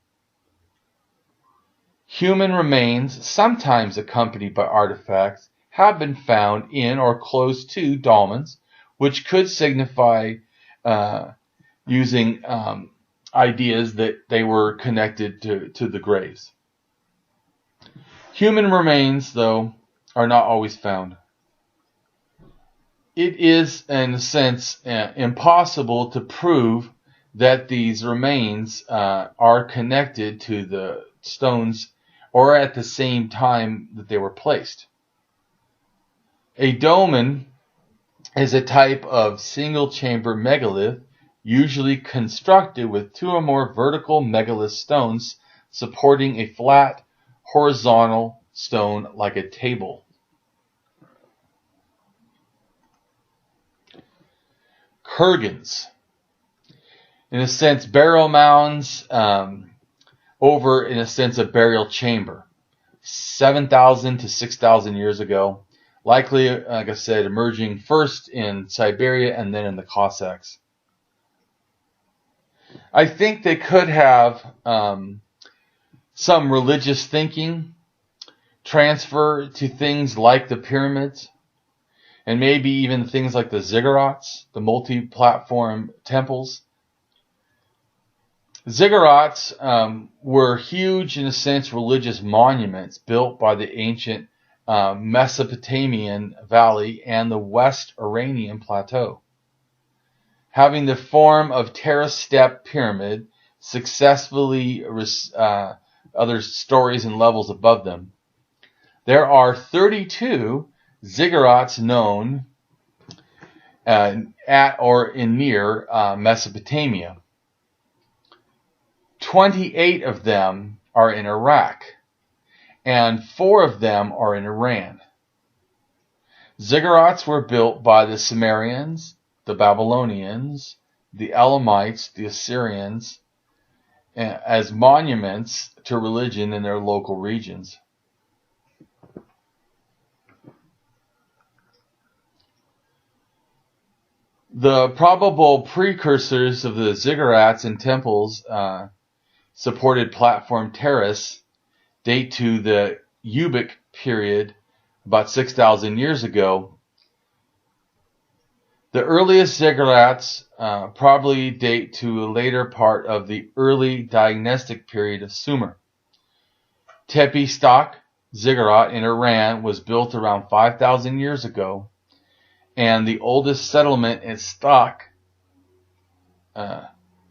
A: Human remains, sometimes accompanied by artifacts, have been found in or close to dolmens, which could signify using ideas that they were connected to the graves. Human remains, though, are not always found. It is, in a sense, impossible to prove that these remains are connected to the stones or at the same time that they were placed. A dolmen is a type of single-chamber megalith, usually constructed with two or more vertical megalith stones supporting a flat, horizontal stone like a table. Kurgans, in a sense, burial mounds over, in a sense, a burial chamber, 7,000 to 6,000 years ago, likely, like I said, emerging first in Siberia and then in the Cossacks. I think they could have some religious thinking transfer to things like the pyramids, and maybe even things like the ziggurats, the multi-platform temples. Ziggurats were huge, in a sense, religious monuments built by the ancient Mesopotamian Valley and the West Iranian Plateau, having the form of terrace-step pyramid, successively other stories and levels above them. There are 32 ziggurats known at or in near Mesopotamia. 28 of them are in Iraq, and 4 of them are in Iran. Ziggurats were built by the Sumerians, the Babylonians, the Elamites, the Assyrians, as monuments to religion in their local regions. The probable precursors of the ziggurats and temples supported platform terrace date to the Huyuk period, about 6,000 years ago. The earliest ziggurats probably date to a later part of the early Paganistic period of Sumer. Tepe Stok ziggurat in Iran was built around 5,000 years ago, and the oldest settlement in Stok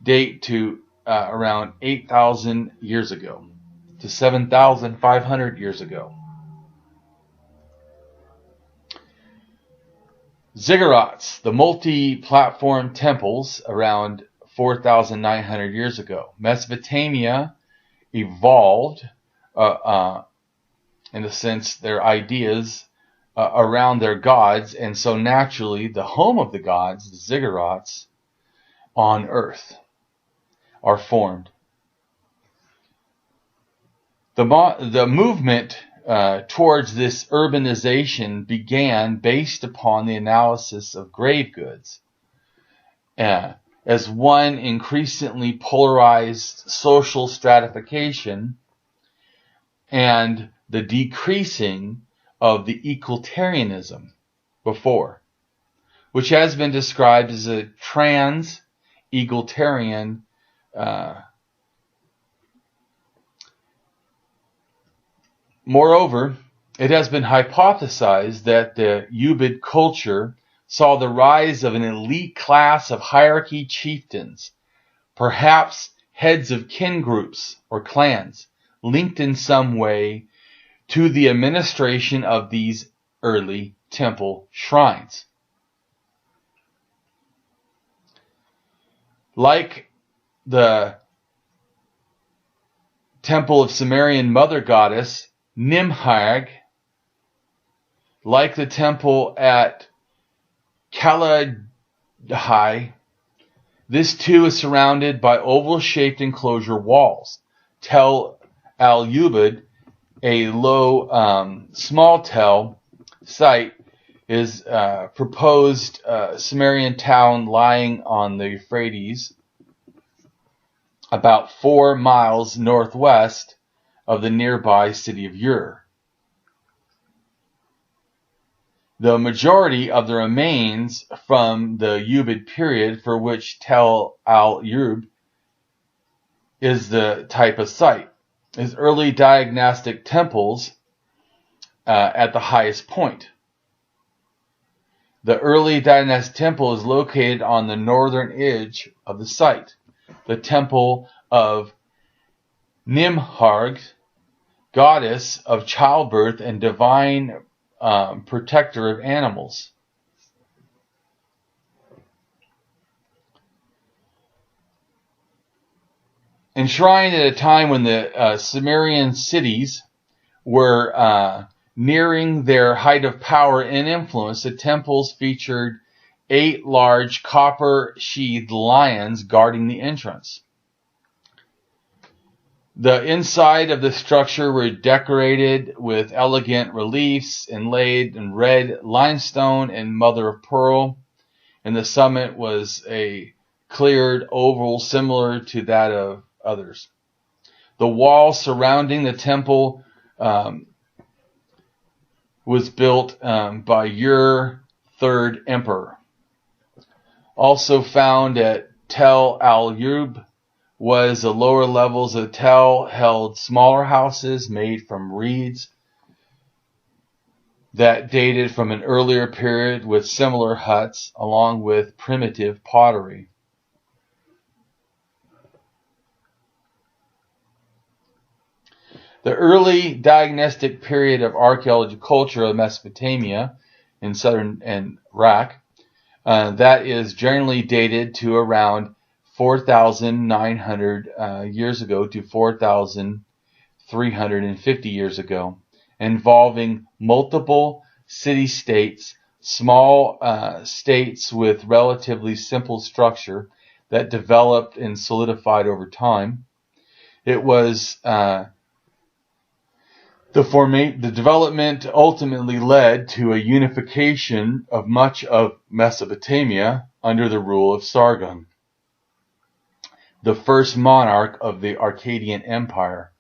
A: date to around 8,000 years ago to 7,500 years ago. Ziggurats, the multi-platform temples, around 4,900 years ago. Mesopotamia evolved, in a sense, their ideas around their gods, and so naturally the home of the gods, the ziggurats, on earth are formed. The movement towards this urbanization began based upon the analysis of grave goods as one increasingly polarized social stratification and the decreasing of the egalitarianism before, which has been described as a trans-egalitarian Moreover, it has been hypothesized that the Huyuk culture saw the rise of an elite class of hierarchy chieftains, perhaps heads of kin groups or clans, linked in some way to the administration of these early temple shrines. Like the temple of Sumerian mother goddess Nimhag, like the temple at Catal, this too is surrounded by oval-shaped enclosure walls. Tel al-Ubud, a low small tel site, is proposed Sumerian town lying on the Euphrates, about 4 miles northwest of the nearby city of Ur. The majority of the remains from the Uyghur period, for which Tel al-Ubud is the type of site, is early diagnostic temples at the highest point. The early Dionysus temple is located on the northern edge of the site. The temple of Nimharg, goddess of childbirth and divine protector of animals. Enshrined at a time when the Sumerian cities were nearing their height of power and influence, the temples featured 8 large copper-sheathed lions guarding the entrance. The inside of the structure were decorated with elegant reliefs inlaid in red limestone and mother of pearl, and the summit was a cleared oval similar to that of others. The walls surrounding the temple was built by your third emperor. Also found at Tel al-Yub was the lower levels of Tel held smaller houses made from reeds that dated from an earlier period with similar huts along with primitive pottery. The early diagnostic period of archaeological culture of Mesopotamia in southern Iraq, that is generally dated to around 4,900 years ago to 4,350 years ago, involving multiple city-states, small states with relatively simple structure that developed and solidified over time. It was the development ultimately led to a unification of much of Mesopotamia under the rule of Sargon, the first monarch of the Akkadian Empire.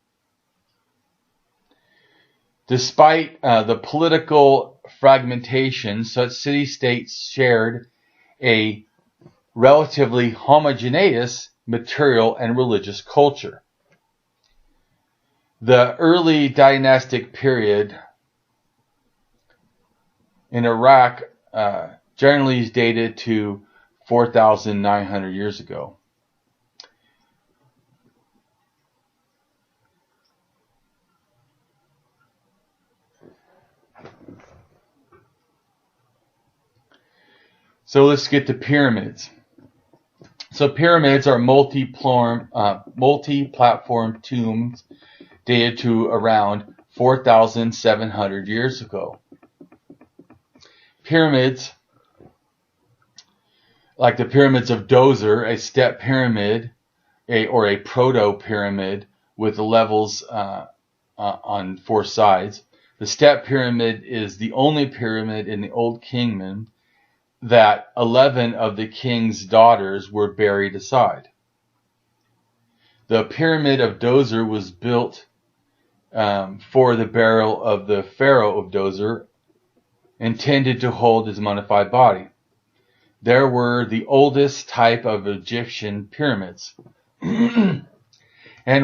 A: Despite the political fragmentation, such city-states shared a relatively homogeneous material and religious culture. The early dynastic period in Iraq generally is dated to 4,900 years ago. So let's get to pyramids. So pyramids are multi-platform tombs dated to around 4,700 years ago. Pyramids, like the pyramids of Djoser, a step pyramid, or a proto-pyramid with the levels on four sides. The step pyramid is the only pyramid in the Old Kingdom that 11 of the king's daughters were buried aside. The pyramid of Djoser was built for the burial of the pharaoh of Djoser, intended to hold his mummified body. There were the oldest type of Egyptian pyramids and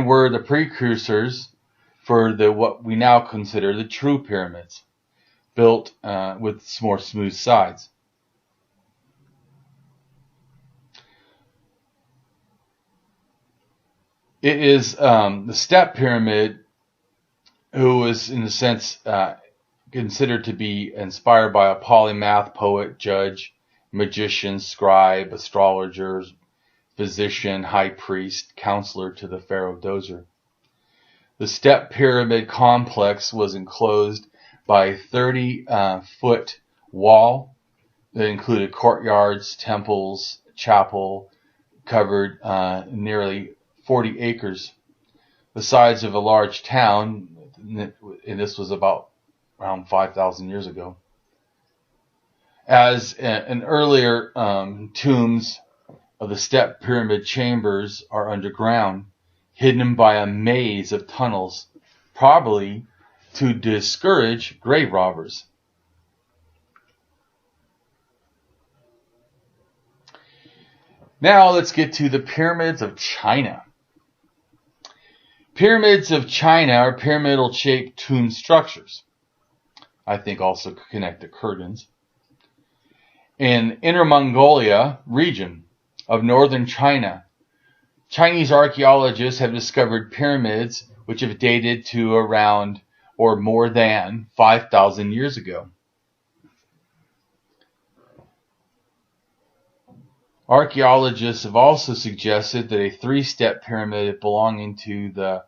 A: were the precursors for what we now consider the true pyramids, built with more smooth sides. It is the step pyramid who was, in a sense, considered to be inspired by a polymath, poet, judge, magician, scribe, astrologer, physician, high priest, counselor to the pharaoh Djoser. The step pyramid complex was enclosed by a 30-foot wall that included courtyards, temples, chapel, covered nearly 40 acres, the size of a large town, and this was about around 5,000 years ago. As in earlier tombs of the step pyramid chambers are underground, hidden by a maze of tunnels, probably to discourage grave robbers. Now let's get to the pyramids of China. Pyramids of China are pyramidal-shaped tomb structures. I think also connect to kurgans. In Inner Mongolia region of northern China, Chinese archaeologists have discovered pyramids which have dated to around or more than 5,000 years ago. Archaeologists have also suggested that a three-step pyramid belonging to the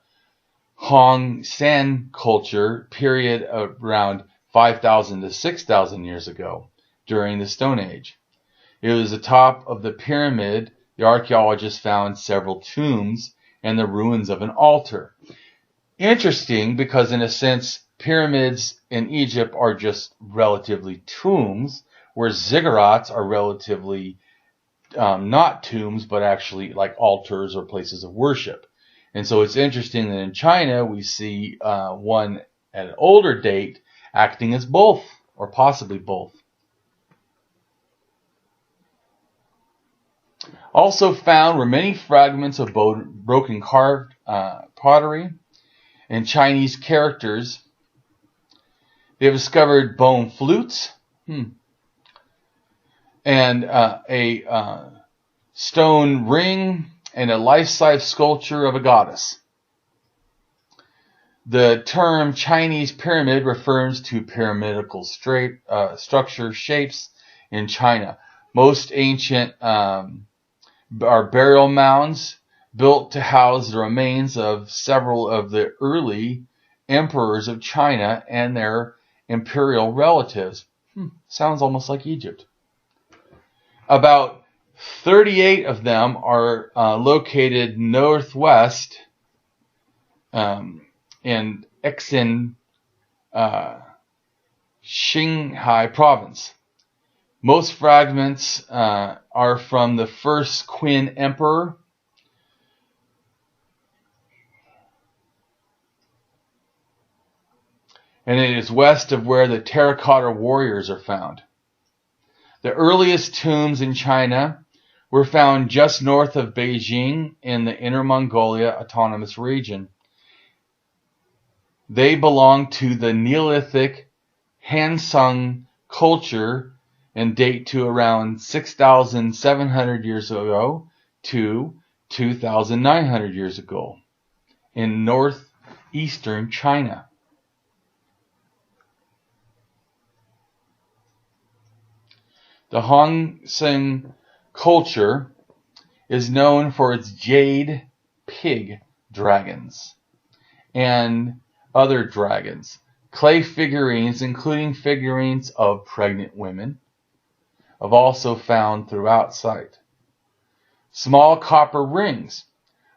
A: Hong San culture period of around 5,000 to 6,000 years ago during the Stone Age. It was the top of the pyramid. The archaeologists found several tombs and the ruins of an altar. Interesting, because in a sense, pyramids in Egypt are just relatively tombs, where ziggurats are relatively not tombs, but actually like altars or places of worship. And so it's interesting that in China we see one at an older date acting as both, or possibly both. Also found were many fragments of broken carved pottery and Chinese characters. They have discovered bone flutes and a stone ring and a life-size sculpture of a goddess. The term Chinese pyramid refers to pyramidal structure shapes in China. Most ancient are burial mounds built to house the remains of several of the early emperors of China and their imperial relatives. Sounds almost like Egypt. About 38 of them are located northwest in Exin, Qinghai province. Most fragments are from the first Qin emperor. And it is west of where the terracotta warriors are found. The earliest tombs in China were found just north of Beijing in the Inner Mongolia Autonomous Region. They belong to the Neolithic Han-Sung culture and date to around 6,700 years ago to 2,900 years ago in northeastern China. The Han-Sung culture is known for its jade pig dragons and other dragons, clay figurines, including figurines of pregnant women, have also found throughout site. Small copper rings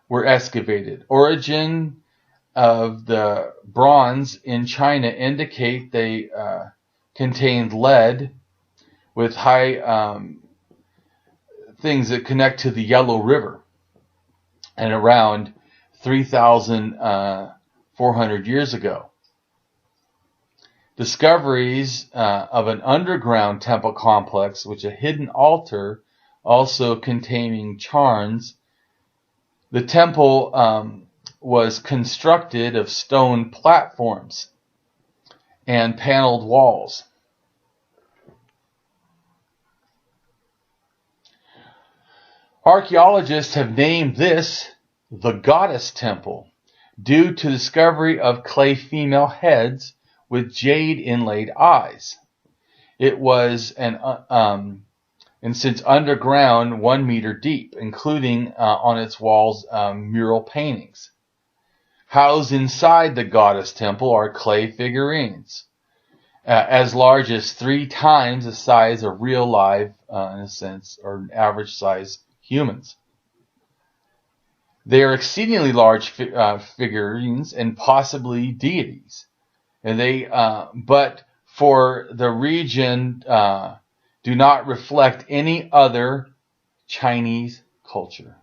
A: were excavated. Origin of the bronze in China indicate they contained lead with high things that connect to the Yellow River, and around 3,400 years ago. Discoveries of an underground temple complex, which a hidden altar also containing charms. The temple was constructed of stone platforms and paneled walls. Archaeologists have named this the Goddess Temple due to the discovery of clay female heads with jade inlaid eyes. It was and since underground 1 meter deep, including on its walls mural paintings. Housed inside the Goddess Temple are clay figurines, as large as 3 times the size of real live, in a sense, or average size humans. They are exceedingly large figurines and possibly deities, and they, but for the region, do not reflect any other Chinese culture.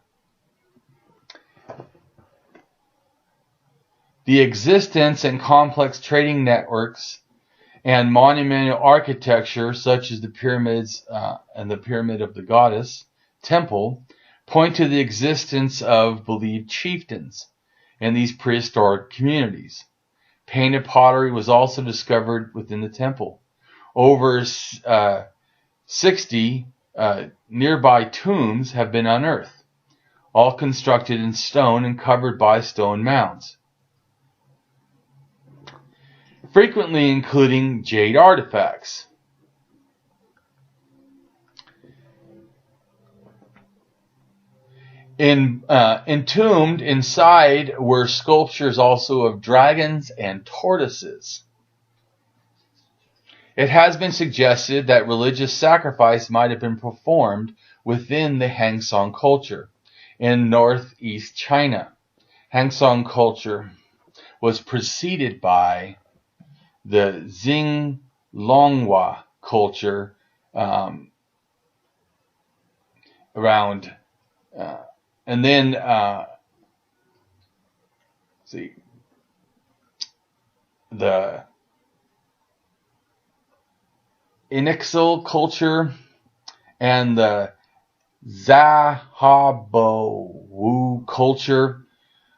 A: The existence and complex trading networks and monumental architecture, such as the pyramids and the Pyramid of the Goddess Temple, point to the existence of believed chieftains in these prehistoric communities. Painted pottery was also discovered within the temple. Over 60 nearby tombs have been unearthed, all constructed in stone and covered by stone mounds, frequently including jade artifacts. Entombed inside were sculptures also of dragons and tortoises. It has been suggested that religious sacrifice might have been performed within the Han-Sung culture in northeast China. Han-Sung culture was preceded by the Xinglonghua culture around, and then the Inixil culture and the Zahabawu culture,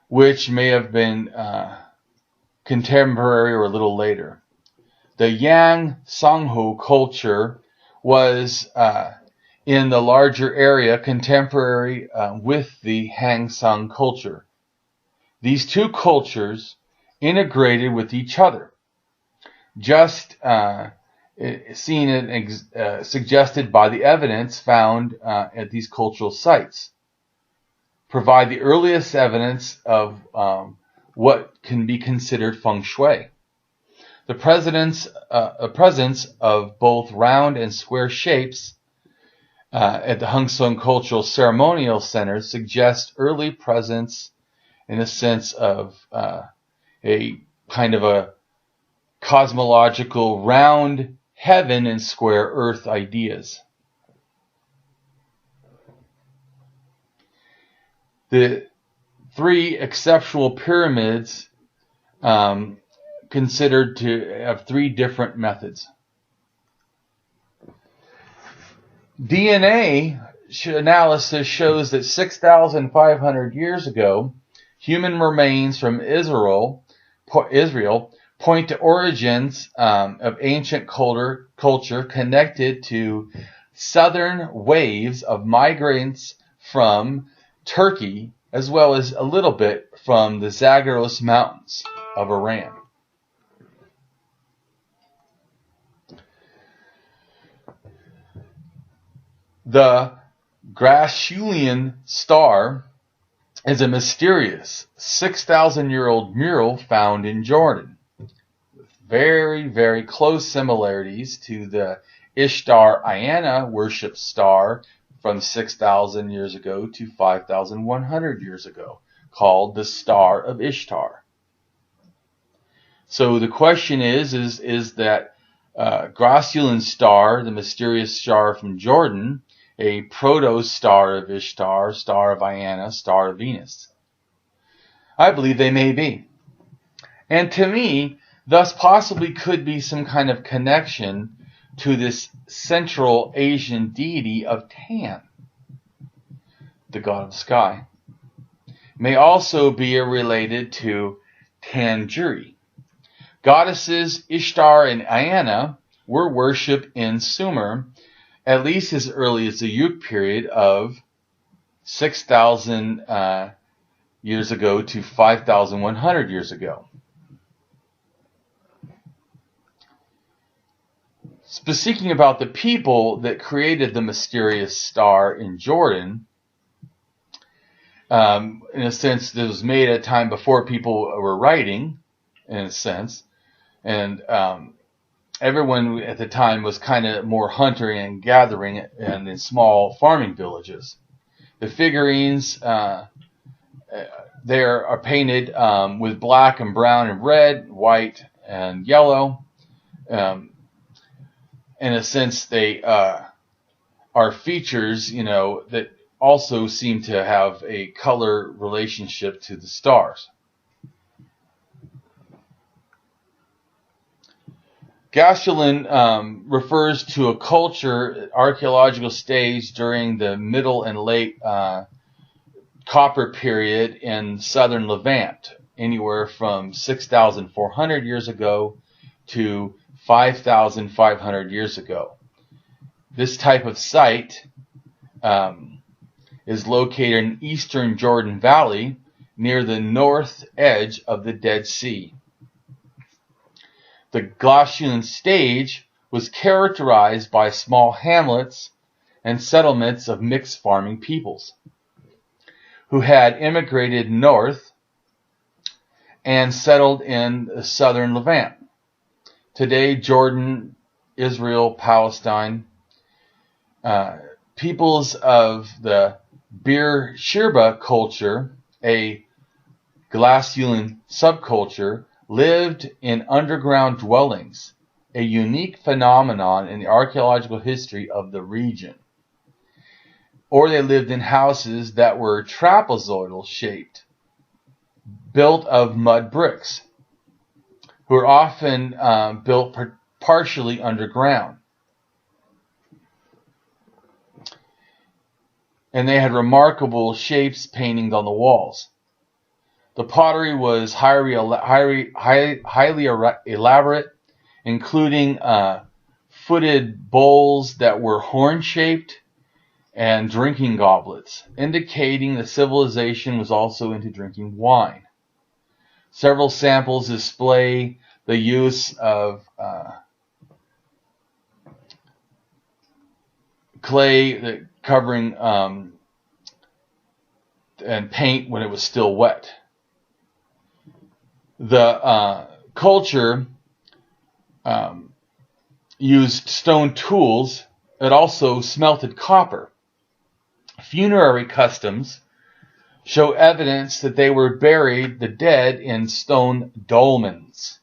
A: which may have been contemporary or a little later. The Yang Songhu culture was in the larger area contemporary with the Han Sung culture. These two cultures integrated with each other, just seen and suggested by the evidence found at these cultural sites, provide the earliest evidence of what can be considered feng shui. The presence of both round and square shapes at the Hung Sung cultural ceremonial centers suggests early presence in a sense of a kind of a cosmological round heaven and square earth ideas. The three exceptional pyramids considered to have three different methods. DNA analysis shows that 6,500 years ago, human remains from Israel point to origins of ancient culture connected to southern waves of migrants from Turkey, as well as a little bit from the Zagros Mountains of Iran. The Grasulian star is a mysterious 6,000-year-old mural found in Jordan, with very, very close similarities to the Ishtar Ayana worship star from 6,000 years ago to 5,100 years ago, called the Star of Ishtar. So the question is that Grasulian star, the mysterious star from Jordan, a proto-star of Ishtar, star of Ayana, star of Venus? I believe they may be. And to me, thus possibly could be some kind of connection to this Central Asian deity of Tan, the god of the sky. May also be related to Tanjuri. Goddesses Ishtar and Ayana were worshipped in Sumer at least as early as the Huyuk period of 6,000 years ago to 5,100 years ago. Speaking about the people that created the mysterious star in Jordan, in a sense, it was made at a time before people were writing, in a sense, and everyone at the time was kind of more hunting and gathering and in small farming villages. The figurines there are painted with black and brown and red, white and yellow. In a sense, they are features, that also seem to have a color relationship to the stars. Grasulian refers to a culture, archaeological stage during the middle and late Copper period in southern Levant, anywhere from 6,400 years ago to 5,500 years ago. This type of site is located in eastern Jordan Valley near the north edge of the Dead Sea. The Grasulian stage was characterized by small hamlets and settlements of mixed farming peoples who had immigrated north and settled in southern Levant. Today, Jordan, Israel, Palestine, peoples of the Bir Shirba culture, a Grasulian subculture, lived in underground dwellings, a unique phenomenon in the archaeological history of the region. Or they lived in houses that were trapezoidal shaped, built of mud bricks, who were often built partially underground. and they had remarkable shapes paintings on the walls. The pottery was highly elaborate, including footed bowls that were horn-shaped and drinking goblets, indicating the civilization was also into drinking wine. Several samples display the use of clay covering and paint when it was still wet. The culture used stone tools. It also smelted copper. Funerary customs show evidence that they were buried the dead in stone dolmens,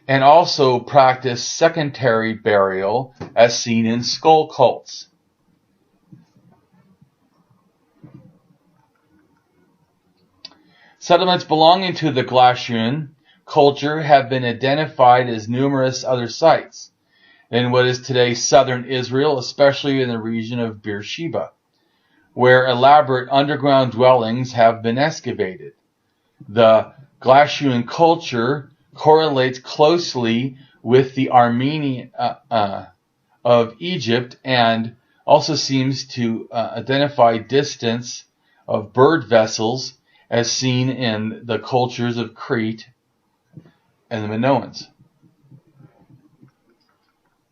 A: and also practiced secondary burial as seen in skull cults. Settlements belonging to the Glacian culture have been identified as numerous other sites in what is today southern Israel, especially in the region of Beersheba, where elaborate underground dwellings have been excavated. The Glacian culture correlates closely with the Armenian of Egypt, and also seems to identify distance of bird vessels as seen in the cultures of Crete and the Minoans.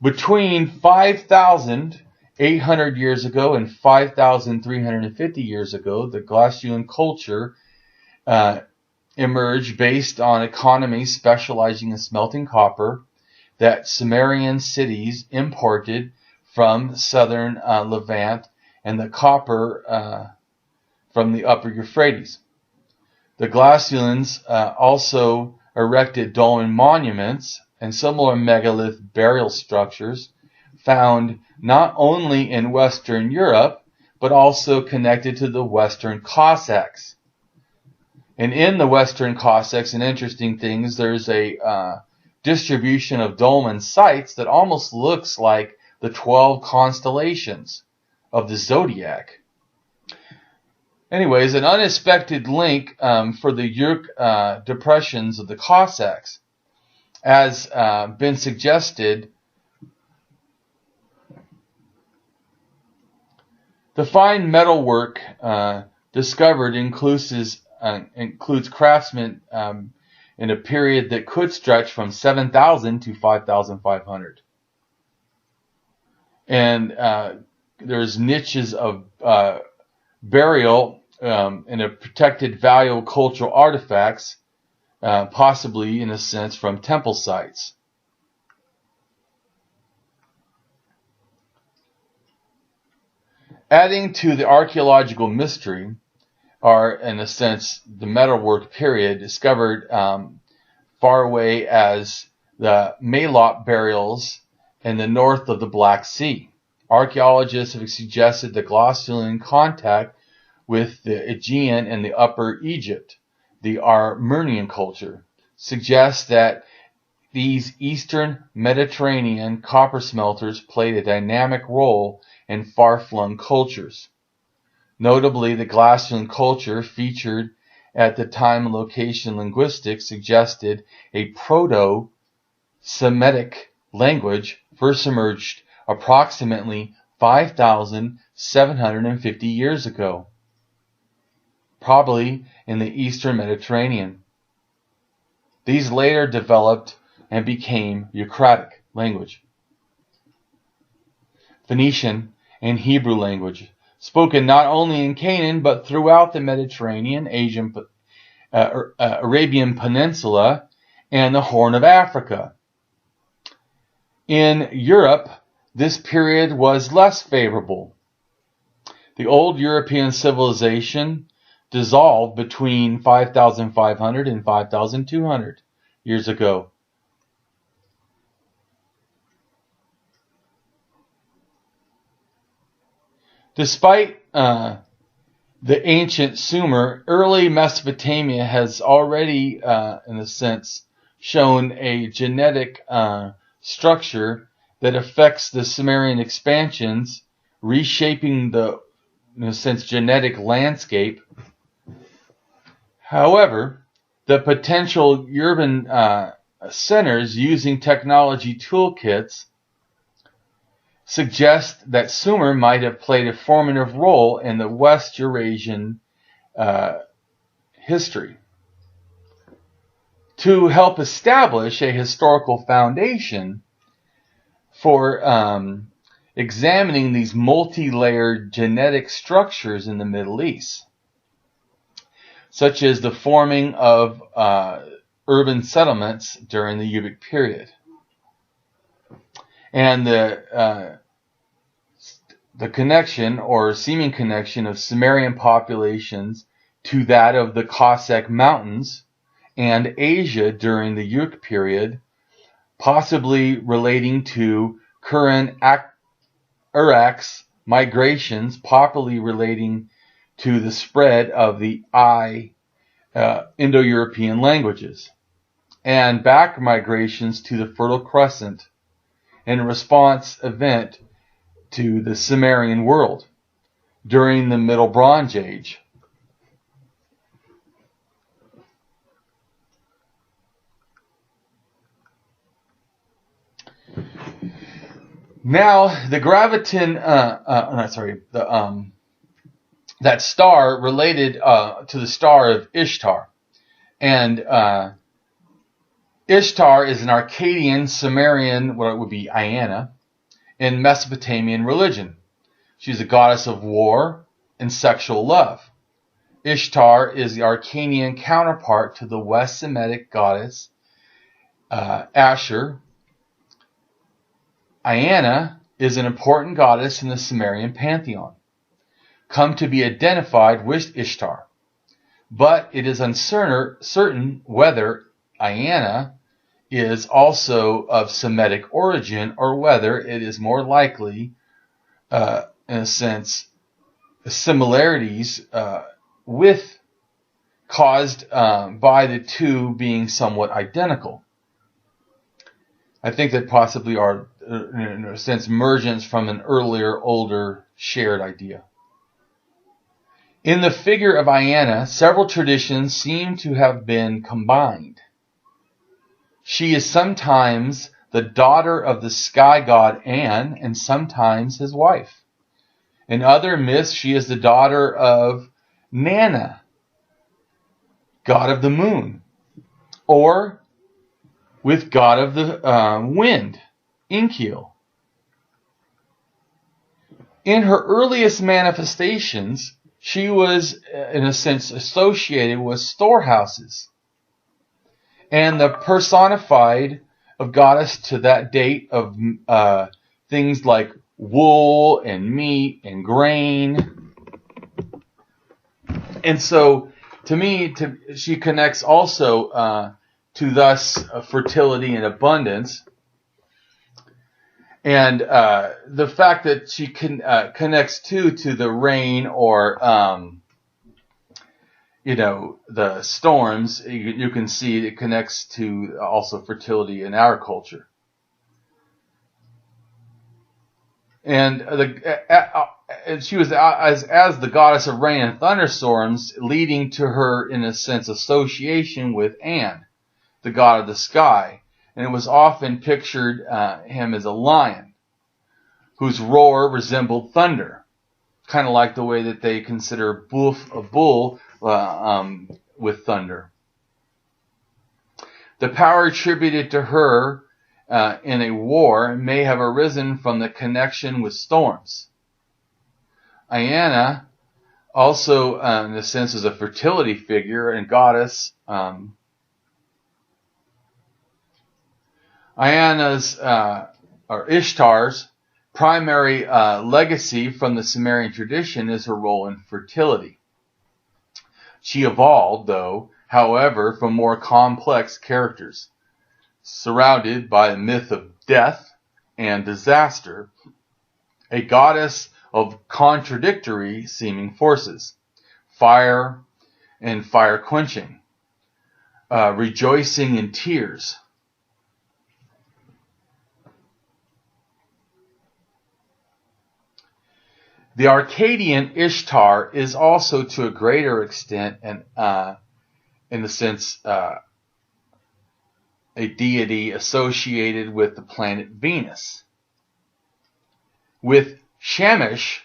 A: Between 5,800 years ago and 5,350 years ago, the Glacian culture emerged based on economies specializing in smelting copper that Sumerian cities imported from southern Levant, and the copper from the upper Euphrates. The Glacians also erected dolmen monuments and similar megalith burial structures found not only in Western Europe, but also connected to the Western Cossacks. And in the Western Cossacks, an interesting thing is there's a distribution of dolmen sites that almost looks like the 12 constellations of the zodiac. Anyways, an unexpected link for the Huyuk depressions of the Cossacks has been suggested. The fine metalwork discovered includes craftsmen in a period that could stretch from 7,000 to 5,500. And there's niches of burial in a protected valuable cultural artifacts, possibly in a sense from temple sites. Adding to the archaeological mystery are, in a sense, the metalwork period discovered far away as the Malot burials in the north of the Black Sea. Archaeologists have suggested the Glacian contact with the Aegean and the Upper Egypt, the Armenian culture, suggests that these Eastern Mediterranean copper smelters played a dynamic role in far-flung cultures. Notably, the Glacian culture featured at the time and location linguistics suggested a Proto-Semitic language first emerged approximately 5,750 years ago, probably in the Eastern Mediterranean. These later developed and became Eucratic language. Phoenician and Hebrew language, spoken not only in Canaan but throughout the Mediterranean, Arabian Peninsula, and the Horn of Africa. In Europe, this period was less favorable. The old European civilization dissolved between 5,500 and 5,200 years ago. Despite the ancient Sumer, early Mesopotamia has already, in a sense, shown a genetic structure that affects the Sumerian expansions, reshaping the in a sense, genetic landscape. However, the potential urban centers using technology toolkits suggest that Sumer might have played a formative role in the West Eurasian history. To help establish a historical foundation for examining these multi-layered genetic structures in the Middle East, such as the forming of urban settlements during the Huyuk period, and the connection or seeming connection of Sumerian populations to that of the Cossack Mountains and Asia during the Huyuk period, possibly relating to current Iraq's migrations, popularly relating to the spread of the Indo-European languages, and back migrations to the Fertile Crescent in response event to the Sumerian world during the Middle Bronze Age. Now, the graviton, that star related to the star of Ishtar. And Ishtar is an Akkadian Sumerian, what would be Iana, in Mesopotamian religion. She's a goddess of war and sexual love. Ishtar is the Akkadian counterpart to the West Semitic goddess Ashur. Iana is an important goddess in the Sumerian pantheon, come to be identified with Ishtar, but it is uncertain whether Iana is also of Semitic origin or whether it is more likely, in a sense, similarities with caused by the two being somewhat identical. I think that possibly are, in a sense, emergence from an earlier, older, shared idea. In the figure of Iana, several traditions seem to have been combined. She is sometimes the daughter of the sky god An, and sometimes his wife. In other myths, she is the daughter of Nana, god of the moon, or with god of the wind, Enkiel. In her earliest manifestations, she was, in a sense, associated with storehouses, and the personified of goddess to that date of things like wool and meat and grain. And so, to me, she connects also to thus fertility and abundance. And the fact that she connects to the rain or, the storms, you can see it connects to also fertility in our culture. And she was as the goddess of rain and thunderstorms, leading to her, in a sense, association with An, the god of the sky. And it was often pictured him as a lion whose roar resembled thunder, kind of like the way that they consider a bull with thunder. The power attributed to her in a war may have arisen from the connection with storms. Iana also, in a sense, is a fertility figure and goddess. Iana's, or Ishtar's, primary legacy from the Sumerian tradition is her role in fertility. She evolved, though, however, from more complex characters, surrounded by a myth of death and disaster, a goddess of contradictory seeming forces, fire and fire quenching, rejoicing in tears. The Akkadian Ishtar is also to a greater extent, and in the sense, a deity associated with the planet Venus. With Shamash,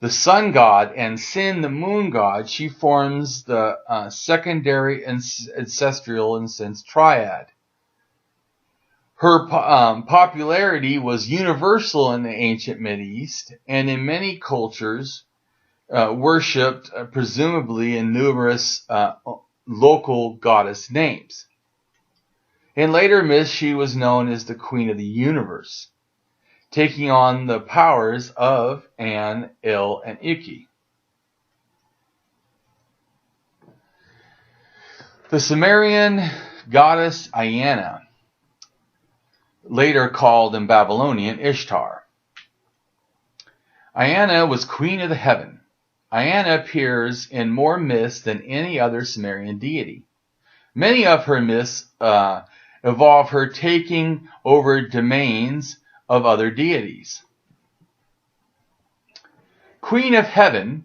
A: the sun god, and Sin, the moon god, she forms the secondary ancestral and sense triad. Her popularity was universal in the ancient Mideast, and in many cultures worshipped, presumably in numerous local goddess names. In later myths, she was known as the Queen of the Universe, taking on the powers of An, Il, and Iki. The Sumerian goddess Iana, later called in Babylonian Ishtar. Iana was queen of the heaven. Iana appears in more myths than any other Sumerian deity. Many of her myths involve her taking over domains of other deities. Queen of Heaven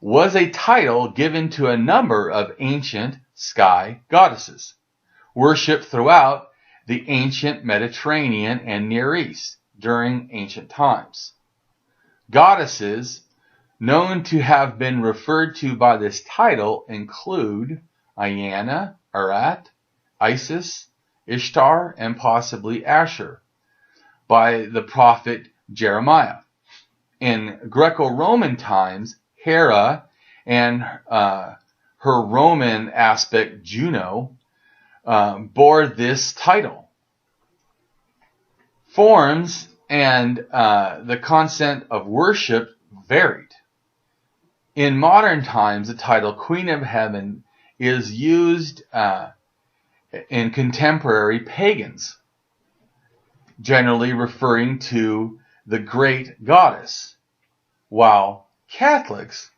A: was a title given to a number of ancient sky goddesses, worshipped throughout the ancient Mediterranean and Near East during ancient times. Goddesses known to have been referred to by this title include Iana, Arat, Isis, Ishtar, and possibly Ashur by the prophet Jeremiah. In Greco-Roman times, Hera and her Roman aspect Juno bore this title. Forms and the content of worship varied. In modern times, the title Queen of Heaven is used in contemporary pagans, generally referring to the great goddess, while Catholics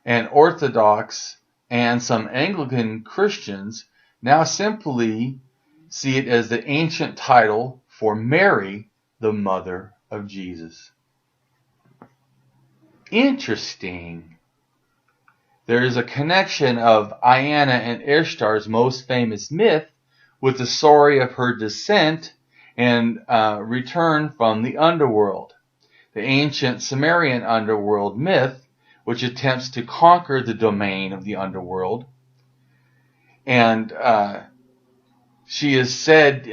A: and Orthodox and some Anglican Christians now simply see it as the ancient title for Mary, the mother of Jesus. Interesting. There is a connection of Iana and Ishtar's most famous myth with the story of her descent and return from the underworld. The ancient Sumerian underworld myth, which attempts to conquer the domain of the underworld. And she is said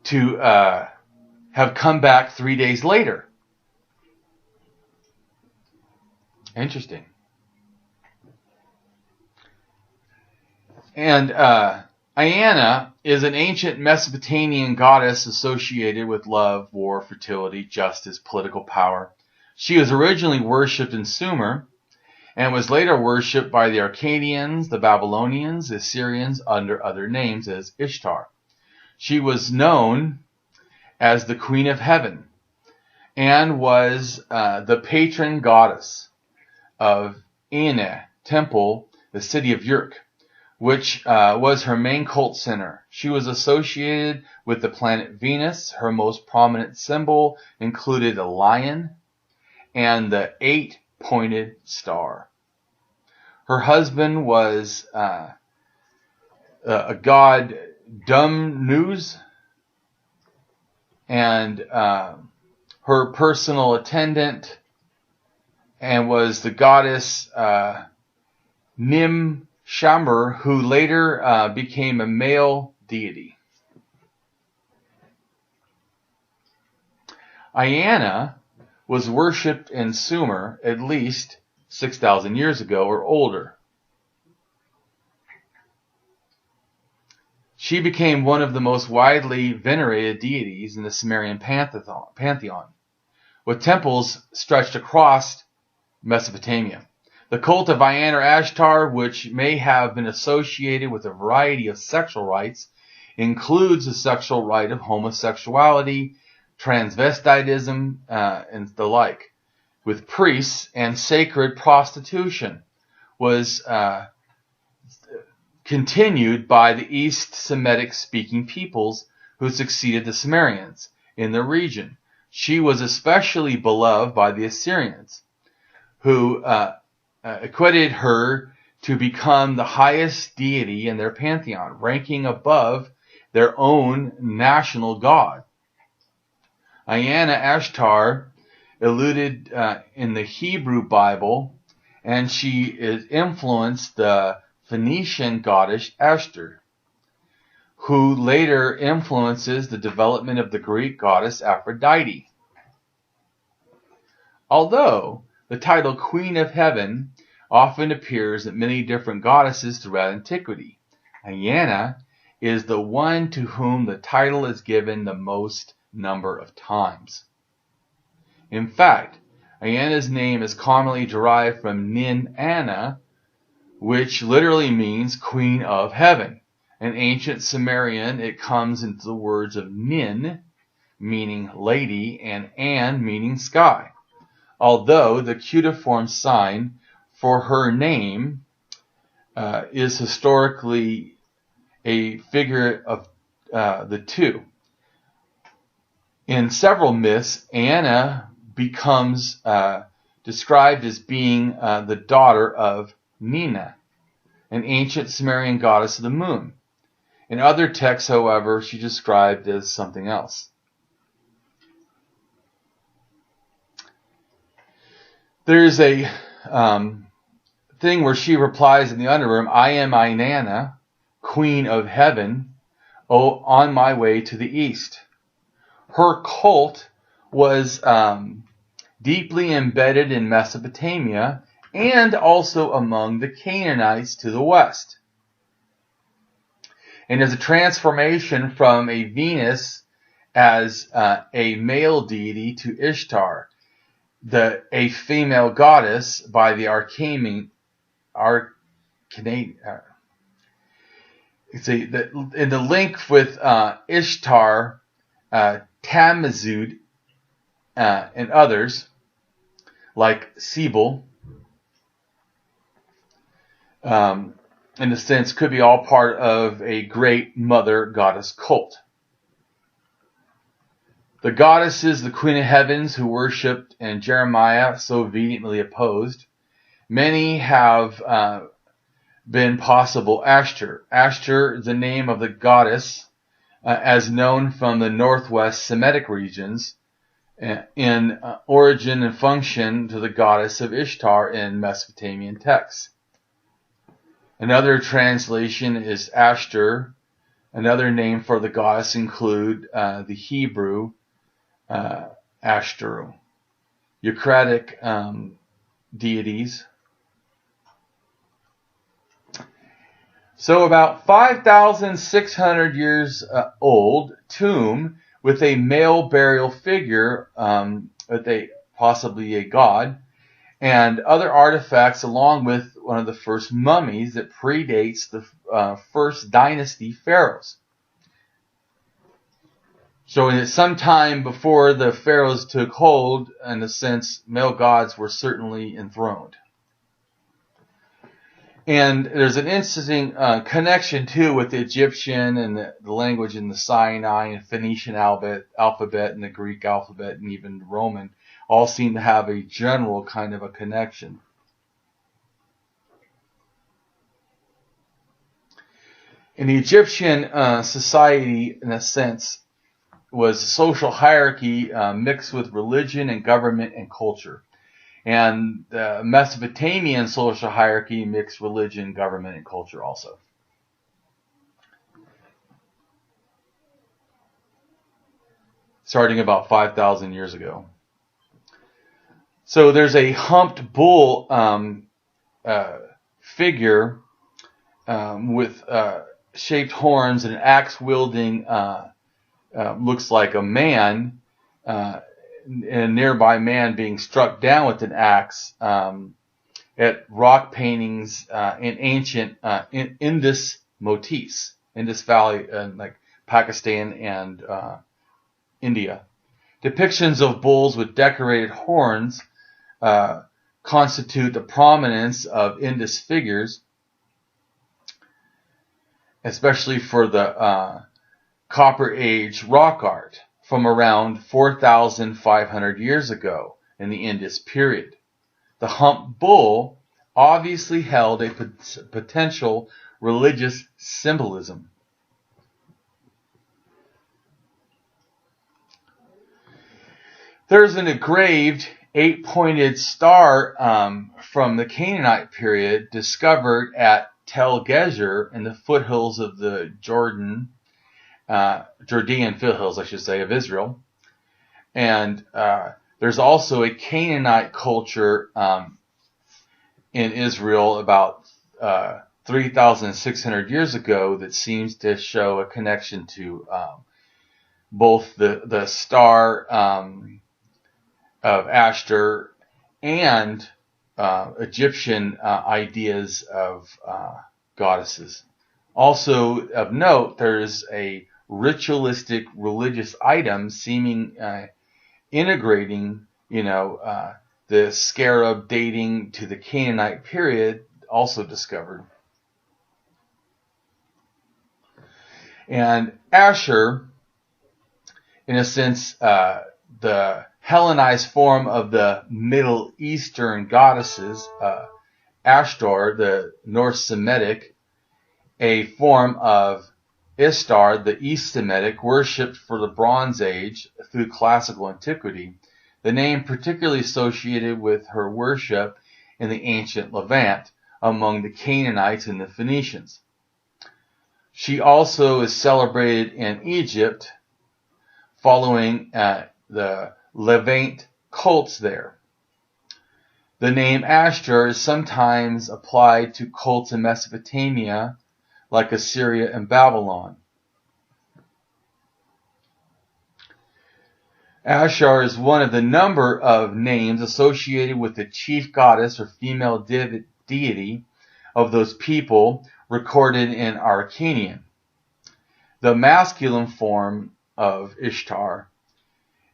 A: to have come back 3 days later. Interesting. And Iana is an ancient Mesopotamian goddess associated with love, war, fertility, justice, political power. She was originally worshipped in Sumer and was later worshipped by the Akkadians, the Babylonians, the Assyrians under other names as Ishtar. She was known as the Queen of Heaven and was the patron goddess of Ine Temple, the city of Huyuk, which was her main cult center. She was associated with the planet Venus. Her most prominent symbol included a lion and the 8-pointed star. Her husband was a god Dumnuz, and her personal attendant and was the goddess Nim Shamur, who later became a male deity. Iana was worshipped in Sumer at least 6,000 years ago or older. She became one of the most widely venerated deities in the Sumerian pantheon, with temples stretched across Mesopotamia. The cult of Iana or Ashtar, which may have been associated with a variety of sexual rites, includes the sexual rite of homosexuality, transvestitism, and the like, with priests, and sacred prostitution was continued by the East Semitic-speaking peoples who succeeded the Sumerians in the region. She was especially beloved by the Assyrians, who equated her to become the highest deity in their pantheon, ranking above their own national god. Inanna Ashtar alluded in the Hebrew Bible, and she influenced the Phoenician goddess Ashtar, who later influences the development of the Greek goddess Aphrodite. Although the title Queen of Heaven often appears in many different goddesses throughout antiquity, Inanna is the one to whom the title is given the most number of times. In fact, Inanna's name is commonly derived from Nin Anna, which literally means Queen of Heaven. In ancient Sumerian, it comes into the words of Nin, meaning lady, and An, meaning sky. Although the cuneiform sign for her name is historically a figure of the two. In several myths, Inanna becomes described as being the daughter of Nina, an ancient Sumerian goddess of the moon. In other texts, however, she's described as something else. There's a thing where she replies in the underroom, I am Inanna, Queen of Heaven, on my way to the east. Her cult was deeply embedded in Mesopotamia and also among the Canaanites to the west. And as a transformation from a Venus as a male deity to Ishtar, a female goddess by the in the link with Ishtar, Tamizud, and others like Sibyl, in a sense, could be all part of a great mother goddess cult. The goddesses, the Queen of Heavens, who worshipped and Jeremiah so vehemently opposed, many have been possible Ashtar. Ashtar is the name of the goddess as known from the northwest Semitic regions in origin and function to the goddess of Ishtar in Mesopotamian texts. Another translation is Ashtar. Another name for the goddess include the Hebrew Ashtaru. Eucratic deities. So about 5,600 years old tomb with a male burial figure, possibly a god, and other artifacts along with one of the first mummies that predates the first dynasty pharaohs. So sometime before the pharaohs took hold, in a sense, male gods were certainly enthroned. And there's an interesting connection, too, with the Egyptian and the language in the Sinai and Phoenician alphabet and the Greek alphabet and even the Roman all seem to have a general kind of a connection. In the Egyptian society, in a sense, was social hierarchy mixed with religion and government and culture. And the Mesopotamian social hierarchy mixed religion, government, and culture also. Starting about 5,000 years ago. So there's a humped bull figure with shaped horns and an axe-wielding looks like a man, and a nearby man being struck down with an axe at rock paintings in ancient Indus motifs, Indus Valley, like Pakistan and India. Depictions of bulls with decorated horns constitute the prominence of Indus figures, especially for the Copper Age rock art. from around 4,500 years ago in the Indus period. The hump bull obviously held a potential religious symbolism. There's an engraved 8-pointed star from the Canaanite period discovered at Tel Gezer in the foothills of the Judean foothills, I should say, of Israel. And there's also a Canaanite culture in Israel about 3,600 years ago that seems to show a connection to both the star of Ashtar and Egyptian ideas of goddesses. Also of note, there's a ritualistic religious item seeming integrating, the scarab dating to the Canaanite period, also discovered. And Ashur, in a sense, the Hellenized form of the Middle Eastern goddesses, Ashtar, the North Semitic, a form of Ishtar, the East Semitic, worshipped for the Bronze Age through classical antiquity, the name particularly associated with her worship in the ancient Levant among the Canaanites and the Phoenicians. She also is celebrated in Egypt following the Levant cults there. The name Ashtar is sometimes applied to cults in Mesopotamia, like Assyria and Babylon. Ashtar is one of the number of names associated with the chief goddess or female deity of those people recorded in Arcanian. The masculine form of Ishtar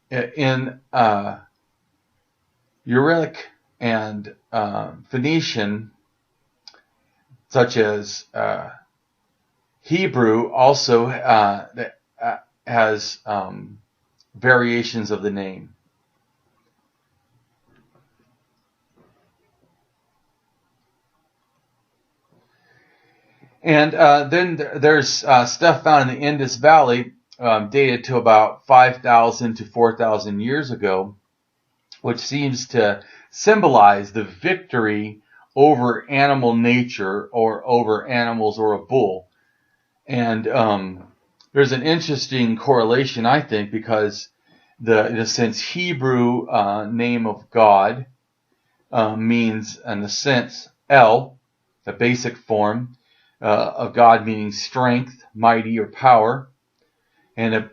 A: in Uralic and Phoenician, such as Hebrew, also has variations of the name. And then there's stuff found in the Indus Valley dated to about 5,000 to 4,000 years ago, which seems to symbolize the victory over animal nature or over animals or a bull. And there's an interesting correlation, I think, because in a sense, Hebrew name of God means, in a sense, El, the basic form of God meaning strength, mighty, or power. And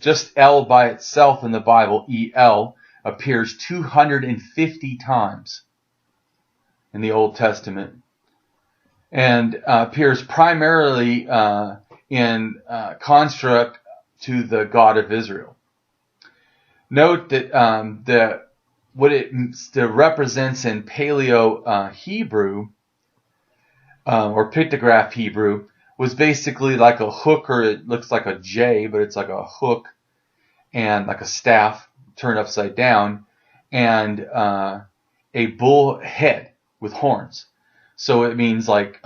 A: just El by itself in the Bible, El, appears 250 times in the Old Testament, and appears primarily in construct to the God of Israel. Note that what it represents in Paleo Hebrew or pictograph Hebrew was basically like a hook, or it looks like a J, but it's like a hook and like a staff turned upside down, and a bull head with horns. So it means like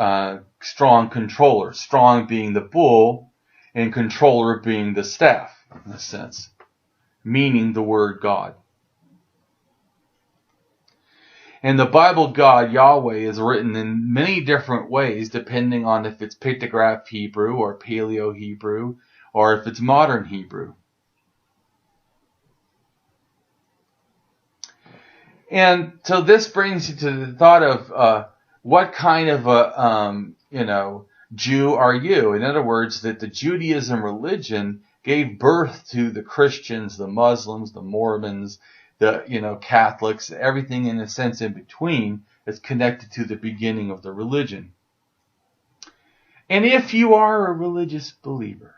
A: strong controller, strong being the bull and controller being the staff, in a sense, meaning the word God. And the Bible God, Yahweh, is written in many different ways depending on if it's pictograph Hebrew or Paleo Hebrew or if it's modern Hebrew. And so this brings you to the thought of what kind of a Jew are you? In other words, that the Judaism religion gave birth to the Christians, the Muslims, the Mormons, the Catholics, everything in a sense in between is connected to the beginning of the religion. And if you are a religious believer,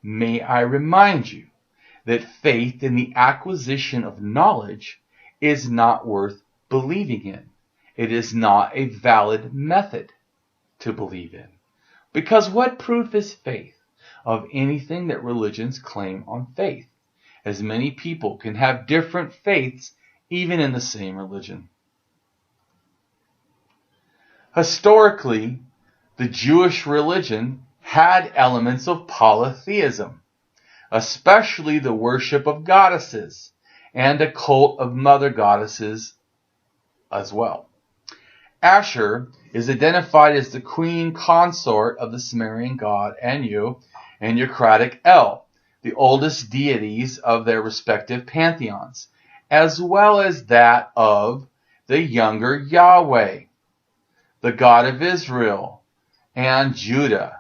A: may I remind you that faith in the acquisition of knowledge is not worth believing in. It is not a valid method to believe in. Because what proof is faith of anything that religions claim on faith? as many people can have different faiths even in the same religion. Historically, the Jewish religion had elements of polytheism, especially the worship of goddesses and a cult of mother goddesses as well. Ashur is identified as the queen consort of the Sumerian god Anu and Eucratic El, the oldest deities of their respective pantheons, as well as that of the younger Yahweh, the God of Israel and Judah.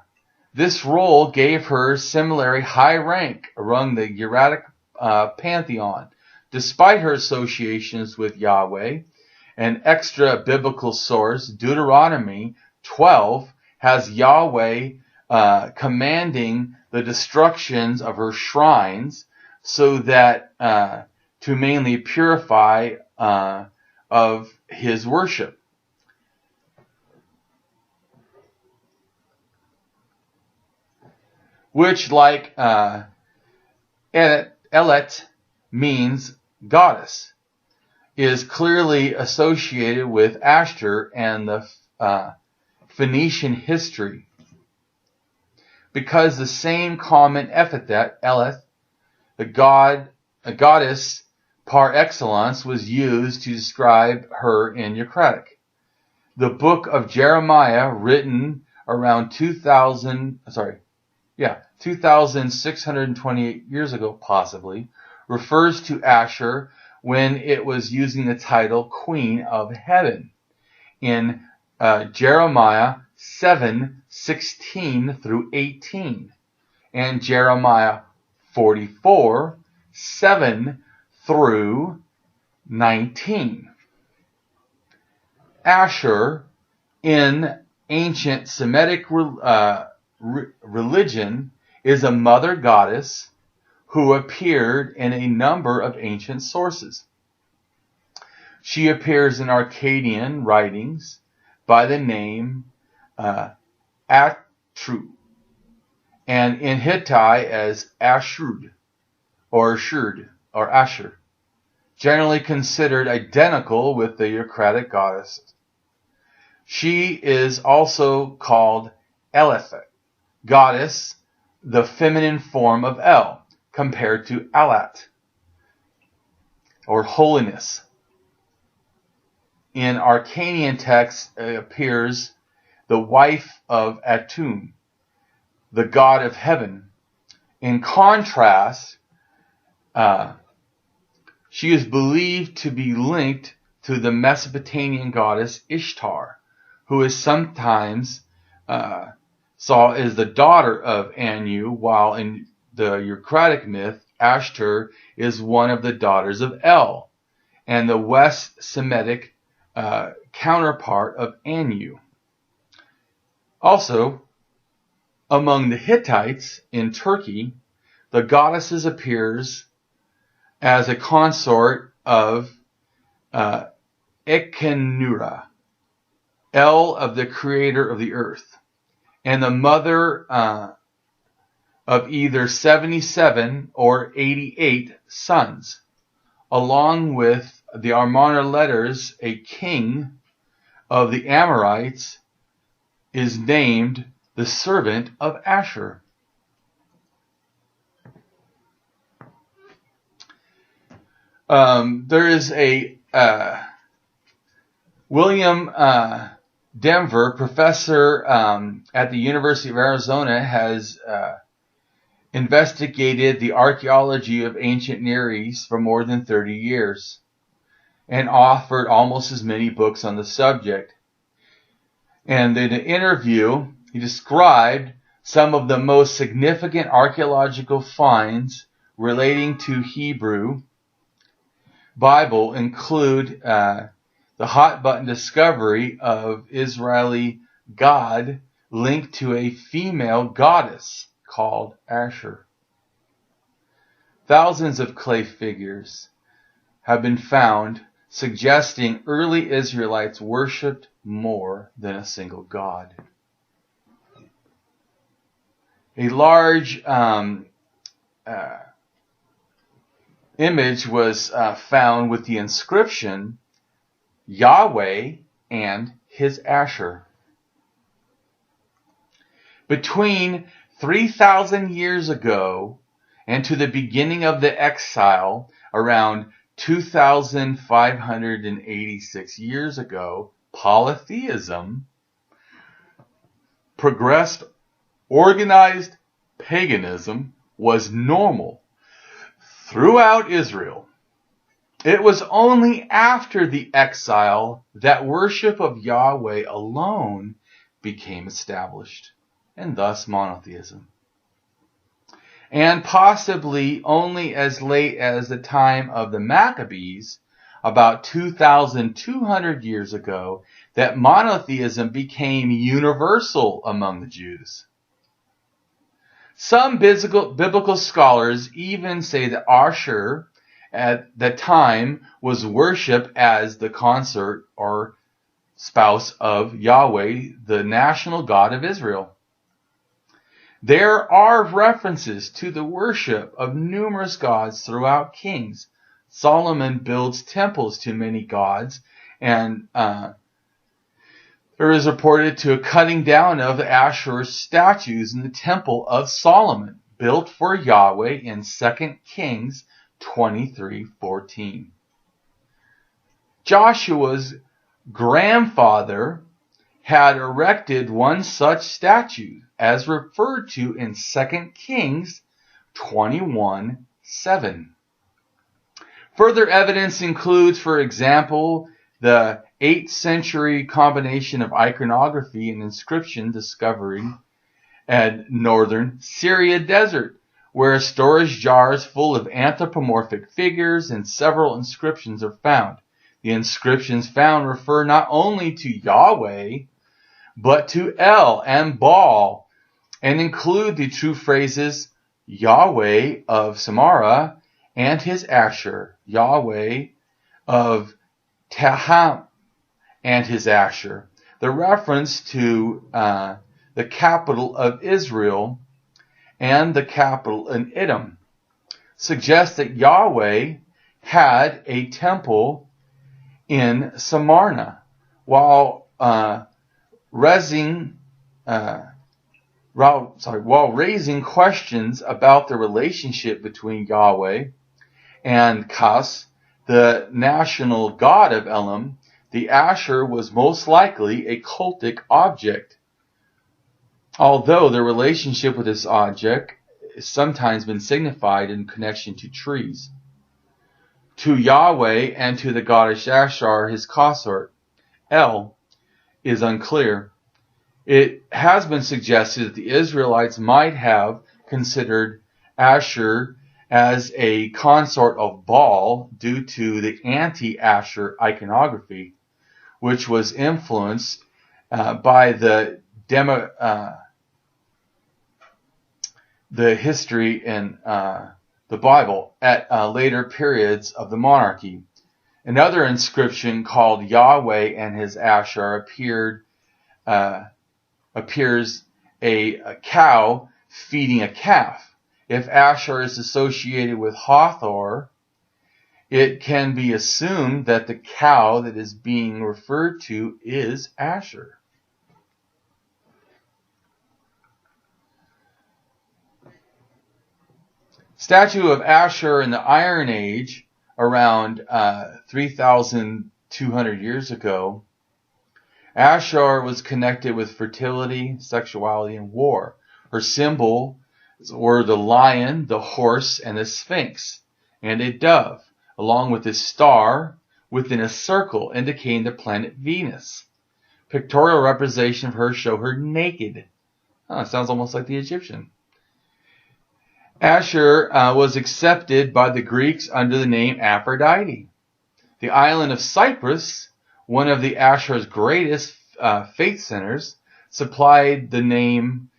A: This role gave her similarly high rank among the Uriatic pantheon, despite her associations with Yahweh. An extra biblical source, Deuteronomy 12, has Yahweh commanding the destructions of her shrines so that to mainly purify of his worship. Which, like Elet means goddess, is clearly associated with Ashur and the Phoenician history, because the same common epithet, Eleth, a goddess par excellence, was used to describe her in Eucratic. The book of Jeremiah, written around 2,628 years ago, possibly, refers to Ashur when it was using the title Queen of Heaven in Jeremiah 7:16 through 18 and Jeremiah 44:7 through 19. Ashur in ancient Semitic religion is a mother goddess who appeared in a number of ancient sources. She appears in Akkadian writings by the name Atru, and in Hittite as Ashur, generally considered identical with the Eucratic goddess. She is also called Elephet, goddess, the feminine form of El, compared to Alat, or holiness. In Akkadian texts appears the wife of Atum, the god of heaven. In contrast, she is believed to be linked to the Mesopotamian goddess Ishtar, who is sometimes saw as the daughter of Anu, while in the Eucratic myth, Ashur is one of the daughters of El, and the West Semitic counterpart of Anu. Also, among the Hittites in Turkey, the goddess appears as a consort of Ekenura, El of the creator of the earth, and the mother of either 77 or 88 sons. Along with the Amarna letters, a king of the Amorites is named the servant of Ashur. There is a William Denver, professor at the University of Arizona, has investigated the archaeology of ancient Near East for more than 30 years and authored almost as many books on the subject. And in an interview, he described some of the most significant archaeological finds relating to Hebrew Bible include the hot button discovery of Israeli god linked to a female goddess called Ashur. Thousands of clay figures have been found suggesting early Israelites worshipped more than a single god. A large image was found with the inscription Yahweh and his Asher. Between 3,000 years ago and to the beginning of the exile, around 2,586 years ago, polytheism progressed. Organized paganism was normal throughout Israel. It was only after the exile that worship of Yahweh alone became established, and thus monotheism. And possibly only as late as the time of the Maccabees, about 2,200 years ago, that monotheism became universal among the Jews. Some biblical scholars even say that Asher at the time was worshipped as the consort or spouse of Yahweh, the national God of Israel. There are references to the worship of numerous gods throughout Kings. Solomon builds temples to many gods, and there is reported to a cutting down of the Asherah statues in the temple of Solomon, built for Yahweh in 2 Kings 23:14. Joshua's grandfather had erected one such statue, as referred to in 2 Kings 21:7. Further evidence includes, for example, the 8th century combination of iconography and inscription discovered at northern Syria desert, where storage jars full of anthropomorphic figures and several inscriptions are found. The inscriptions found refer not only to Yahweh, but to El and Baal, and include the two phrases Yahweh of Samara and his Asher, Yahweh of Taham and his Asher. The reference to the capital of Israel and the capital in Edom suggests that Yahweh had a temple in Samarna, while raising questions about the relationship between Yahweh and Kas, the national god of Elam. The Asher was most likely a cultic object, although the relationship with this object has sometimes been signified in connection to trees. To Yahweh and to the goddess Asher, his consort, El, is unclear. It has been suggested that the Israelites might have considered Asher as a consort of Baal due to the anti-Asher iconography, which was influenced by the history in the Bible at later periods of the monarchy. Another inscription called Yahweh and his Asher appears a cow feeding a calf. If Asher is associated with Hathor, it can be assumed that the cow that is being referred to is Asher. Statue of Asher in the Iron Age, around 3,200 years ago. Asher was connected with fertility, sexuality, and war. Her symbol were the lion, the horse, and the sphinx, and a dove, along with a star within a circle indicating the planet Venus. Pictorial representation of her show her naked. Sounds almost like the Egyptian. Asher was accepted by the Greeks under the name Aphrodite. The island of Cyprus, one of the Asher's greatest faith centers, supplied the name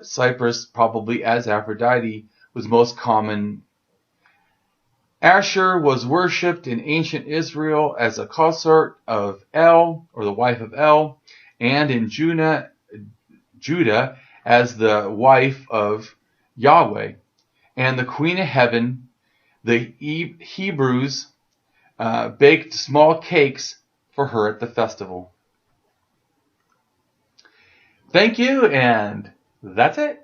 A: Cyprus, probably as Aphrodite, was most common. Asher was worshipped in ancient Israel as a consort of El, or the wife of El, and in Judah as the wife of Yahweh, and the Queen of Heaven the Hebrews baked small cakes for her at the festival. Thank you, and that's it.